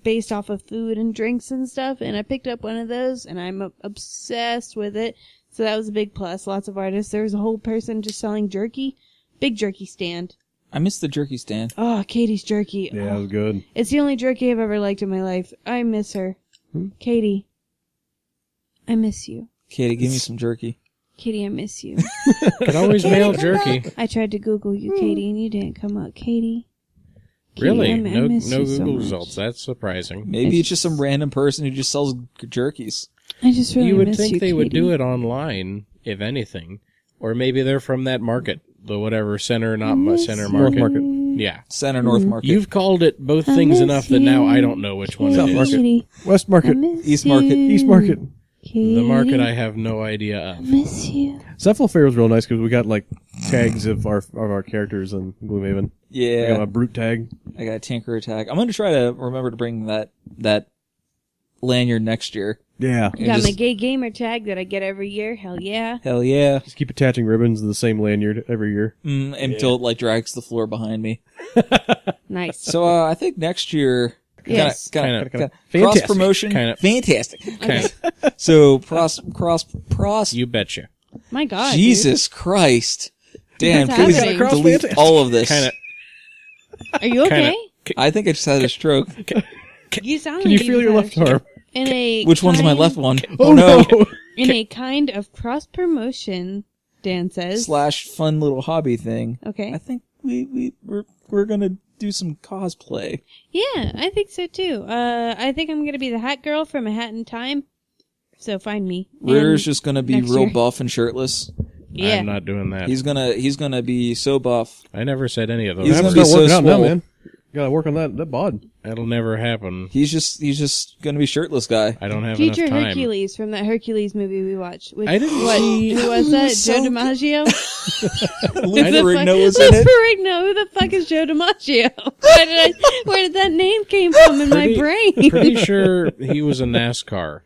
based off of food and drinks and stuff. And I picked up one of those, and I'm obsessed with it. So that was a big plus. Lots of artists. There was a whole person just selling jerky, big jerky stand. I missed the jerky stand. Oh, Katie's jerky. Yeah, it was good. It's the only jerky I've ever liked in my life. I miss her. Katie, I miss you. Katie, give me some jerky. Katie, I miss you. Could always mail jerky. I tried to Google you, Katie, and you didn't come up. Katie. Really? I No miss you so Google much. results. That's surprising. Maybe it's just some random person who just sells jerkies. I just really You would miss think you, they would Katie. do it online, if anything. Or maybe they're from that market. The whatever center, not center North market. Market. Yeah. Center North Market. You've called it both things miss enough that now you. I don't know which one South it is. Market. Katie, West I Market. miss East Market. you. East Market. Katie, The market I have no idea of. miss you. Cephalo Fair was real nice because we got like tags of our characters in Gloomhaven. I got Yeah, a brute tag. I got a Tinker Attack. I'm going to try to remember to bring that lanyard next year. Yeah. You got just- my gay gamer tag that I get every year. Hell yeah. Hell yeah. Just keep attaching ribbons to the same lanyard every year. Until it like drags the floor behind me. Nice. So I think next year, Yes. kind of cross Fantastic. promotion, Kinda. fantastic. Okay. So cross. You betcha. My God. Jesus Christ! Dan, What's please happening? delete Fantastic. all of this. Kind of. Dude. Are you okay? I think I just had a stroke. You sound Can like you feel your just left had a arm? In a Which one's my kind- left one? Oh no! In a kind of cross promotion, Dan says. / fun little hobby thing. Okay. I think we're gonna do some cosplay. Yeah, I think so too. I think I'm gonna be the hat girl from A Hat in Time. So find me. Ritter's And- just gonna be next real year. buff and shirtless. Yeah. I'm not doing that. He's gonna be so buff. I never said any of those. He's He's gonna gonna be start so working out now, swole. man. Gotta work on that bod. That'll never happen. He's just gonna be shirtless guy. I don't have Future enough time. Hercules from that Hercules movie we watched. With, I didn't what, see- Who was that? so Joe good. DiMaggio? Lou Ferrigno was in Lou it. Ferrigno. Who the fuck is Joe DiMaggio? Where did that name came from in my brain? Pretty sure he was a NASCAR.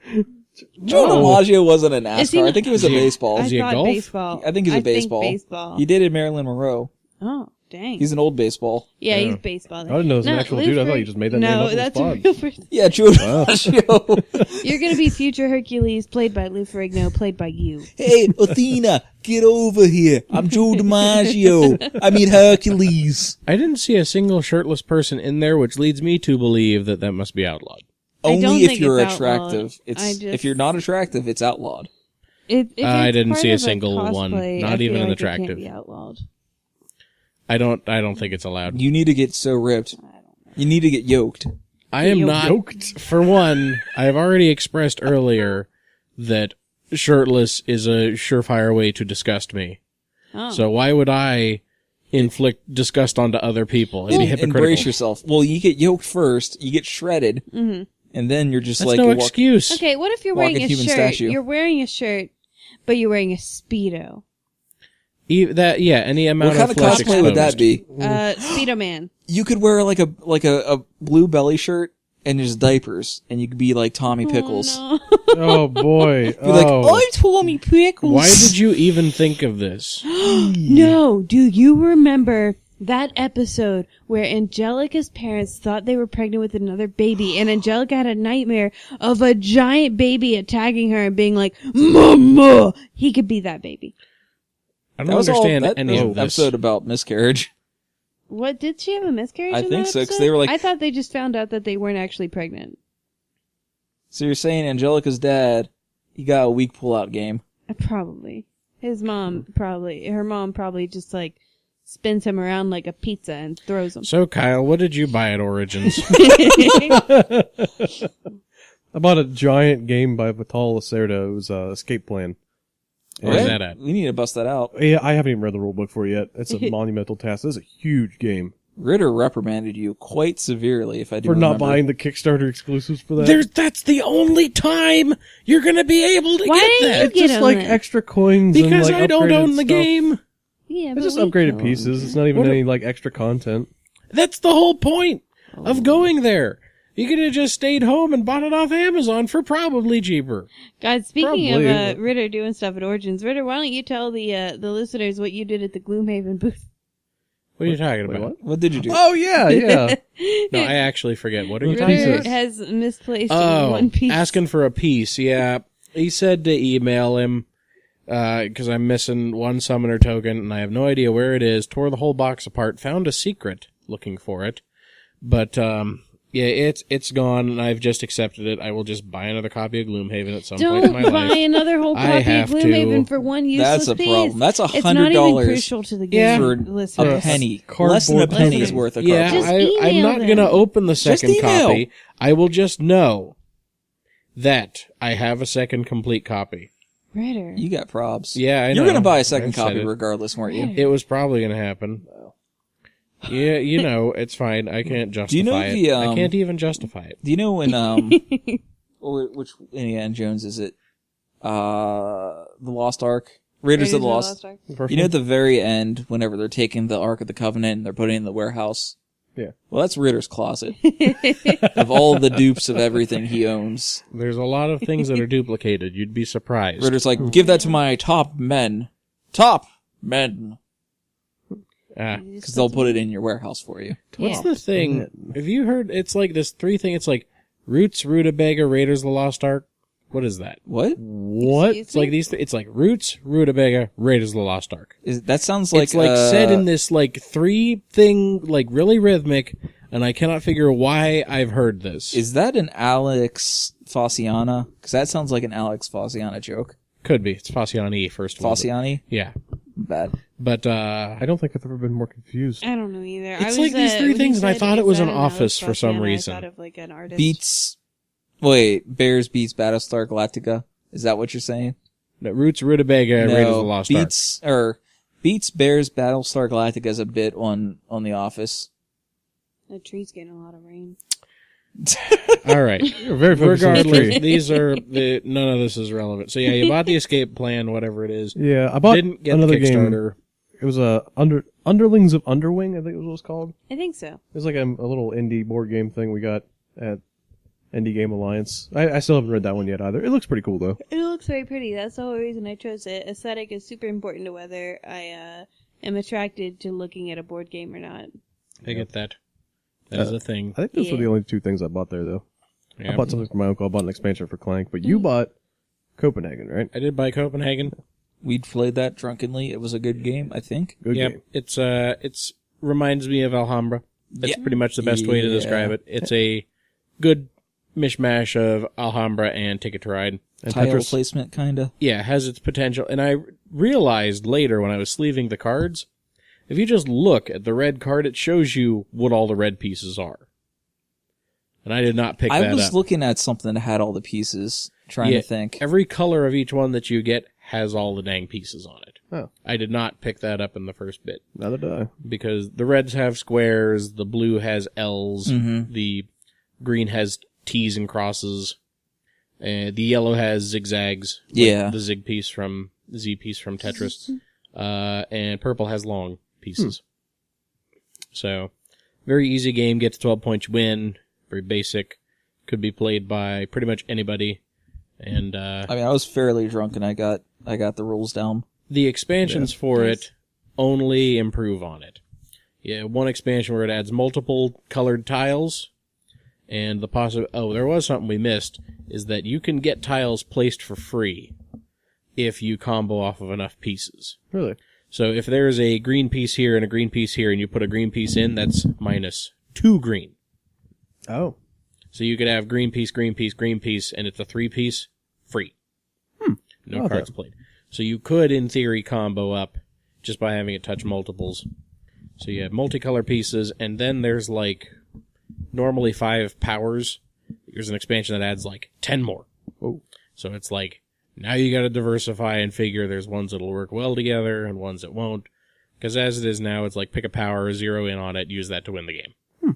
Joe DiMaggio wasn't a Is he NASCAR. I not- think he was a baseball. Is he a thought golf? baseball. I think he's a baseball. baseball. He dated Marilyn Monroe. Oh, dang. He's an old baseball. Yeah, Yeah. he's baseball. I didn't know it was an actual Lou dude. I thought Fer- you just made that name up on the that's a spot. real person. Yeah, Joe DiMaggio. You're gonna be future Hercules, played by Lou Ferrigno, played by you. Hey, Athena, get over here. I'm Joe DiMaggio. I mean Hercules. I didn't see a single shirtless person in there, which leads me to believe that must be outlawed. I don't Only if think you're it's outlawed. attractive. I just- If you're not attractive, it's outlawed. If I it's didn't part see a of single one, cosplay, not I feel even an like it can't attractive. be outlawed. I don't think it's allowed. You need to get so ripped. You need to get yoked. I am not. Yoked. For one, I have already expressed earlier that shirtless is a surefire way to disgust me. Oh. So why would I inflict disgust onto other people? It'd be hypocritical. Embrace yourself. Well, you get yoked first, you get shredded, and then you're just That's like no you walk- excuse. Okay, what if you're Walking wearing a human shirt? statue. You're wearing a shirt, but you're wearing a Speedo. Any amount What kind of flesh cosplay would that exposed. be? Speedo Man. You could wear like a blue belly shirt and just diapers, and you could be like Tommy Pickles. Oh, no. Oh boy. Be like, Oh. I'm Tommy Pickles. Why did you even think of this? No, do you remember that episode where Angelica's parents thought they were pregnant with another baby, and Angelica had a nightmare of a giant baby attacking her and being like, Mama! He could be that baby. I don't understand any of this. episode about miscarriage. What, did she have a miscarriage I in think that so, 'cause episode? they were like- I thought they just found out that they weren't actually pregnant. So you're saying Angelica's dad, he got a weak pull-out game. Probably. Her mom probably just like spins him around like a pizza and throws him. So, Kyle, what did you buy at Origins? I bought a giant game by Vital Lacerda. It was Escape Plan. Where's Okay? that at? We need to bust that out. Yeah, I haven't even read the rule book for it yet. It's a monumental task. It's a huge game. Ritter reprimanded you quite severely, if I do For not remember. buying the Kickstarter exclusives for that. That's the only time you're going to be able to Why get didn't that. you It's get just on like that? extra coins and Because like I don't upgraded own the stuff. game. Yeah, It's but just we upgraded don't. pieces. It's not even What any like extra content. That's the whole point of going there. You could have just stayed home and bought it off Amazon for probably cheaper. God, speaking Probably. of Ritter doing stuff at Origins, Ritter, why don't you tell the listeners what you did at the Gloomhaven booth? What are you talking Wait, about? What did you do? Oh, yeah, yeah. No, I actually forget. What are you Ritter talking about? pieces. has misplaced Oh, one piece. asking for a piece. Yeah, he said to email him because I'm missing one summoner token and I have no idea where it is. Tore the whole box apart. Found a secret looking for it, but yeah, it's gone and I've just accepted it. I will just buy another copy of Gloomhaven at some point in my Don't buy life. another whole I copy of have to. Gloomhaven for one useless That's a piece. problem. That's It's not even $100 crucial to the game. Yeah. for listeners. a penny. Cardboard Less than a penny's Listen. worth of Yeah, cardboard. Just I'm email not them. going to open the second email. copy. I will just know that I have a second complete copy. Ritter. You got probs. Yeah, I know. You're going to buy a I've second said copy it. regardless, weren't you? It was probably going to happen. Yeah, you know, it's fine. I can't justify you know it. the, I can't even justify it. Do you know when, which Indiana Jones is it? The Lost Ark? Raiders of the Lost. Ark. You know at the very end, whenever they're taking the Ark of the Covenant and they're putting it in the warehouse? Yeah. Well, that's Ritter's closet. Of all the dupes of everything he owns. There's a lot of things that are duplicated. You'd be surprised. Ritter's like, give that to my top men. Top men. Ah. Because they'll put it in your warehouse for you. What's the thing? Have you heard? It's like this three thing. It's like Roots, Rutabaga, Raiders of the Lost Ark. What is that? What? What? Excuse It's like me? these. It's like Roots, Rutabaga, Raiders of the Lost Ark. That sounds like... It's like said in this like three thing, like really rhythmic, and I cannot figure why I've heard this. Is that an Alex Fossiana? Because that sounds like an Alex Fossiana joke. Could be. It's Fossiani first of all. Fossiani? Yeah, Bad. but I don't think I've ever been more confused. I don't know either. It's I like was, these three when things, you and I said, thought it "Is was that an an office Alex for some Fossiana?" reason. I thought of like an artist. Beats... Wait, Bears beats Battlestar Galactica? Is that what you're saying? No, Roots, Rutabaga, Raiders of the Lost Ark. Beats Bears Battlestar Galactica is a bit on The Office. The tree's getting a lot of rain. All right. You're very focused on the Regardless, tree. these are none of this is relevant. So yeah, you bought the escape plan, whatever it is. Yeah, I bought Didn't get another the Kickstarter. game. It was Underlings of Underwing, I think it was what it was called. I think so. It was like a little indie board game thing we got at Indie Game Alliance. I still haven't read that one yet either. It looks pretty cool though. It looks very pretty. That's the whole reason I chose it. Aesthetic is super important to whether I am attracted to looking at a board game or not. I get that. That is a thing. I think those were the Yeah. only two things I bought there though. Yeah. I bought something for my uncle. I bought an expansion for Clank, but you bought Copenhagen, right? I did buy Copenhagen. We played that drunkenly. It was a good game, I think. Good Yep. game. It's reminds me of Alhambra. That's Yeah. pretty much the best way to Yeah. describe it. It's a good mishmash of Alhambra and Ticket to Ride. And Tile Tetris. placement, kinda. Yeah, it has its potential. And I realized later when I was sleeving the cards, if you just look at the red card, it shows you what all the red pieces are. And I did not pick that I was up. looking at something that had all the pieces, trying Yeah, to think. Every color of each one that you get has all the dang pieces on it. Oh. I did not pick that up in the first bit Neither did I. because the reds have squares, the blue has L's, Mhm. the green has T's and crosses, the yellow has zigzags. like Yeah. the Z piece from Tetris, and purple has long pieces. So, very easy game. Get to 12 points, you win. Very basic. Could be played by pretty much anybody. And I mean, I was fairly drunk and I got the rules down. the expansions for it only improve on it. Yeah, one expansion where it adds multiple colored tiles, and the there was something we missed, is that you can get tiles placed for free if you combo off of enough pieces. Really? So if there's a green piece here and a green piece here, and you put a green piece in, that's minus 2 green. Oh. So you could have green piece, green piece, green piece, and it's a 3-piece, free. No Okay. cards played. So you could, in theory, combo up just by having it touch multiples. So you have multicolor pieces, and then there's like normally 5 powers. There's an expansion that adds like 10 more. Oh. So it's like, now you gotta diversify and figure there's ones that'll work well together and ones that won't. Because as it is now, it's like pick a power, zero in on it, use that to win the game.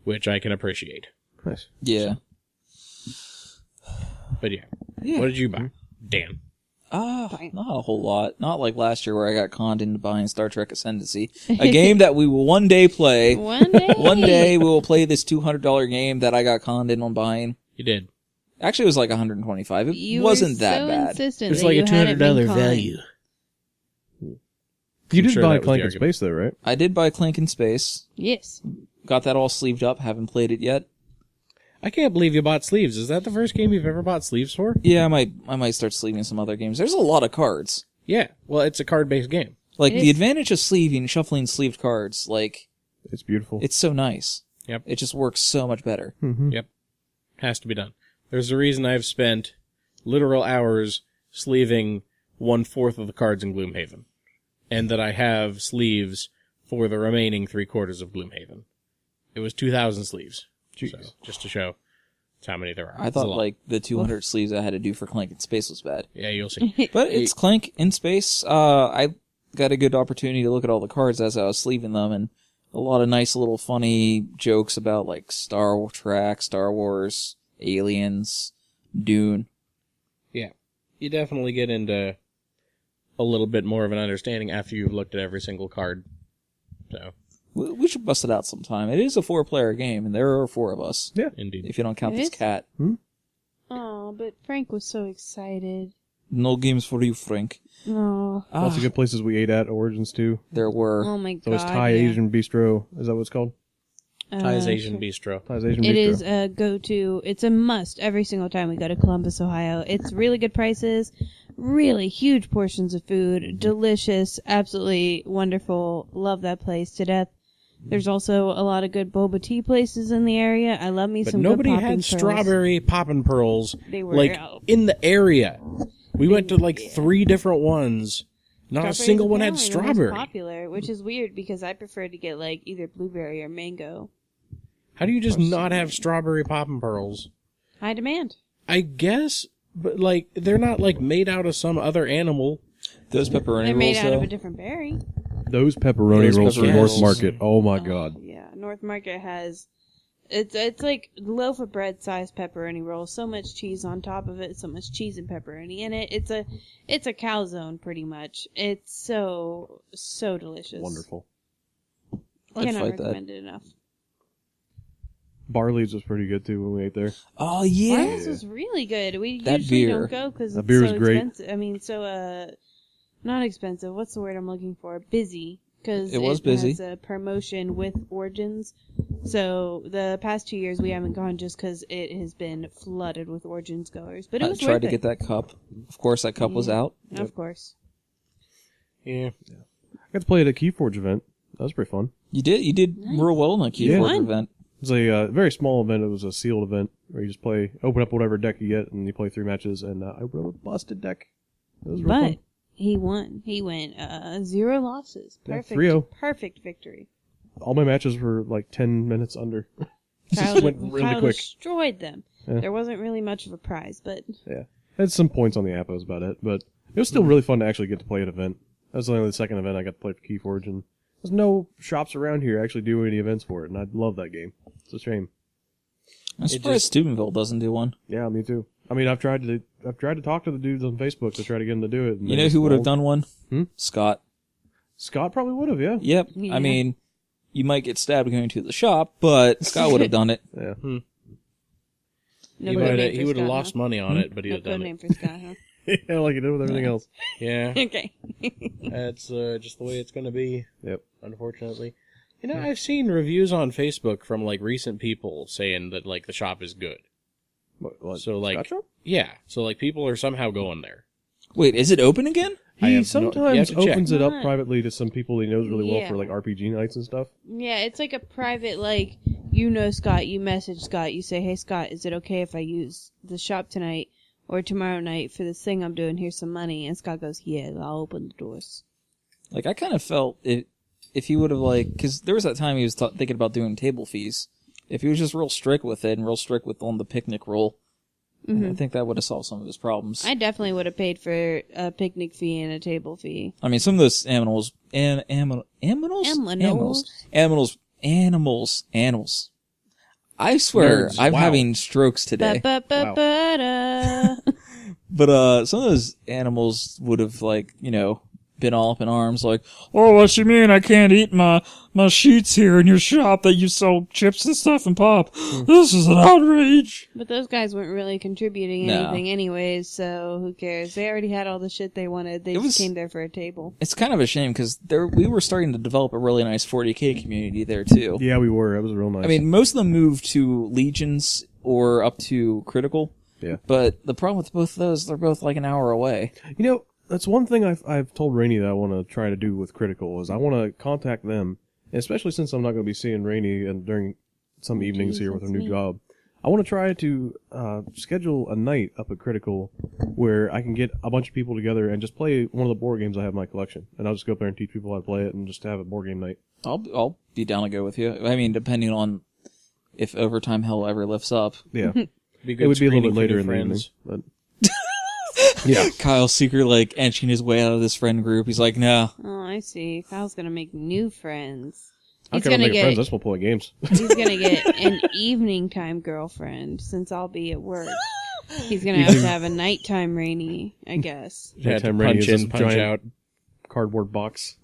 Which I can appreciate. Nice. Yeah. But yeah. Yeah. What did you buy? Dan. Not a whole lot. Not like last year where I got conned into buying Star Trek Ascendancy, a game that we will one day play. One day. One day we will play this $200 game that I got conned in on buying. You did. Actually, it was like $125. It You wasn't were that so bad. insistent It's that like you a hadn't been $200 conned. value. You did sure buy that was Clank the in Space, though, right? I did buy Clank in Space. Yes. Got that all sleeved up. Haven't played it yet. I can't believe you bought sleeves. Is that the first game you've ever bought sleeves for? Yeah, I might start sleeving some other games. There's a lot of cards. Yeah. Well, it's a card-based game. Like, It the is. advantage of shuffling sleeved cards, like, It's beautiful. it's so nice. Yep. It just works so much better. Mm-hmm. Yep. Has to be done. There's a reason I've spent literal hours sleeving 1/4 of the cards in Gloomhaven. And that I have sleeves for the remaining 3/4 of Gloomhaven. It was 2,000 sleeves. Jeez. So, just to show how many there are. I It's a thought, lot. like, the 200 sleeves I had to do for Clank in Space was bad. Yeah, you'll see. But it's Clank in Space. I got a good opportunity to look at all the cards as I was sleeving them, and a lot of nice little funny jokes about, like, Star Trek, Star Wars, Aliens, Dune. Yeah. You definitely get into a little bit more of an understanding after you've looked at every single card. So, We should bust it out sometime. It is a 4-player game, and there are 4 of us. indeed. If you don't count It this is? cat. Oh, but Frank was so excited. No games for you, Frank. Oh, Lots of good places we ate at Origins, too. There were. oh my god. So it's Thai yeah. Asian Bistro. Is that what it's called? Thai's Asian sure. Bistro. Thai's Asian It Bistro. is a go-to. It's a must every single time we go to Columbus, Ohio. It's really good prices, really huge portions of food, delicious, absolutely wonderful. Love that place to death. There's also a lot of good boba tea places in the area. I love me But some nobody good popping had pearls. strawberry poppin' pearls, They were like, out. in the area. We went to, like, 3 different ones. Not a Strawberry's single one had apparently the most strawberry. popular, which is weird because I prefer to get like either blueberry or mango. How do you just not have strawberry poppin' pearls? High demand. I guess, but, like, they're not, like, made out of some other animal. Those pepperoni They're made rolls, out though. of a different berry. Those pepperoni Those rolls from pepperoni North rolls. Market. Oh, my God. Yeah, North Market has it's like loaf of bread sized pepperoni roll. So much cheese on top of it, so much cheese and pepperoni in it. It's a calzone pretty much. It's so delicious. Wonderful. I'd Cannot fight that. recommend it enough. Barley's was pretty good, too, when we ate there. Oh, yeah. This was really good. We That usually beer. don't go because That it's beer so was great. expensive. I mean, not expensive. What's the word I'm looking for? Busy. Because It was busy. has a promotion with Origins. So the past 2 years we haven't gone just because it has been flooded with Origins goers. But it I was tried worth to it. get that cup. Of course, that cup was Yeah. out. Of course. Yeah. I got to play at a Keyforge event. That was pretty fun. You did Nice. real well in the Yeah. keyboard Fun. event. It was a very small event. It was a sealed event where you just open up whatever deck you get, and you play 3 matches. And I rolled a busted deck. It was real But fun. he won. He went 0 losses. Yeah, Perfect. 3-0. Perfect victory. All my matches were like 10 minutes under. Kyle, went really Kyle quick. destroyed them. Yeah. There wasn't really much of a prize, but Yeah. I had some points on the app, that was about it. But it was still really fun to actually get to play an event. That was only the second event I got to play for Keyforge, and there's no shops around here actually do any events for it, and I love that game. It's a shame. I'm surprised Steubenville doesn't do one. Yeah, me too. I mean, I've tried to talk to the dudes on Facebook to try to get them to do it. and You they know just who would have won't. done one? Hmm? Scott. Scott probably would have, yeah. Yep. Yeah. I mean, you might get stabbed going to the shop, but Scott would have done it. Yeah. no He good would name for have Scott, lost huh? money on it, but he'd No have done good it. name for Scott, huh? Yeah, like he did with everything else. Yeah. Okay. That's just the way it's going to be. Yep. Unfortunately. You know, I've seen reviews on Facebook from, like, recent people saying that, like, the shop is good. What, So, like, Scott shop? yeah. So, like, people are somehow going there. Wait, is it open again? I He have you sometimes have to check. opens it up What? privately to some people he knows really well Yeah. for like RPG nights and stuff. Yeah, it's like a private, like, Scott, you message Scott, you say, hey, Scott, is it okay if I use the shop tonight or tomorrow night for this thing I'm doing? Here's some money. And Scott goes, yeah, I'll open the doors. Like, I kind of felt if he would have, like, because there was that time he was thinking about doing table fees. If he was just real strict with it and real strict with on the picnic rule, I think that would have solved some of his problems. I definitely would have paid for a picnic fee and a table fee. I mean, some of those animals. I swear, Nerds. I'm Wow. having strokes today. Ba-ba-ba-ba-da. But some of those animals would have, like, you know, been all up in arms, like, oh, what you mean I can't eat my sheets here in your shop that you sell chips and stuff and pop? This is an outrage. But those guys weren't really contributing No. anything anyways, so who cares? They already had all the shit they wanted. They just came there for a table. It's kind of a shame, because we were starting to develop a really nice 40K community there, too. Yeah, we were. It was real nice. I mean, most of them moved to Legions or up to Critical. Yeah. But the problem with both of those, they're both like an hour away. you know, that's one thing I've told Rainey that I want to try to do with Critical is I want to contact them, especially since I'm not going to be seeing Rainey and during some evenings here with her new job. I want to try to schedule a night up at Critical where I can get a bunch of people together and just play one of the board games I have in my collection. And I'll just go up there and teach people how to play it and just have a board game night. I'll be down to go with you. I mean, depending on if Overtime Hell ever lifts up. Yeah. It would be a little bit later in the evening. But yeah. Kyle's secret, like, inching his way out of this friend group. He's like, no. Oh, I see. Kyle's gonna make new friends. I'm going to make friends. That's what play games. He's gonna get an evening time girlfriend since I'll be at work. He's gonna have to have a nighttime Rainy, I guess. Yeah, Nighttime to Rainey punch is in, this punch giant out. Cardboard box.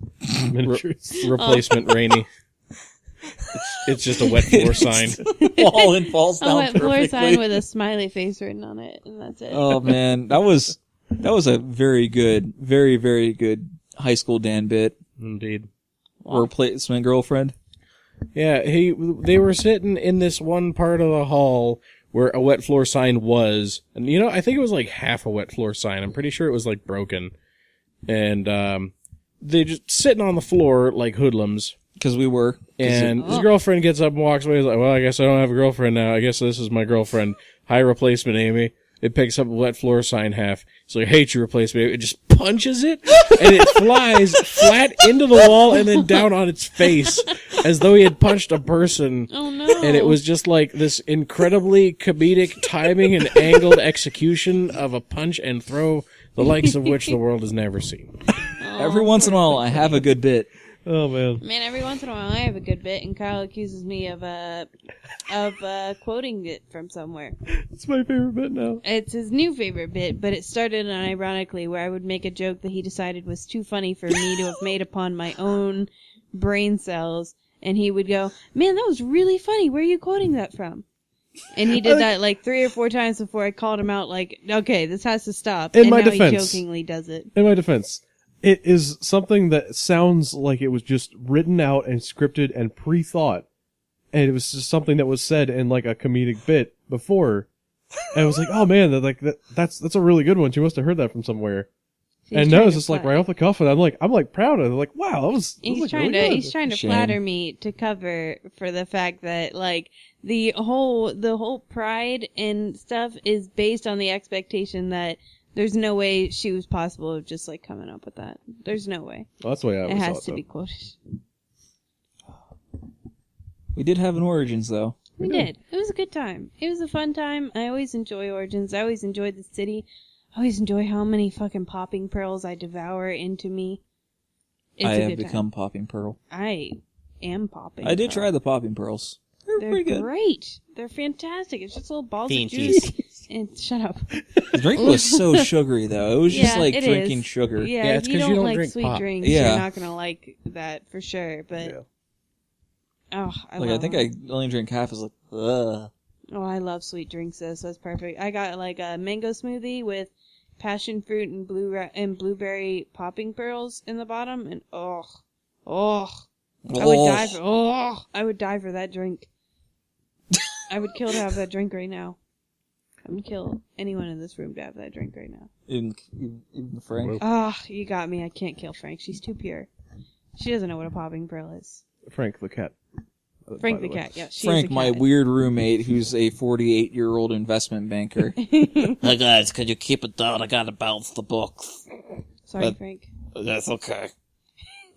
Miniatures. Replacement Rainy. It's just a wet floor sign. Fall and falls A down wet floor perfectly. sign with a smiley face written on it, and that's it. Oh, man. That was a very good, very, very good high school Dan bit. Indeed. Replacement girlfriend. Yeah, they were sitting in this one part of the hall where a wet floor sign was. And, you know, I think it was like half a wet floor sign. I'm pretty sure it was, like, broken. And they just sitting on the floor like hoodlums. Because we were. And his girlfriend gets up and walks away. He's like, well, I guess I don't have a girlfriend now. I guess this is my girlfriend. Hi, replacement Amy. It picks up a wet floor sign half. He's like, hate you, replacement Amy. It just punches it, and it flies flat into the wall and then down on its face, as though he had punched a person. Oh, no. And it was just like this incredibly comedic timing and angled execution of a punch and throw, the likes of which the world has never seen. Every once in a while, I have a good bit. Oh, man. Man, every once in a while I have a good bit, and Kyle accuses me of quoting it from somewhere. It's my favorite bit now. It's his new favorite bit, but it started unironically where I would make a joke that he decided was too funny for me to have made upon my own brain cells, and he would go, man, that was really funny. Where are you quoting that from? And he did that like 3 or 4 times before I called him out, like, okay, this has to stop. In and my now defense. he jokingly does it. In my defense, it is something that sounds like it was just written out and scripted and pre-thought. And it was just something that was said in like a comedic bit before. And I was like, oh man, that's a really good one. She must have heard that from somewhere. He's and now trying it's to just like flat- right off the cuff, and I'm like proud of it. Like, wow, that was He's like trying really to good. he's trying to Shame. flatter me to cover for the fact that like the whole pride and stuff is based on the expectation that there's no way she was possible of just like coming up with that. There's no way. Well, that's the way I It always has thought, to though. be quoted. We did have an Origins, though. We did. It was a good time. It was a fun time. I always enjoy Origins. I always enjoyed the city. I always enjoy how many fucking popping pearls I devour into me. It's I a have good become time. Popping Pearl. I am popping. I did pearl. try the Popping Pearls. They're pretty good. Great. They're fantastic. It's just little balls of Fancies. juice. And shut up. The drink was so sugary, though. It was just Yeah, like it drinking is. sugar. Yeah, Yeah, if it's you 'cause don't, you don't like drink sweet pop. drinks, Yeah. you're not gonna like that for sure. But Yeah. I Like, love I think them. I only drink half. I was like, ugh. Oh, I love sweet drinks though, so it's perfect. I got like a mango smoothie with passion fruit and blueberry popping pearls in the bottom, and I would die for that drink. I would kill to have that drink right now. I would kill anyone in this room to have that drink right now. Even Frank. You got me. I can't kill Frank. She's too pure. She doesn't know what a popping pearl is. Frank the cat. Frank by the way. cat, yeah. She Frank, is a my cat. weird roommate, who's a 48-year-old investment banker. Hey guys, could you keep it down? I gotta bounce the books. Sorry, But- Frank. That's okay.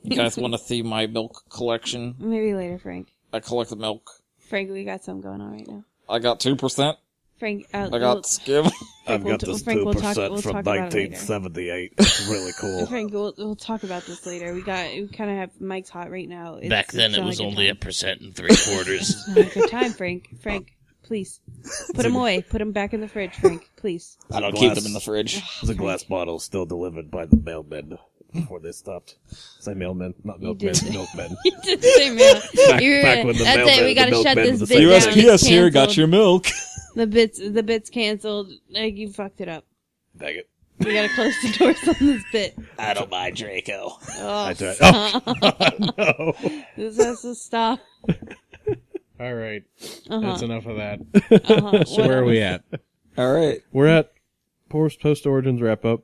You guys want to see my milk collection? Maybe later, Frank. I collect the milk. Frank, we got something going on right now. I got 2%. Frank, I got skim. I've we'll got this Frank, 2% we'll talk from about it later. 1978. It's really cool. Frank, we'll talk about this later. We kind of have Mike's hot right now. Back then, it not was a good only time. 1 3/4. It's not a good time, Frank. Frank, Please. Put them away. Put them back in the fridge, Frank. Please. I don't keep them in the fridge. The glass bottle still delivered by the mailman before they stopped. Say mailman, not milkman, did say- milkman. You did say mail. Back when the That's mailman- it. We gotta the shut milkman this was bit the down. same. It's here, got canceled. your milk. The bit's canceled. Like, you fucked it up. Dang it. We gotta close the doors on this bit. I don't buy Draco. Oh, I tried. stop. No. This has to stop. All right. Uh-huh. That's enough of that. Uh-huh. So where are we at? All right. We're at post Origins wrap up,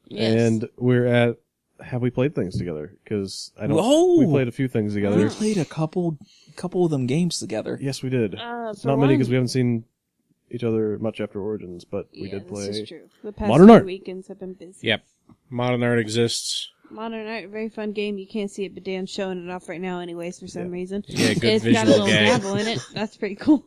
Yes. and we're at have we played things together? Because I don't. Whoa! We played a few things We together. played a couple of them games together. Yes, we did. For Not many one- because we haven't seen each other much after Origins, but we Yeah, did this play. is true. The past Modern few Art. weekends have been busy. Yep. Modern art exists. Modern Art, very fun game. You can't see it, but Dan's showing it off right now, anyways, for some reason. Yeah, good It's got a visual little gag. gavel in it. That's pretty cool.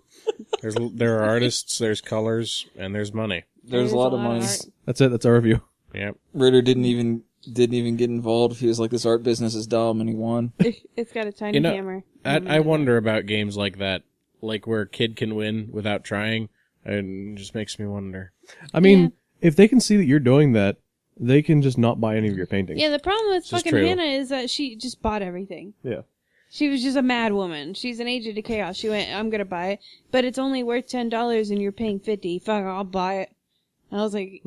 There are artists, there's colors, and there's money. There's a lot of money. art. That's it. That's our review. Yep. Ritter didn't even get involved. He was like, this art business is dumb, and he won. It's got a tiny You know, hammer. I wonder about games like that, like where a kid can win without trying. It just makes me wonder. I mean, Yeah. if they can see that you're doing that, they can just not buy any of your paintings. Yeah, the problem with This is fucking true. Hannah is that she just bought everything. Yeah. She was just a mad woman. She's an agent of chaos. She went, I'm gonna buy it, but it's only worth $10 and you're paying $50. Fuck, I'll buy it. And I was like,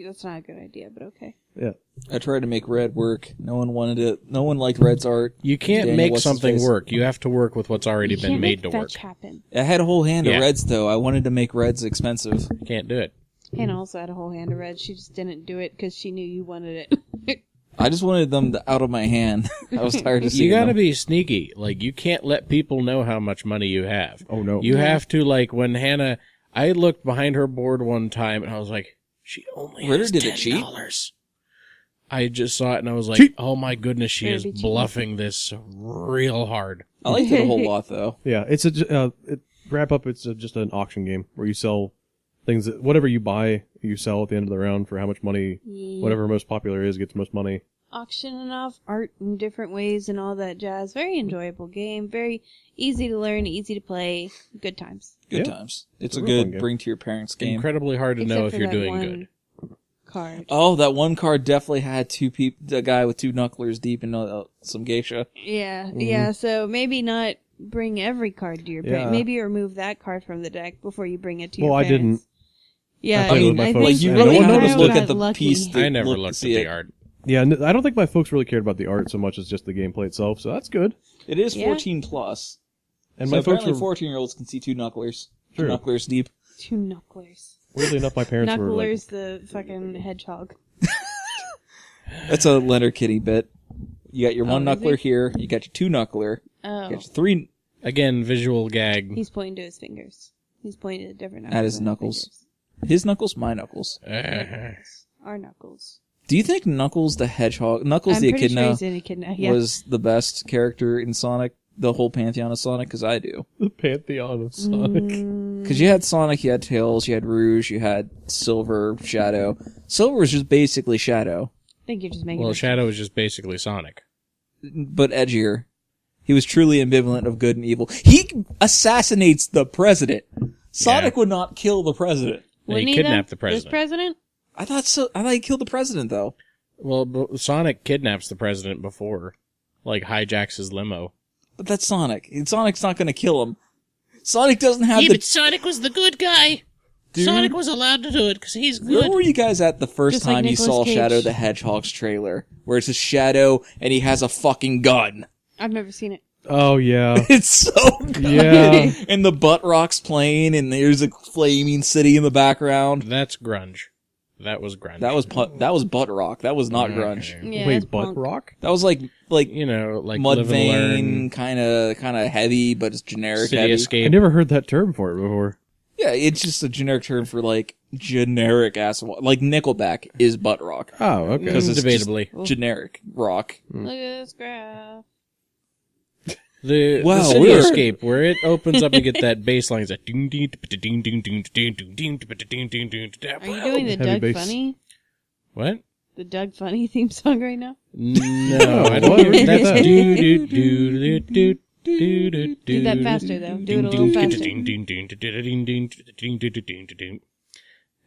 that's not a good idea, but okay. Yeah. I tried to make Red work. No one wanted it. No one liked Red's art. You can't Daniel, make what's his something face? work. You have to work with what's already You been can't made make to work. fetch happen. I had a whole hand Yeah. of Reds, though. I wanted to make Reds expensive. Can't do it. Hannah also had a whole hand of red. She just didn't do it because she knew you wanted it. I just wanted them out of my hand. I was tired of seeing You gotta them. be sneaky. Like, you can't let people know how much money you have. Oh no. You have to, like, when Hannah... I looked behind her board one time, and I was like, she only Ritter has did it cheap? $10. I just saw it, and I was like, Cheap. oh my goodness, she Better is be cheap. bluffing this real hard. I liked it a whole lot, though. Yeah. It's wrap up. It's just an auction game where you sell things that whatever you buy, you sell at the end of the round for how much money. Whatever most popular is gets most money. Auctioning off art in different ways and all that jazz. Very enjoyable game. Very easy to learn, easy to play. Good times. Good Yeah. times. It's It's a a real fun good game. bring to your parents game. Incredibly hard to know Except if for you're that doing one good. Card. Oh, that one card definitely had a guy with two knucklers deep in some geisha. Yeah, yeah. So maybe not bring every card to your parents. Yeah. Maybe remove that card from the deck before you bring it to your Well, I parents. didn't. Yeah, I played with my I folks. think Like, you No really one have noticed to look got at the lucky. piece to I never look, looked at see the it. art. Yeah. I don't think my folks really cared about the art so much as just the gameplay itself. So that's good. It is Yeah. 14 plus. And So my folks apparently were 14-year-olds can see two knucklers. True. Two knucklers deep. two knucklers. weirdly enough, my parents were like, Knucklers, the fucking hedgehog. That's a Leonard Kitty bit. You got your one is knuckler it? here. You got your two knuckler. You Oh, got your three. Again, visual gag. he's pointing to his fingers. He's pointing at different At his knuckles. His knuckles, my knuckles. Our knuckles. Do you think Knuckles the Hedgehog, Knuckles I'm the pretty Echidna, sure he's an echidna. Yeah. was the best character in Sonic, the whole pantheon of Sonic? Because I do. the pantheon of Sonic. Because you had Sonic, you had Tails, you had Rouge, you had Silver, Shadow. Silver was just basically Shadow, I think you're just making Well, it. Shadow is just basically Sonic. but edgier. He was truly ambivalent of good and evil. He assassinates the president. Sonic would not kill the president. Wouldn't he though? kidnapped the This president. president? I thought so. I thought he killed the president, though. Well, Sonic kidnaps the president before. Like, hijacks his limo. But that's Sonic. And Sonic's not going to kill him. Sonic doesn't have the... Sonic was the good guy. Dude. Sonic was allowed to do it because he's Where good. were you guys at the first Just like time you Nicolas saw Cage. Shadow the Hedgehog's trailer? Where it's a shadow and he has a fucking gun. I've never seen it. Oh yeah. It's so good. Yeah. And the butt rock's playing and there's a flaming city in the background. That's grunge. That was grunge. That was butt rock. That was not grunge. Yeah, Wait, it's butt punk. rock? That was like You know, like mud Live and vein, Learn, kind of heavy, but it's generic City heavy. I Escape. never heard that term for it before. Yeah, it's just a generic term for like generic ass. Like Nickelback is butt rock. Oh, okay. Because it's just Debatably. generic rock. Look at this graph. The Wow, City weird. Escape, where it opens up, you get that bass line. It's like ding ding ding ding ding ding ding ding ding ding ding. Are you doing the Heavy Doug bass. Funny? What? The Doug Funny theme song right now? No, I What? don't. Where'd you get That's that? do do do do do Do that faster, though. Do it a little faster.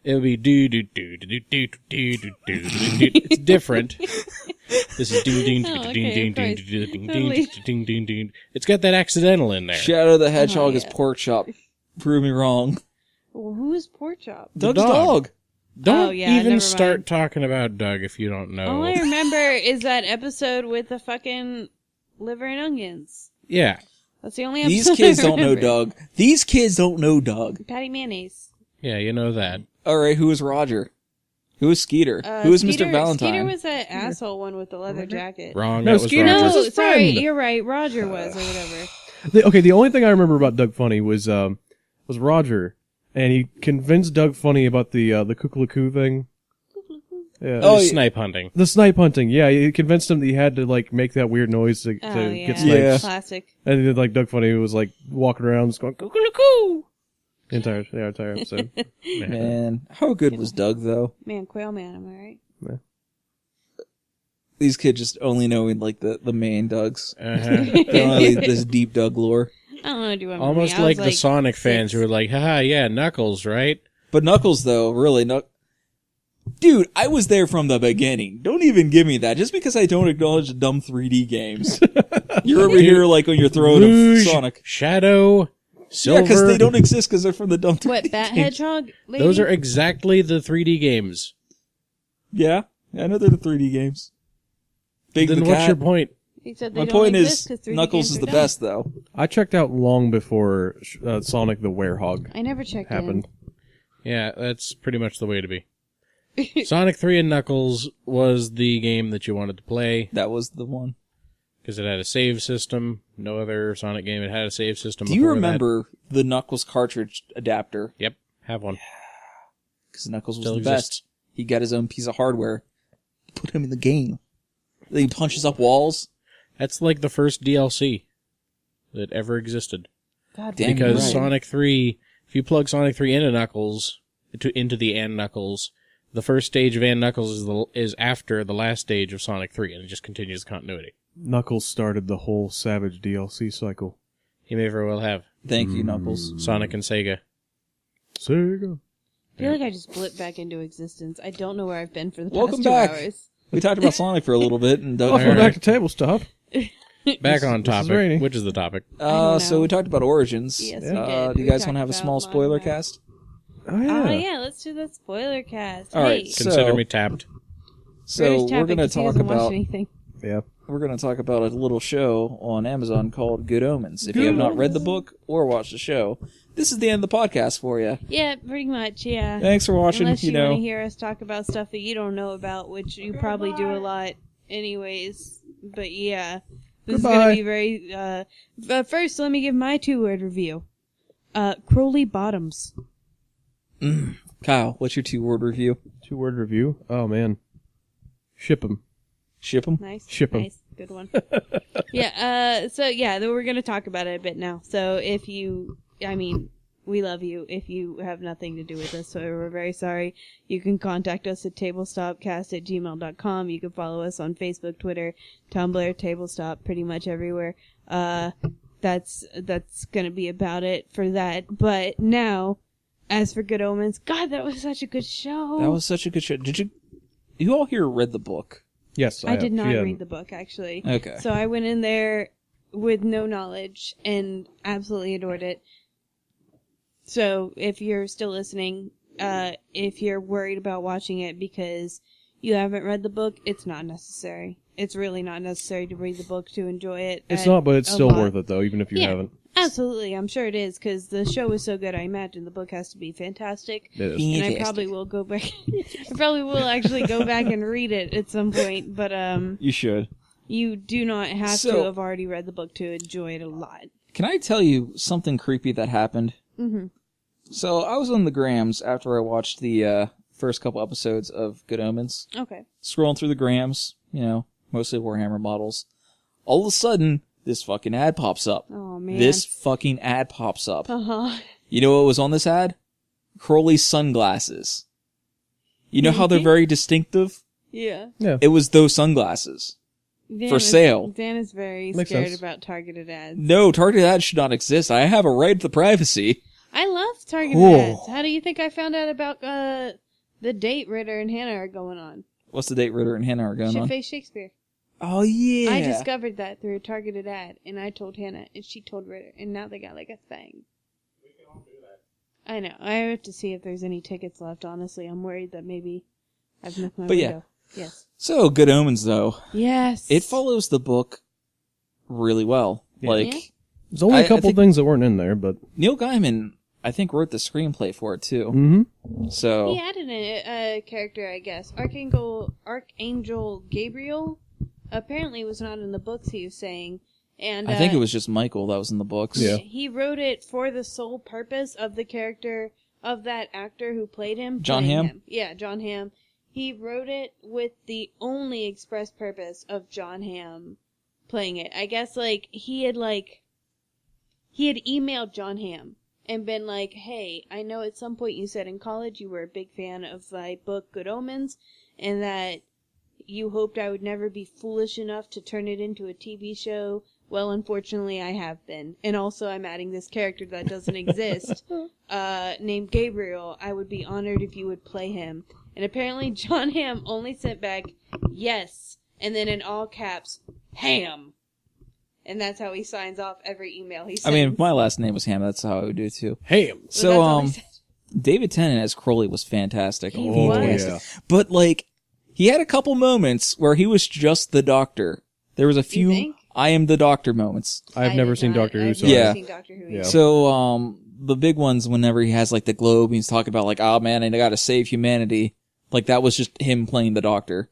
It would be do do do do do do do do do. It's different. This is ding ding ding ding ding ding ding ding ding ding. It's got that accidental in there. Shadow the Hedgehog is yeah. pork chop. Prove me wrong. Well, who is Pork Chop? Doug's dog. dog. Don't Oh, yeah, never even mind. start talking about Doug if you don't know. All I remember is that episode with the fucking liver and onions. Yeah. That's the only episode These kids I don't know remember. Doug. These kids don't know Doug. Patty Mayonnaise. Yeah, you know that. All right, who is Roger? Who is Skeeter? Who is Skeeter, Mr. Valentine? Skeeter was that asshole one with the leather jacket. Wrong. No, That was Skeeter Roger. was No, his sorry, friend. you're right. Roger was, or whatever. The only thing I remember about Doug Funny was Roger, and he convinced Doug Funny about the Kukuluku thing. Yeah. Oh, yeah. Snipe hunting. The snipe hunting, yeah, he convinced him that he had to like make that weird noise to Oh, yeah. get snipes. Yeah. Classic. And then, like Doug Funny was like walking around just going "Cuckoo!" the entire episode. Man, how good was Doug though? Man, Quail Man, am I right? These kids just only knowing like the main Dougs. Uh-huh. They don't know this deep Doug lore. I don't know, do you want Almost me? I like was the Sonic fans 6. who were like, haha, yeah, Knuckles, right? But Knuckles though, really, dude, I was there from the beginning. Don't even give me that. Just because I don't acknowledge the dumb 3D games. You're over here like when you're throwing Rouge, a Sonic. Shadow, Silver. Yeah, because they don't exist because they're from the dumb 3D What, Bat games. Hedgehog? Lady? Those are exactly the 3D games. Yeah, I know they're the 3D games. Big Then the what's cat. your point? He said they My don't point exist is 'cause 3D Knuckles games is are the dumb. best though. I checked out long before Sonic the Werehog I never checked happened. Yeah, that's pretty much the way to be. Sonic 3 and Knuckles was the game that you wanted to play That was the one. because it had a save system. No other Sonic game had a save system. Do you before remember the Knuckles cartridge adapter? That. Yep, have one. Because Knuckles was Still the exists. best. He got his own piece of hardware. Put him in the game. Then he punches up walls. That's like the first DLC that ever existed. God Damn, Because right. Sonic 3, if you plug Sonic 3 into Knuckles, into the and Knuckles, the first stage of and Knuckles is after the last stage of Sonic 3, and it just continues continuity. Knuckles started the whole Savage DLC cycle. He may very well have. Thank you, Knuckles. Sonic and Sega. Sega. I feel like I just blipped back into existence. I don't know where I've been for the Welcome past 2 back. hours. We talked about Sonic for a little bit, and Doug. Welcome back to Tabletop. Back on this is topic. raining. Which is the topic? don't So know. we talked about Origins. Yes, Yeah. we did. Do you guys We want to have a talked small about spoiler Modern cast? Oh yeah. Oh, yeah, let's do that spoiler cast. All right, Hey, so- Consider me tapped. So British we're Tapping, going to 'cause he talk doesn't watch about anything. Yeah. a little show on Amazon called Good Omens. If you have not read the book or watched the show, this is the end of the podcast for you. Yeah, pretty much, yeah. Thanks for watching. Unless you you want know, to hear us talk about stuff that you don't know about, which you probably do a lot anyways. But yeah, this is going Goodbye. to be very... but first, let me give my 2-word review. Crowley Bottoms. Kyle, what's your 2-word review? 2-word review. Oh man. Ship 'em. Ship 'em. Nice. Ship 'em. Nice. Good one. Yeah, so yeah, then we're going to talk about it a bit now. So if you... I mean... We love you if you have nothing to do with us, so we're very sorry. You can contact us at tabletopcast@gmail.com. You can follow us on Facebook, Twitter, Tumblr, Tablestop, pretty much everywhere. That's gonna be about it for that. But now, as for Good Omens, God, that was such a good show. That was such a good show. Did you all here read the book? Yes, I did have. not Yeah. read the book, actually. Okay. So I went in there with no knowledge and absolutely adored it. So if you're still listening, if you're worried about watching it because you haven't read the book, it's not necessary. It's really not necessary to read the book to enjoy it. It's And not, but it's a still lot. worth it though, even if you Yeah. haven't. Absolutely, I'm sure it is because the show was so good. I imagine the book has to be fantastic. It is. And I probably will go back. I probably will actually go back and read it at some point. But You should. you do not have So- to have already read the book to enjoy it a lot. Can I tell you something creepy that happened? Mm-hmm. So I was on the grams after I watched the first couple episodes of Good Omens. Okay. Scrolling through the grams, mostly Warhammer models. All of a sudden, this fucking ad pops up. Oh man. This fucking ad pops up. Uh-huh. You know what was on this ad? Crowley's sunglasses. You know how they're very distinctive? Yeah. It was those sunglasses. for sale. Dan is very Makes scared sense. about targeted ads. No, targeted ads should not exist. I have a right to privacy. I love targeted Cool. ads. How do you think I found out about the date Ritter and Hannah are going on? What's the date Ritter and Hannah are going on? Shit-Face Shakespeare. Oh, yeah. I discovered that through a targeted ad, and I told Hannah, and she told Ritter, and now they got like a thing. We can all do that. I know. I have to see if there's any tickets left, honestly. I'm worried that maybe I've missed my window. Yes. So, Good Omens, though. Yes. It follows the book really well. Yeah. Like, Yeah. There's only I a couple think- things that weren't in there, but Neil Gaiman, I think, wrote the screenplay for it, too. mm-hmm. So, He added a character, I guess. Archangel Gabriel apparently was not in the books, he was saying. And I think it was just Michael that was in the books. Yeah. He wrote it for the sole purpose of the character of that actor who played him. John playing Hamm? him. Yeah, John Hamm. He wrote it with the only express purpose of John Hamm playing it. I guess, he had emailed John Hamm and been like, hey, I know at some point you said in college you were a big fan of my book Good Omens, and that you hoped I would never be foolish enough to turn it into a TV show. Well, unfortunately, I have been. And also, I'm adding this character that doesn't exist, named Gabriel. I would be honored if you would play him. And apparently, John Hamm only sent back, yes, and then in all caps, Ham. And that's how he signs off every email he I sends. mean, if my last name was Ham, that's how I would do it, too. Ham. that's So, all he said. David Tennant as Crowley was fantastic. He Oh was. yeah. But, he had a couple moments where he was just the Doctor. There was a few think? I am the Doctor moments. I've I never did seen not. Doctor Who, I've so never Yeah. seen Doctor Who Yeah. either. So, the big ones, whenever he has, the globe, and he's talking about, oh, man, I gotta save humanity. That was just him playing the Doctor.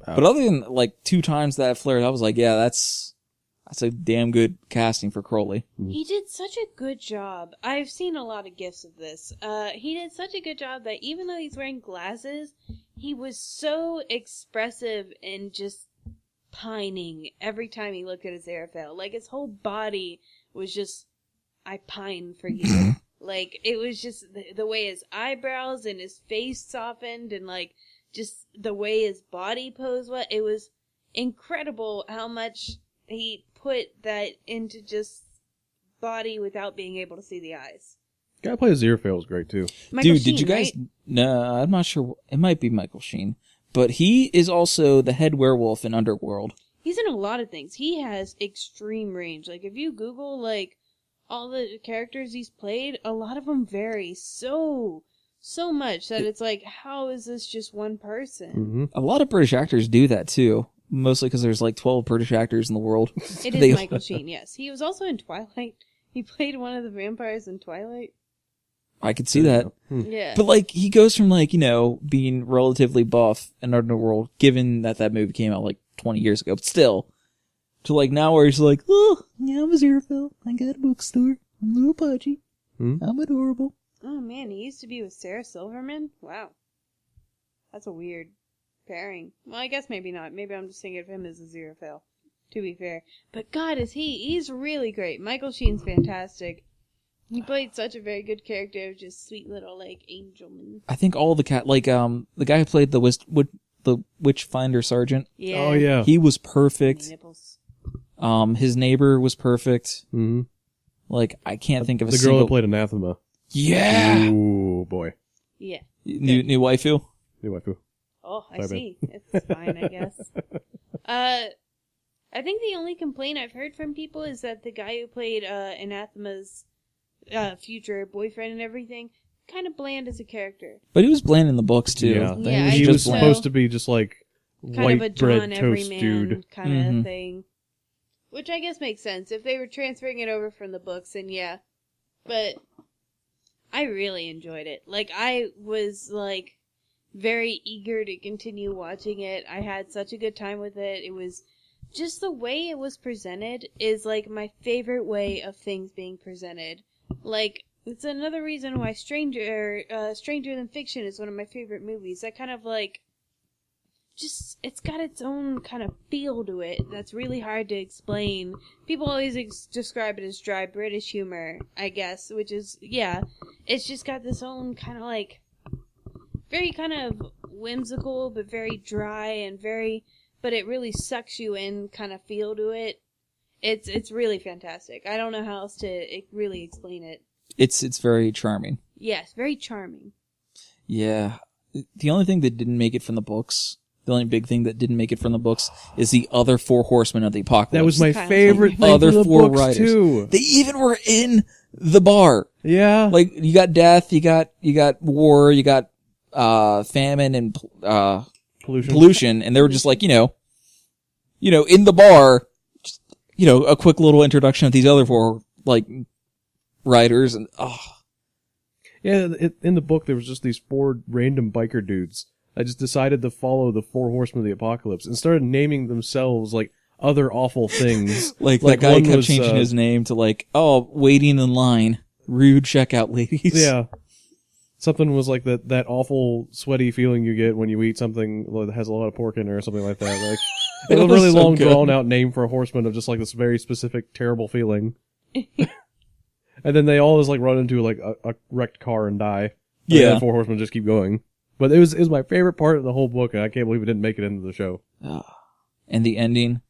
But other than, 2 times that flared, I was like, yeah, that's a damn good casting for Crowley. He did such a good job. I've seen a lot of gifs of this. He did such a good job that even though he's wearing glasses, he was so expressive and just pining every time he looked at his Aziraphale. His whole body was just, I pine for you. It was just the way his eyebrows and his face softened and, just the way his body pose was. It was incredible how much he put that into just body without being able to see the eyes. Guy who plays Aziraphale was great too. Michael Dude, Sheen, did you guys... right? No, I'm not sure. It might be Michael Sheen. But he is also the head werewolf in Underworld. He's in a lot of things. He has extreme range. If you Google, all the characters he's played, a lot of them vary so much that it's how is this just one person? Mm-hmm. A lot of British actors do that, too. Mostly because there's 12 British actors in the world. It They- is Michael Sheen, yes. He was also in Twilight. He played one of the vampires in Twilight. I could see that. Yeah. But, he goes from, being relatively buff in Underworld, given that movie came out, 20 years ago, but still, to, now where he's oh, yeah, I'm a Aziraphale. I got a bookstore. I'm a little pudgy. I'm adorable. Oh, man, he used to be with Sarah Silverman? Wow. That's a weird pairing. Well, I guess maybe not. Maybe I'm just thinking of him as a Aziraphale, to be fair. But God, he's really great. Michael Sheen's fantastic. He played such a very good character, just sweet little, angelman. I think all the the guy who played the Witchfinder Sergeant, Yeah. Oh yeah. he was perfect. Nipples. His neighbor was perfect. Mm-hmm. I can't think of a The girl single... that played Anathema. Yeah! Ooh boy. Yeah. New waifu? New waifu. Oh, I Sorry, see. It's fine, I guess. I think the only complaint I've heard from people is that the guy who played Anathema's future boyfriend and everything, kind of bland as a character. But he was bland in the books, too. Yeah. Yeah, He I was think supposed so. to be just Kind white of a bread John toast Everyman dude. kind of Mhm. thing. Which I guess makes sense. If they were transferring it over from the books, then yeah. But I really enjoyed it. I was, very eager to continue watching it. I had such a good time with it. It was just the way it was presented is, my favorite way of things being presented. It's another reason why Stranger Than Fiction is one of my favorite movies. That kind of, just, it's got its own kind of feel to it that's really hard to explain. People always describe it as dry British humor, I guess, which is, yeah, it's just got this own kind of very kind of whimsical, but very dry and very, but it really sucks you in kind of feel to it. It's really fantastic. I don't know how else to really explain it. It's very charming. Yes, very charming. Yeah. The only thing that didn't make it from the books, the only big thing that didn't make it from the books is the other 4 horsemen of the apocalypse. That was my Kind of favorite funny. thing Other from the 4 books, writers. too. They even were in the bar. Yeah. Like, you got death, you got war, you got famine and pollution, and they were just like, in the bar, just, a quick little introduction of these other 4 like writers, and Yeah, in the book, there was just these 4 random biker dudes. I just decided to follow the 4 horsemen of the apocalypse and started naming themselves like other awful things. like that guy one kept was, changing his name to like, waiting in line, rude checkout ladies. Yeah. Something was like that awful sweaty feeling you get when you eat something that has a lot of pork in it or something like that. Like It a was really so long, good. drawn out name for a horseman of just like this very specific, terrible feeling. And then they all just like run into like a wrecked car and die. And Yeah. the 4 horsemen just keep going. But it was my favorite part of the whole book, and I can't believe it didn't make it into the show. And the ending,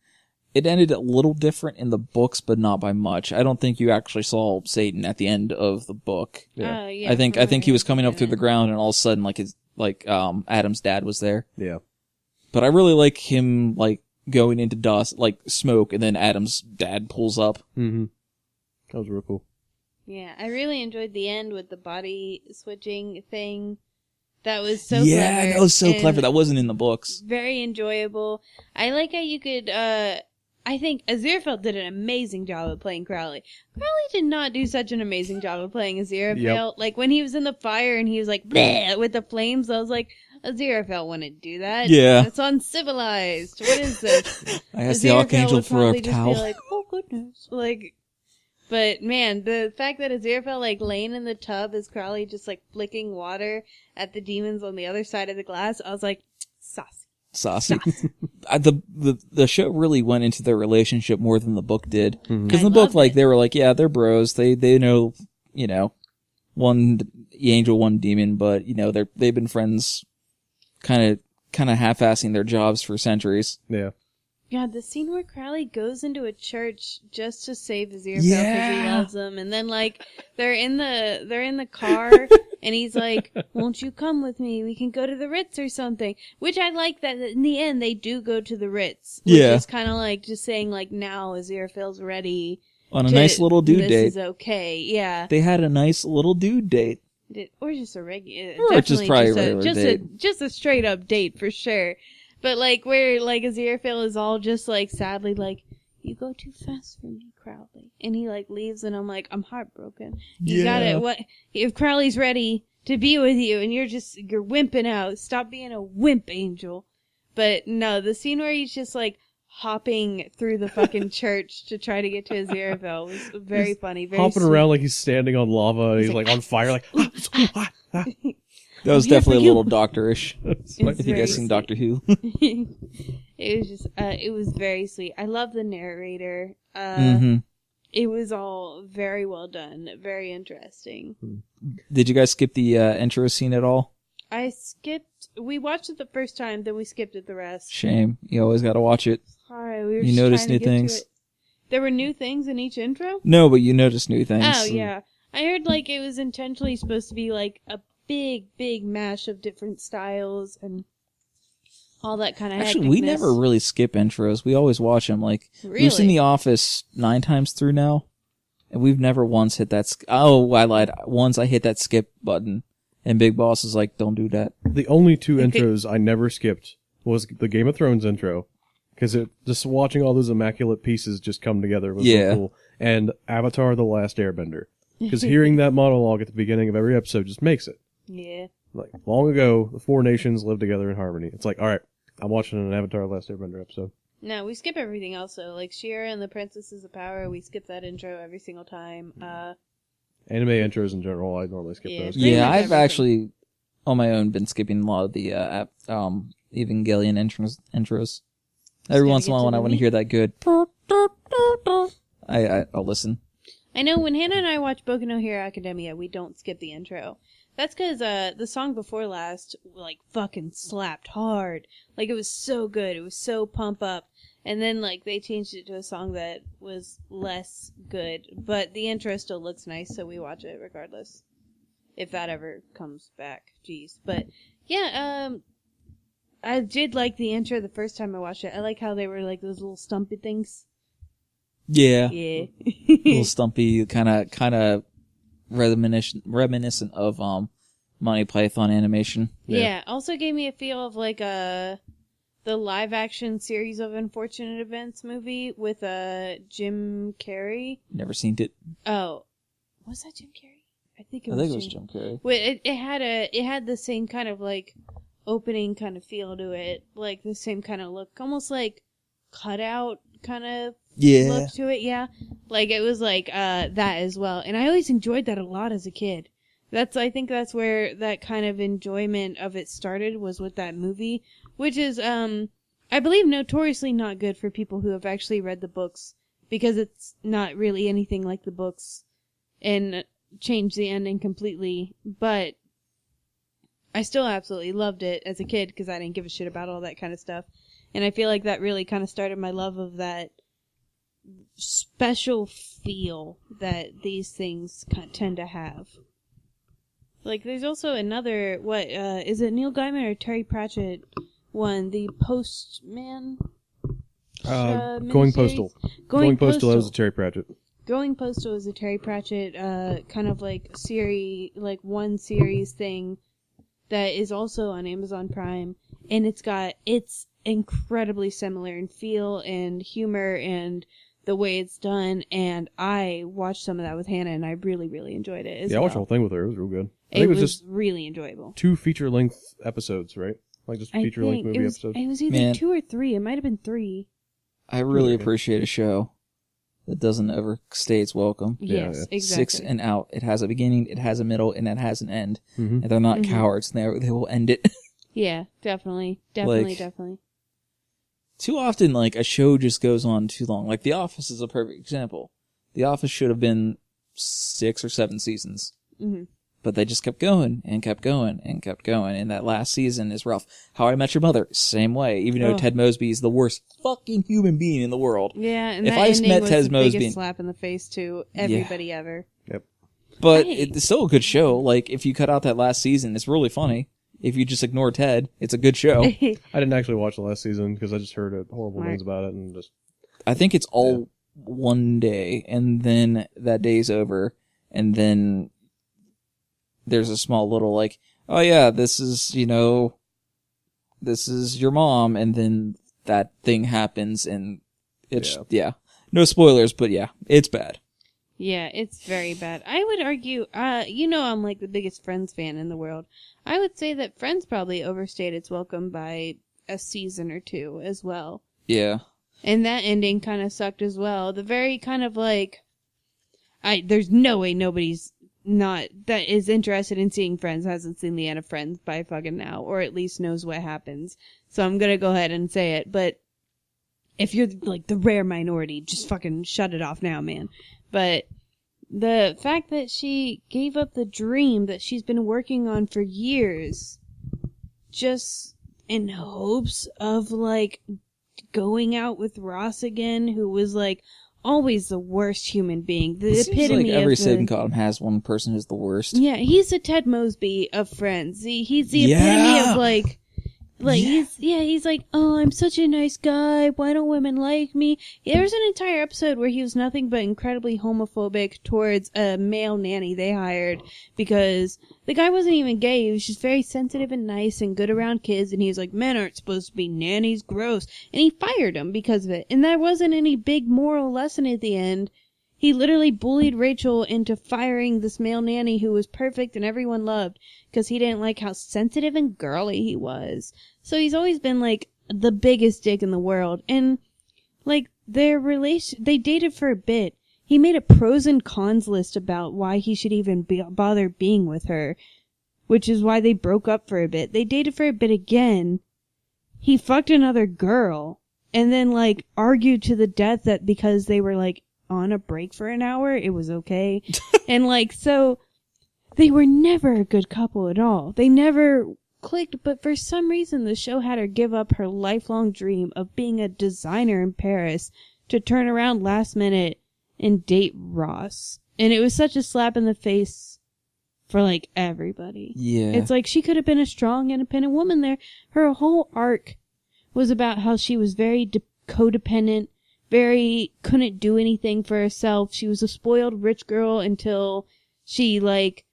it ended a little different in the books, but not by much. I don't think you actually saw Satan at the end of the book. Yeah. Oh, yeah. I think he was coming up through the Yeah. ground, and all of a sudden, Adam's dad was there. Yeah. But I really like him, like, going into dust, like, smoke, and then Adam's dad pulls up. Mm-hmm. That was real cool. Yeah, I really enjoyed the end with the body switching thing. That was so yeah, clever. that was so and clever. That wasn't in the books. very enjoyable. I like how you could, I think Aziraphale did an amazing job of playing Crowley. Crowley did not do such an amazing job of playing Aziraphale. Yep. Like, when he was in the fire and he was like, bleh, with the flames, I was like, Aziraphale wouldn't do that. Yeah. It's uncivilized. What is this? I asked the Aziraphale Archangel would for a probably just towel. be like, oh, goodness. Like, but man, the fact that Aziraphale, like, laying in the tub as Crowley just, like, flicking water at the demons on the other side of the glass, I was like, saucy. Saucy. The show really went into their relationship more than the book did. Mm-hmm. Because I in the book, loved like, it. they were like, yeah, they're bros. They know, one angel, one demon, but, they've been friends kind of half-assing their jobs for centuries. Yeah. Yeah, the scene where Crowley goes into a church just to save Aziraphale because he loves him, and then like they're in the car, and he's like, "Won't you come with me? We can go to the Ritz or something." Which I like that in the end they do go to the Ritz. Which Yeah. is kind of like just saying like now Aziraphale's ready. On a to- nice little dude this date. is okay. Yeah. They had a nice little dude date. Or just a regular, Or just probably a regular date. just a straight up date for sure. But like where like Aziraphale is all just like sadly like, you go too fast for me, Crowley, and he like leaves, and I'm like, I'm heartbroken. You got it. What if Crowley's ready to be with you, and you're wimping out? Stop being a wimp, Angel. But no, the scene where he's just like hopping through the fucking church to try to get to Aziraphale was very funny. Very Hopping sweet. around like he's standing on lava and he's like on fire, like, That was Here for definitely a you. little doctor-ish. It's If you very guys seen sweet. Doctor Who. It was just, it was very sweet. I love the narrator. Mm-hmm. It was all very well done, very interesting. Did you guys skip the intro scene at all? We watched it the first time, then we skipped it the rest. Shame. You always got to watch it. Sorry, we were You just notice trying to new get to things? it. There were new things in each intro? No, but you notice new things. Oh, yeah. I heard, like, it was intentionally supposed to be, like, a big mash of different styles and all that kind of Actually, we never really skip intros. We always watch them. Like, we've seen The Office 9 times through now, and we've never once hit that... Oh, I lied. Once I hit that skip button, and Big Boss is like, don't do that. The only 2 intros I never skipped was the Game of Thrones intro, because just watching all those immaculate pieces just come together was Yeah. so cool, and Avatar: The Last Airbender, because hearing that monologue at the beginning of every episode just makes it. Yeah. Like, long ago, the 4 nations lived together in harmony. It's like, alright, I'm watching an Avatar: The Last Airbender episode. No, we skip everything else, though. Like, Shira and the Princesses of Power, we skip that intro every single time. Anime intros in general, I normally skip Yeah. those. Pretty Yeah, much I've everything. actually, on my own, been skipping a lot of the Evangelion intros. Every gotta once in a get while, to when I the want to meat. hear that good, I'll listen. I know when Hannah and I watch Boku no Hero Academia, we don't skip the intro. That's because the song before last, like, fucking slapped hard. Like, it was so good. It was so pump up. And then, like, they changed it to a song that was less good. But the intro still looks nice, so we watch it regardless. If that ever comes back. Jeez. But, yeah, I did like the intro the first time I watched it. I like how they were, like, those little stumpy things. Yeah. Yeah. Little stumpy, kind of reminiscent of Monty Python animation. Yeah. Also gave me a feel of like the live action series of Unfortunate Events movie with Jim Carrey. Never seen it. Oh, was that Jim Carrey? I think it was Jim Carrey. Wait, it had the same kind of like opening kind of feel to it, like the same kind of look, almost like cutout kind of look to it. Yeah, like it was like that as well, and I always enjoyed that a lot as a kid. I think that's where that kind of enjoyment of it started, was with that movie, which is I believe notoriously not good for people who have actually read the books, because it's not really anything like the books and changed the ending completely. But I still absolutely loved it as a kid because I didn't give a shit about all that kind of stuff. And I feel like that really kind of started my love of that special feel that these things tend to have. Like, there's also another, is it Neil Gaiman or Terry Pratchett one, the Postman? Going Postal. Going Postal, that was a Terry Pratchett. Going Postal is a Terry Pratchett, kind of like one series thing that is also on Amazon Prime, and it's incredibly similar in feel and humor and the way it's done, and I watched some of that with Hannah, and I really, really enjoyed it. I watched the whole thing with her. It was real good. I It think was just really enjoyable. 2 feature-length episodes, right? Like just feature-length movie episodes. It was either 2 or 3. It might have been 3. I really appreciate a show that doesn't ever stay its welcome. Yes, exactly. 6 and out. It has a beginning, it has a middle, and it has an end. Mm-hmm. And they're not cowards. They will end it. Yeah, definitely. Too often, like, a show just goes on too long. Like, The Office is a perfect example. The Office should have been 6 or 7 seasons. Mm-hmm. But they just kept going and kept going and kept going. And that last season is rough. How I Met Your Mother, same way. Even though Ted Mosby is the worst fucking human being in the world. Yeah, and if that I ending met was Ted the Mosby, biggest slap in the face to everybody ever. Yep. But Right. it's still a good show. Like, if you cut out that last season, it's really funny. If you just ignore Ted, it's a good show. I didn't actually watch the last season because I just heard horrible things about it and just. I think it's all one day, and then that day's over, and then there's a small little, like, oh yeah, this is your mom, and then that thing happens, and it's, no spoilers, but yeah, it's bad. Yeah, it's very bad. I would argue, I'm like the biggest Friends fan in the world. I would say that Friends probably overstayed its welcome by a season or 2 as well. Yeah. And that ending kind of sucked as well. The very kind of like, there's no way nobody's that is interested in seeing Friends hasn't seen the end of Friends by fucking now, or at least knows what happens. So I'm gonna go ahead and say it, but if you're like the rare minority, just fucking shut it off now, man. But the fact that she gave up the dream that she's been working on for years, just in hopes of like going out with Ross again, who was like always the worst human being. The It epitome seems like every of sitcom has one person who's the worst. Yeah, he's the Ted Mosby of Friends. He's the epitome of like he's like, oh, I'm such a nice guy. Why don't women like me? There's an entire episode where he was nothing but incredibly homophobic towards a male nanny they hired because the guy wasn't even gay. He was just very sensitive and nice and good around kids. And he was like, men aren't supposed to be nannies, gross. And he fired him because of it. And there wasn't any big moral lesson at the end. He literally bullied Rachel into firing this male nanny who was perfect and everyone loved because he didn't like how sensitive and girly he was. So he's always been like the biggest dick in the world. And like their they dated for a bit. He made a pros and cons list about why he should even bother being with her, which is why they broke up for a bit. They dated for a bit again. He fucked another girl and then like argued to the death that because they were like on a break for an hour, it was okay. And like, so they were never a good couple at all. They never clicked, but for some reason the show had her give up her lifelong dream of being a designer in Paris to turn around last minute and date Ross. And it was such a slap in the face for, like, everybody. Yeah. It's like she could have been a strong, independent woman there. Her whole arc was about how she was very codependent, very couldn't do anything for herself. She was a spoiled rich girl until she, like,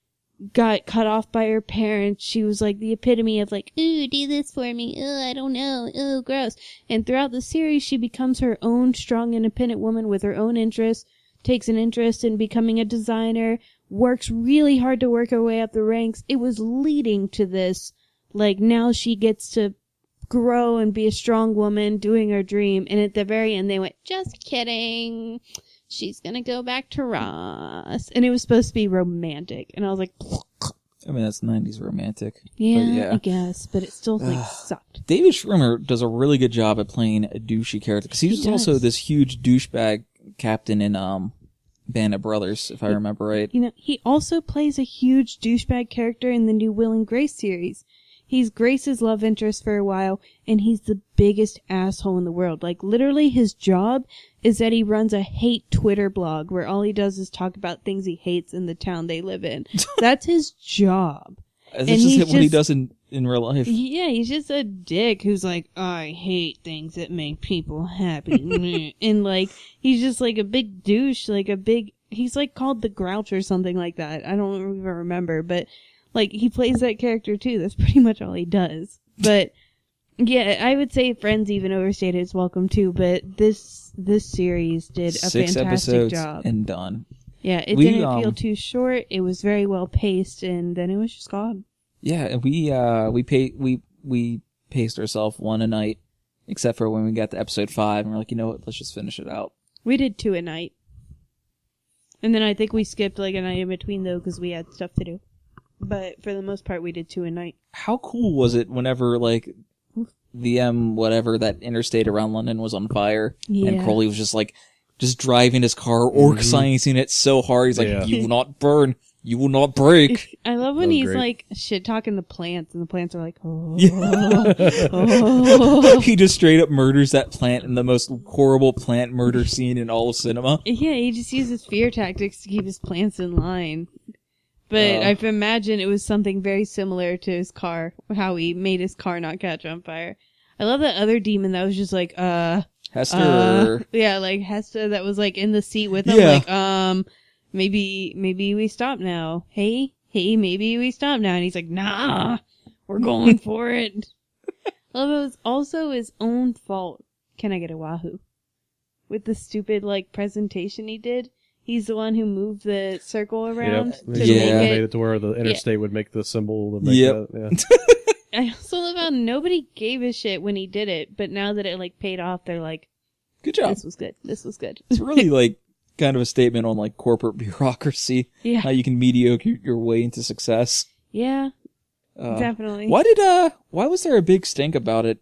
got cut off by her parents. She was, like, the epitome of, like, ooh, do this for me. Ooh, I don't know. Ooh, gross. And throughout the series, she becomes her own strong, independent woman with her own interests, takes an interest in becoming a designer, works really hard to work her way up the ranks. It was leading to this, like, now she gets to grow and be a strong woman doing her dream. And at the very end, they went, just kidding. She's gonna go back to Ross. And it was supposed to be romantic. And I was like, I mean, that's 90s romantic. yeah, I guess. But it still, like, sucked. David Schwimmer does a really good job at playing a douchey character. Because he was also this huge douchebag captain in Band of Brothers, if I remember right. You know, he also plays a huge douchebag character in the new Will and Grace series. He's Grace's love interest for a while, and he's the biggest asshole in the world. Like, literally, his job is that he runs a hate Twitter blog where all he does is talk about things he hates in the town they live in. That's his job. That's just what he does in real life. Yeah, he's just a dick who's like, I hate things that make people happy. And, like, he's just, like, a big douche, like, he's, like, called the Grouch or something like that. I don't even remember, but... Like, he plays that character, too. That's pretty much all he does. But, yeah, I would say Friends even overstated its welcome, too. But this series did a 6 fantastic episodes job. and done. Yeah, it didn't feel too short. It was very well paced, and then it was just gone. Yeah, and we paced ourselves one a night, except for when we got to episode 5, and we're like, you know what, let's just finish it out. We did 2 a night. And then I think we skipped, like, a night in between, though, because we had stuff to do. But for the most part, we did 2 a night. How cool was it whenever, like, the whatever, that interstate around London was on fire, and Crowley was just, like, just driving his car, orc sciencing it so hard, he's like, you will not burn, you will not break. I love when he's, like, shit-talking the plants, and the plants are like, oh. He just straight up murders that plant in the most horrible plant murder scene in all of cinema. Yeah, he just uses fear tactics to keep his plants in line. But I imagine it was something very similar to his car, how he made his car not catch on fire. I love that other demon that was just like, Hester. Yeah, like Hester that was like in the seat with him, like, maybe we stop now. Hey, maybe we stop now. And he's like, nah, we're going for it. I love it was also his own fault. Can I get a wahoo? With the stupid, like, presentation he did. He's the one who moved the circle around to make it to where the interstate would make the symbol. To make I also love how nobody gave a shit when he did it, but now that it like paid off, they're like, "Good job. This was good. This was good." It's really like kind of a statement on like corporate bureaucracy. Yeah, how you can mediocre your way into success. Yeah, definitely. Why was there a big stink about it?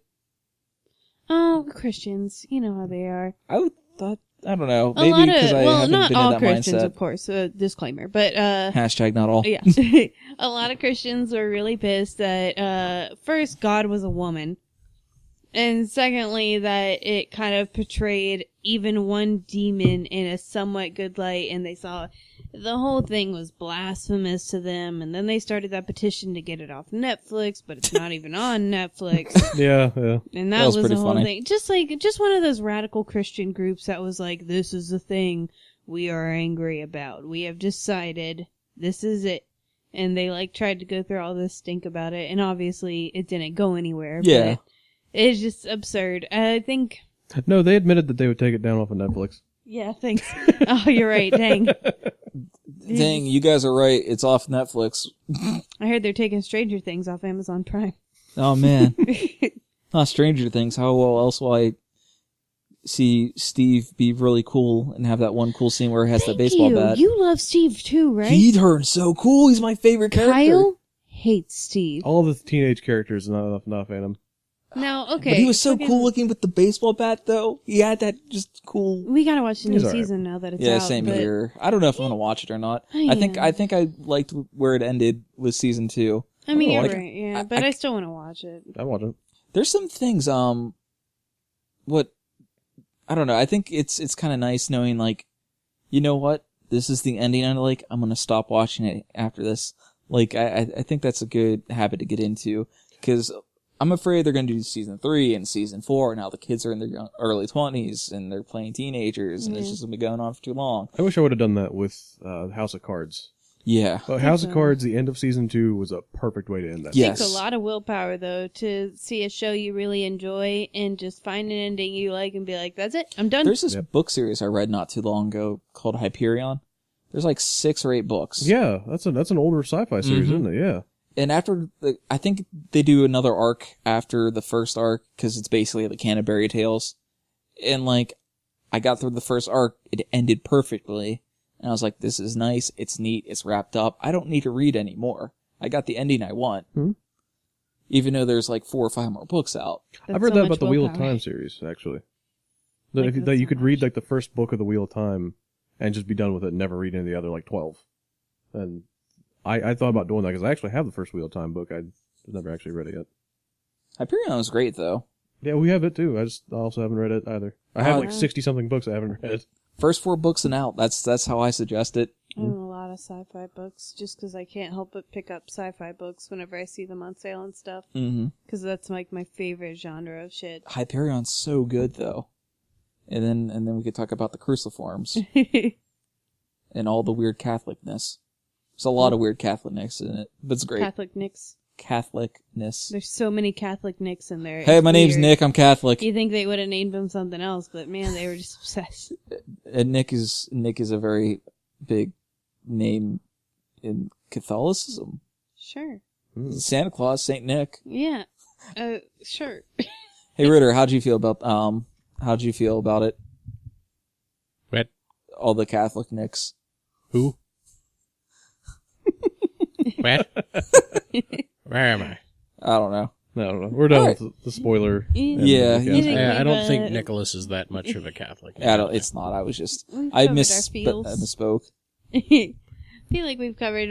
Oh, Christians, you know how they are. I don't know. Maybe because I haven't not been all in that Christians, mindset. of course. Disclaimer, but hashtag not all. Yeah, a lot of Christians were really pissed that first God was a woman, and secondly that it kind of portrayed even one demon in a somewhat good light, and they saw the whole thing was blasphemous to them, and then they started that petition to get it off Netflix, but it's not even on Netflix. Yeah. And that was pretty the whole funny. thing. Just one of those radical Christian groups that was like, this is the thing we are angry about. We have decided this is it. And they like tried to go through all this stink about it, and obviously it didn't go anywhere. Yeah. But it's just absurd. I think... No, they admitted that they would take it down off of Netflix. Yeah, thanks. Oh, you're right. Dang. Dang, you guys are right. It's off Netflix. I heard they're taking Stranger Things off Amazon Prime. Oh, man. Stranger Things. How else will I see Steve be really cool and have that one cool scene where he has the baseball bat? You love Steve too, right? He turns so cool. He's my favorite character. Kyle hates Steve. All the teenage characters, not a fan of him. No, okay. But he was so fucking- cool looking with the baseball bat, though. He had that just cool. We gotta watch the new He's alright. season now that it's Yeah, out. same but here. I don't know if I'm gonna watch it or not. I think I liked where it ended with season 2. I mean, you're like- right, yeah, but I still want to watch it. I watch it. There's some things. What I don't know. I think it's kind of nice knowing, like, you know what, this is the ending, and like I'm gonna stop watching it after this. Like I think that's a good habit to get into, because I'm afraid they're gonna do season 3 and season 4. Now the kids are in their early 20s and they're playing teenagers, and it's just gonna be going on for too long. I wish I would have done that with House of Cards. Yeah. But House of Cards, the end of season 2 was a perfect way to end that. Yeah. It Yes. takes a lot of willpower, though, to see a show you really enjoy and just find an ending you like and be like, that's it, I'm done. There's this book series I read not too long ago called Hyperion. There's like 6 or 8 books. Yeah, that's an older sci-fi series, isn't it? Yeah. And after I think they do another arc after the first arc, because it's basically the Canterbury Tales. And like, I got through the first arc, it ended perfectly. And I was like, this is nice, it's neat, it's wrapped up. I don't need to read anymore. I got the ending I want. Even though there's like 4 or 5 more books out. That's I've read so that much about the Wheel of willpower. Time series, actually. Like, That that's you so could read much. like the first book of the Wheel of Time and just be done with it and never read any of the other like 12. And I thought about doing that because I actually have the first Wheel of Time book. I've never actually read it yet. Hyperion was great though. Yeah, we have it too. I also haven't read it either. I have like 60-something books I haven't read. First 4 books and out. That's how I suggest it. I own a lot of sci-fi books just because I can't help but pick up sci-fi books whenever I see them on sale and stuff. Mm-hmm. Because that's like my favorite genre of shit. Hyperion's so good though. And then we could talk about the cruciforms and all the weird Catholicness. There's a lot of weird Catholicness in it, but it's great. Catholic Nicks. Catholicness. There's so many Catholic Nicks in there. Hey, It's my name's weird. Nick. I'm Catholic. You think they would have named him something else, but man, they were just obsessed. And Nick is a very big name in Catholicism. Sure. Santa Claus, Saint Nick. Yeah. Sure. Hey Ritter, how'd you feel about it? What? All the Catholic Nicks. Who? What? Where am I? I don't know. I don't know. We're done Alright. with the spoiler. Yeah, and the you cast. I don't think Nicholas is that much of a Catholic. It's not. I was just We've I covered our misspoke. I feel like we've covered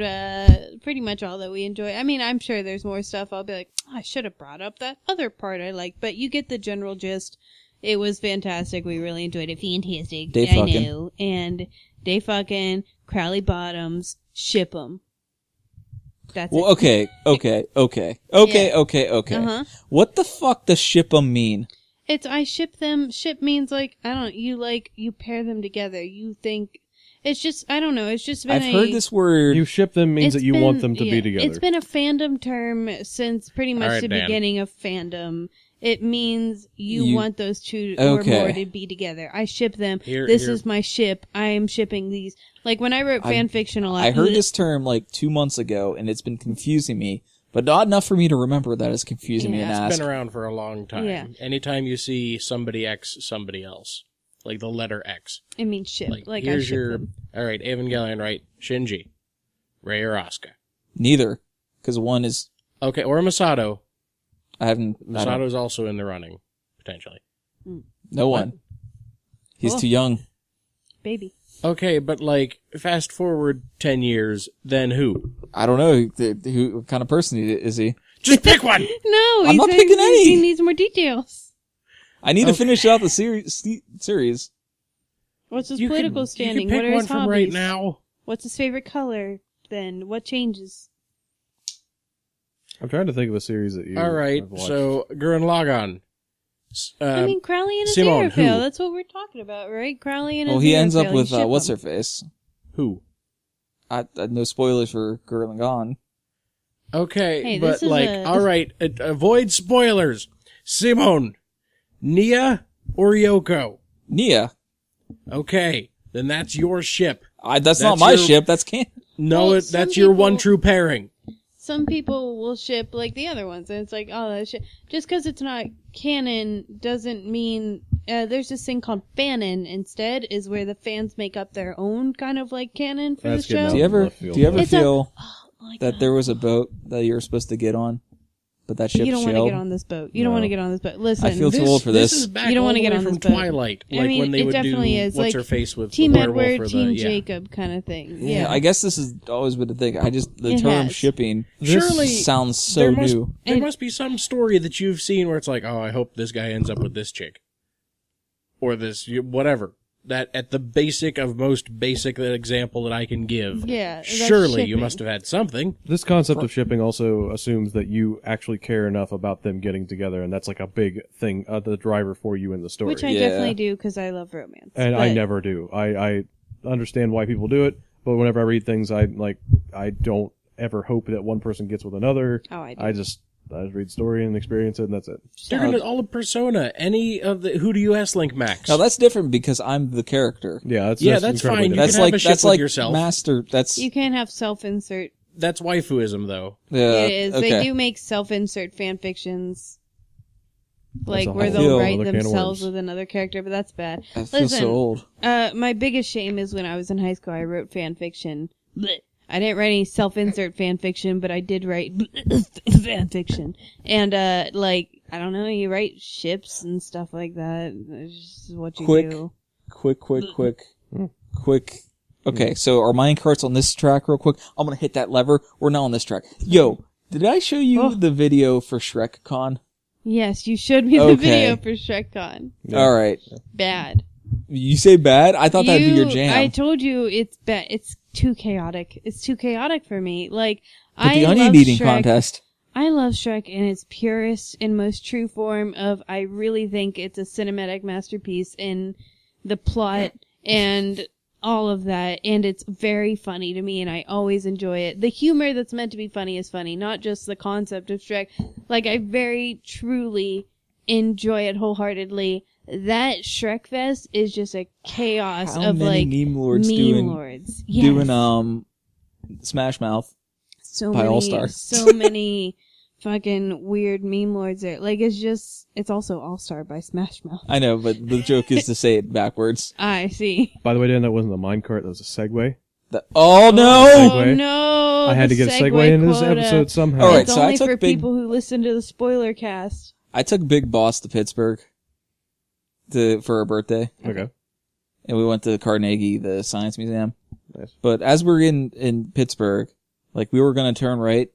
pretty much all that we enjoy. I mean, I'm sure there's more stuff. I'll be like, oh, I should have brought up that other part I like, but you get the general gist. It was fantastic. We really enjoyed it. Fantastic. They I fucking. know. And they fucking Crowley Bottoms ship them. That's Well, it. okay. Uh-huh. What the fuck does ship 'em mean? It's I ship them. Ship means like I don't. You pair them together. You think it's just I don't know. It's just been. I've heard this word. You ship them means It's that you want been- them to yeah, be together. It's been a fandom term since pretty much Alright, the Dan. beginning of fandom. It means you You- want those two Okay. or more to be together. I ship them. Here- This here- is my ship. I am shipping these. Like when I wrote fan fiction a lot. I heard this term like 2 months ago, and it's been confusing me, but not enough for me to remember that it's confusing me and Yeah. It's ask. been around for a long time. Yeah. Anytime you see somebody X somebody else, like the letter X. It means ship. Like I here's ship your them. all right, Evangelion, right? Shinji, Rei or Asuka. Neither, because one is Okay, or Masato. I don't- Masato's also in the running potentially. no one. He's Oh. too young. Baby. Okay, but like fast forward 10 years, then who? I don't know who what kind of person is he. Just pick one. No, I'm he not said picking any. He needs more details. I need to finish out the series. What's his You political can, standing? You can What pick are one his from hobbies? right now. What's his favorite color? Then what changes? I'm trying to think of a series that you. All right, have watched. so Gurren Lagann. I mean, Crowley and Simone, Aziraphale. who? That's what we're talking about, right? Crowley and Well, he ends up Aziraphale, with you ship what's her them. face. who? No spoilers for Gurren Lagann. Okay, Hey, but this is like, a- all right, avoid spoilers. Simone, Nia or Yoko? Nia. Okay, then that's your ship. That's not That's my your- ship. That's can. No, Well, that's some your one people- true pairing. Some people will ship like the other ones, and it's like, oh, that shit. Just because it's not canon doesn't mean there's this thing called fanon. Instead, is where the fans make up their own kind of like canon for That's the getting show. out Do you ever left field. do you ever It's a- feel Oh my that God. there was a boat that you were supposed to get on, but that ship You don't want to sailed. get on this boat. You don't want to get on this boat. Listen, I feel too old for This this. is back You don't all wanna the get way on from this boat. Twilight, I like mean, when they it would do definitely is, what's like, her face with Team the werewolf Edward, or Team the Jacob kind of thing. Yeah, Yeah. I guess this has always been a thing. The It term has. shipping Surely sounds so there must, new. There must be some story that you've seen where it's like, oh, I hope this guy ends up with this chick, or this whatever. That at the basic of most basic example that I can give. Yeah, that's Surely you shipping. must have had something. This concept of shipping also assumes that you actually care enough about them getting together, and that's like a big thing, the driver for you in the story. Which I Yeah. definitely do because I love romance. And I but- never do. I understand why people do it, but whenever I read things, I don't ever hope that one person gets with another. Oh, I do. I just read the story and experience it, and that's it. They're gonna all of Persona, any of the Who Do You Ask Link Max. Now that's different because I'm the character. Yeah, That's incredibly fine. You different. That's can have like a ship that's with like yourself. master. That's You can't have self-insert. That's waifuism, though. yeah. It is. Okay. They do make self-insert fan fictions. Like a where whole they'll other write can of themselves worms. with another character, but that's bad. I feel Listen, so old. My biggest shame is when I was in high school, I wrote fan fiction. Blech. I didn't write any self-insert fan fiction, but I did write fan fiction. And, like, I don't know, you write ships and stuff like that. It's just what you Quick. do. Quick. Okay, so our mine carts on this track real quick. I'm gonna hit that lever. We're now on this track. Yo, did I show you the video for ShrekCon? Yes, you showed me the Okay. video for ShrekCon. All right. Bad. You say bad? I thought that'd be your jam. I told you it's bad. It's too chaotic. It's too chaotic for me. Like, but the I onion love eating Shrek. contest. I love Shrek in its purest and most true form of I really think it's a cinematic masterpiece in the plot and all of that, and it's very funny to me and I always enjoy it. The humor that's meant to be funny is funny, not just the concept of Shrek. Like, I very truly enjoy it wholeheartedly. That Shrek Fest is just a chaos How of many like meme lords meme lords. Yes. doing Smash Mouth? so by many, All-Star. so many fucking weird meme lords there. Like, it's also All-Star by Smash Mouth. I know, but the joke is to say it backwards. I see. By the way, Dan, that wasn't a minecart, that was a Segway. Oh no! Oh Segway. no! I had to the get a segue into this quota. episode somehow. All right, It's so I only took for big- people who listen to the spoiler cast. I took Big Boss to Pittsburgh for her birthday, Okay. and we went to Carnegie, the Science Museum. Nice. But as we're in Pittsburgh, like we were gonna turn right,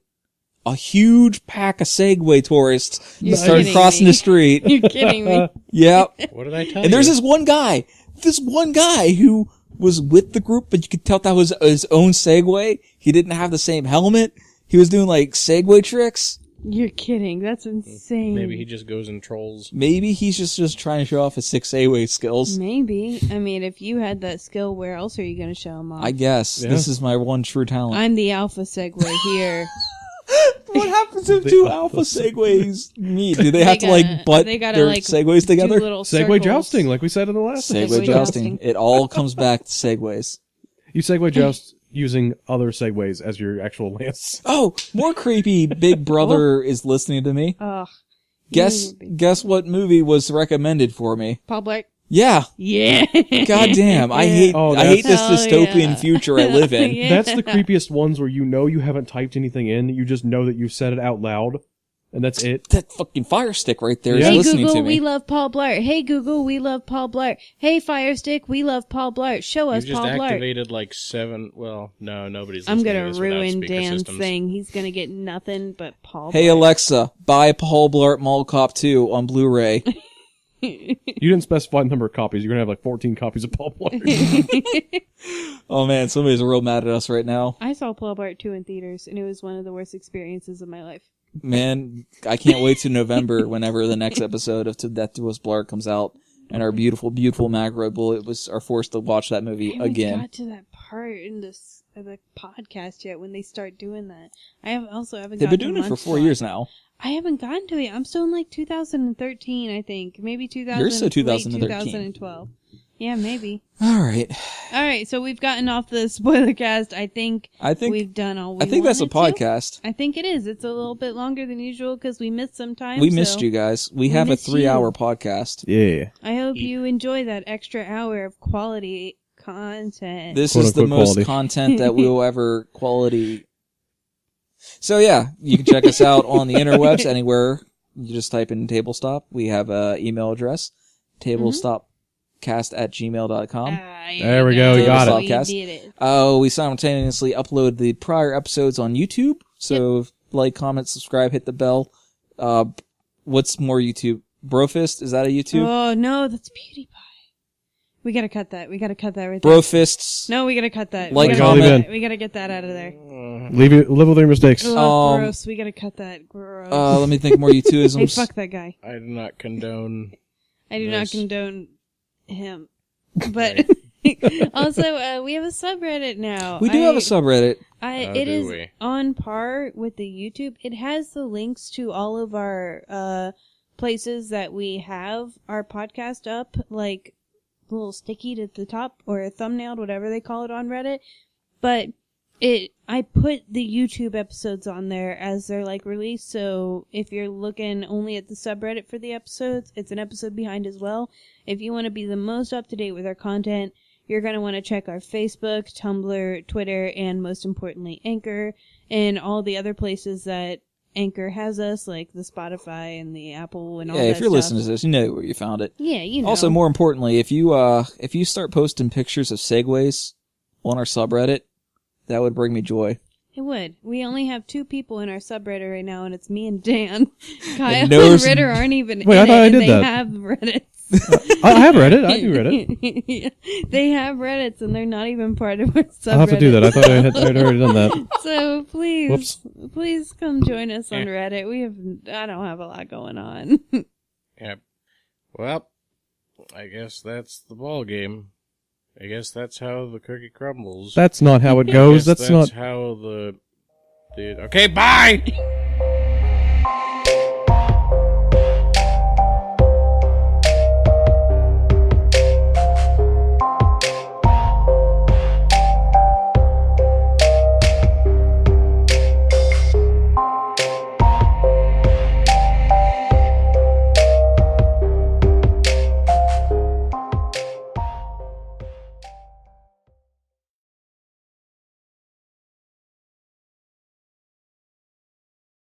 a huge pack of Segway tourists You're started kidding crossing me. the street. You're kidding me. Yep. What did I tell And there's you? this one guy who was with the group, but you could tell that was his own Segway. He didn't have the same helmet. He was doing like Segway tricks. You're kidding. That's insane. Maybe he just goes and trolls. Maybe he's just trying to show off his 6 Segway skills. Maybe. I mean, if you had that skill, where else are you going to show him off? I guess. Yeah. This is my one true talent. I'm the alpha Segway here. What happens if two alpha Segways meet? Do they have to like butt they gotta, their like, Segways Do together? little Segway circles. jousting, like we said in the last Segway episode. Segway jousting. jousting. It all comes back to Segways. You Segway joust using other Segways as your actual lance. Oh, more creepy. Big Brother is listening to me. Ugh. Guess what movie was recommended for me? Paul Blart. Yeah. Yeah. God damn. I hate Oh, I hate this Hell dystopian yeah. future I live in. Yeah. That's the creepiest ones where you know you haven't typed anything in, you just know that you've said it out loud, and that's it. That fucking Fire Stick right there is Yeah. Hey listening Google, to me. we love Paul Blart. Hey Google, we love Paul Blart. Hey Firestick, we love Paul Blart. Show us You've just Paul Blart. activated like 7. Well, no, nobody's. I'm listening gonna to this without ruin speaker Dan's systems. thing. He's gonna get nothing but Paul. Hey Blart. Alexa, buy Paul Blart Mall Cop 2 on Blu-ray. You didn't specify the number of copies. You're gonna have like 14 copies of Paul Blart. Oh man, somebody's real mad at us right now. I saw Paul Blart 2 in theaters, and it was one of the worst experiences of my life. Man, I can't wait to November whenever the next episode of To Death Do Us Blart comes out, and our beautiful, beautiful Macro Bullet are forced to watch that movie I haven't again. got to that part in this the podcast yet when they start doing that. I haven't They've been gotten doing to it for Month 4 Watch. years now. I haven't gotten to it. I'm still in like 2013, I think. Maybe 2000. You're still 2013. Late 2012. Yeah, maybe. All right. All right, so we've gotten off the spoiler cast. I think I we've done all we think that's a wanted to. podcast. I think it is. It's a little bit longer than usual because we missed some time. We missed you guys. We have a missed 3-hour you. podcast. Yeah. I hope you enjoy that extra hour of quality content. This Quote, is the unquote, most quality. content that we'll ever quality. So yeah, you can check us out on the interwebs anywhere. You just type in Table Stop. We have an email address, tablestopcast@gmail.com. There we go, we got it. You did it. We simultaneously upload the prior episodes on YouTube. So like, comment, subscribe, hit the bell. What's more YouTube? Brofist? Is that a YouTube? Oh, no, that's PewDiePie. We gotta cut that. We gotta cut that right there. Brofists. No, we gotta cut that. Like, we gotta, comment. we gotta get that out of there. Live with your mistakes. Ugh, gross. We gotta cut that. Gross. Let me think more YouTubeisms. Hey, fuck that guy. I do not condone. I do not Yes. condone him. But also, we have a subreddit now. We do have a subreddit. It do is we? on par with the YouTube. It has the links to all of our places that we have our podcast up, like a little sticky at the top or a thumbnail, whatever they call it on Reddit. But I put the YouTube episodes on there as they're like released. So if you're looking only at the subreddit for the episodes, it's an episode behind as well. If you want to be the most up to date with our content, you're going to want to check our Facebook, Tumblr, Twitter, and most importantly, Anchor, and all the other places that Anchor has us, like the Spotify and the Apple and all that Yeah, if you're stuff. listening to this, you know where you found it. Yeah, you know. Also, more importantly, if you start posting pictures of segways on our subreddit, that would bring me joy. It would. We only have 2 people in our subreddit right now, and it's me and Dan. Kyle no- and Ritter aren't even Wait, in I thought I it, did and they that. have Reddits. I have Reddit. I do Reddit. Yeah, they have Reddits, and they're not even part of our subreddit. I'll have to do that. I thought I'd already done that. So please, Whoops. please come join us on Reddit. I don't have a lot going on. Yep. Well, I guess that's the ball game. I guess that's how the cookie crumbles. That's not how it I goes. guess That's not. how the. Okay, bye.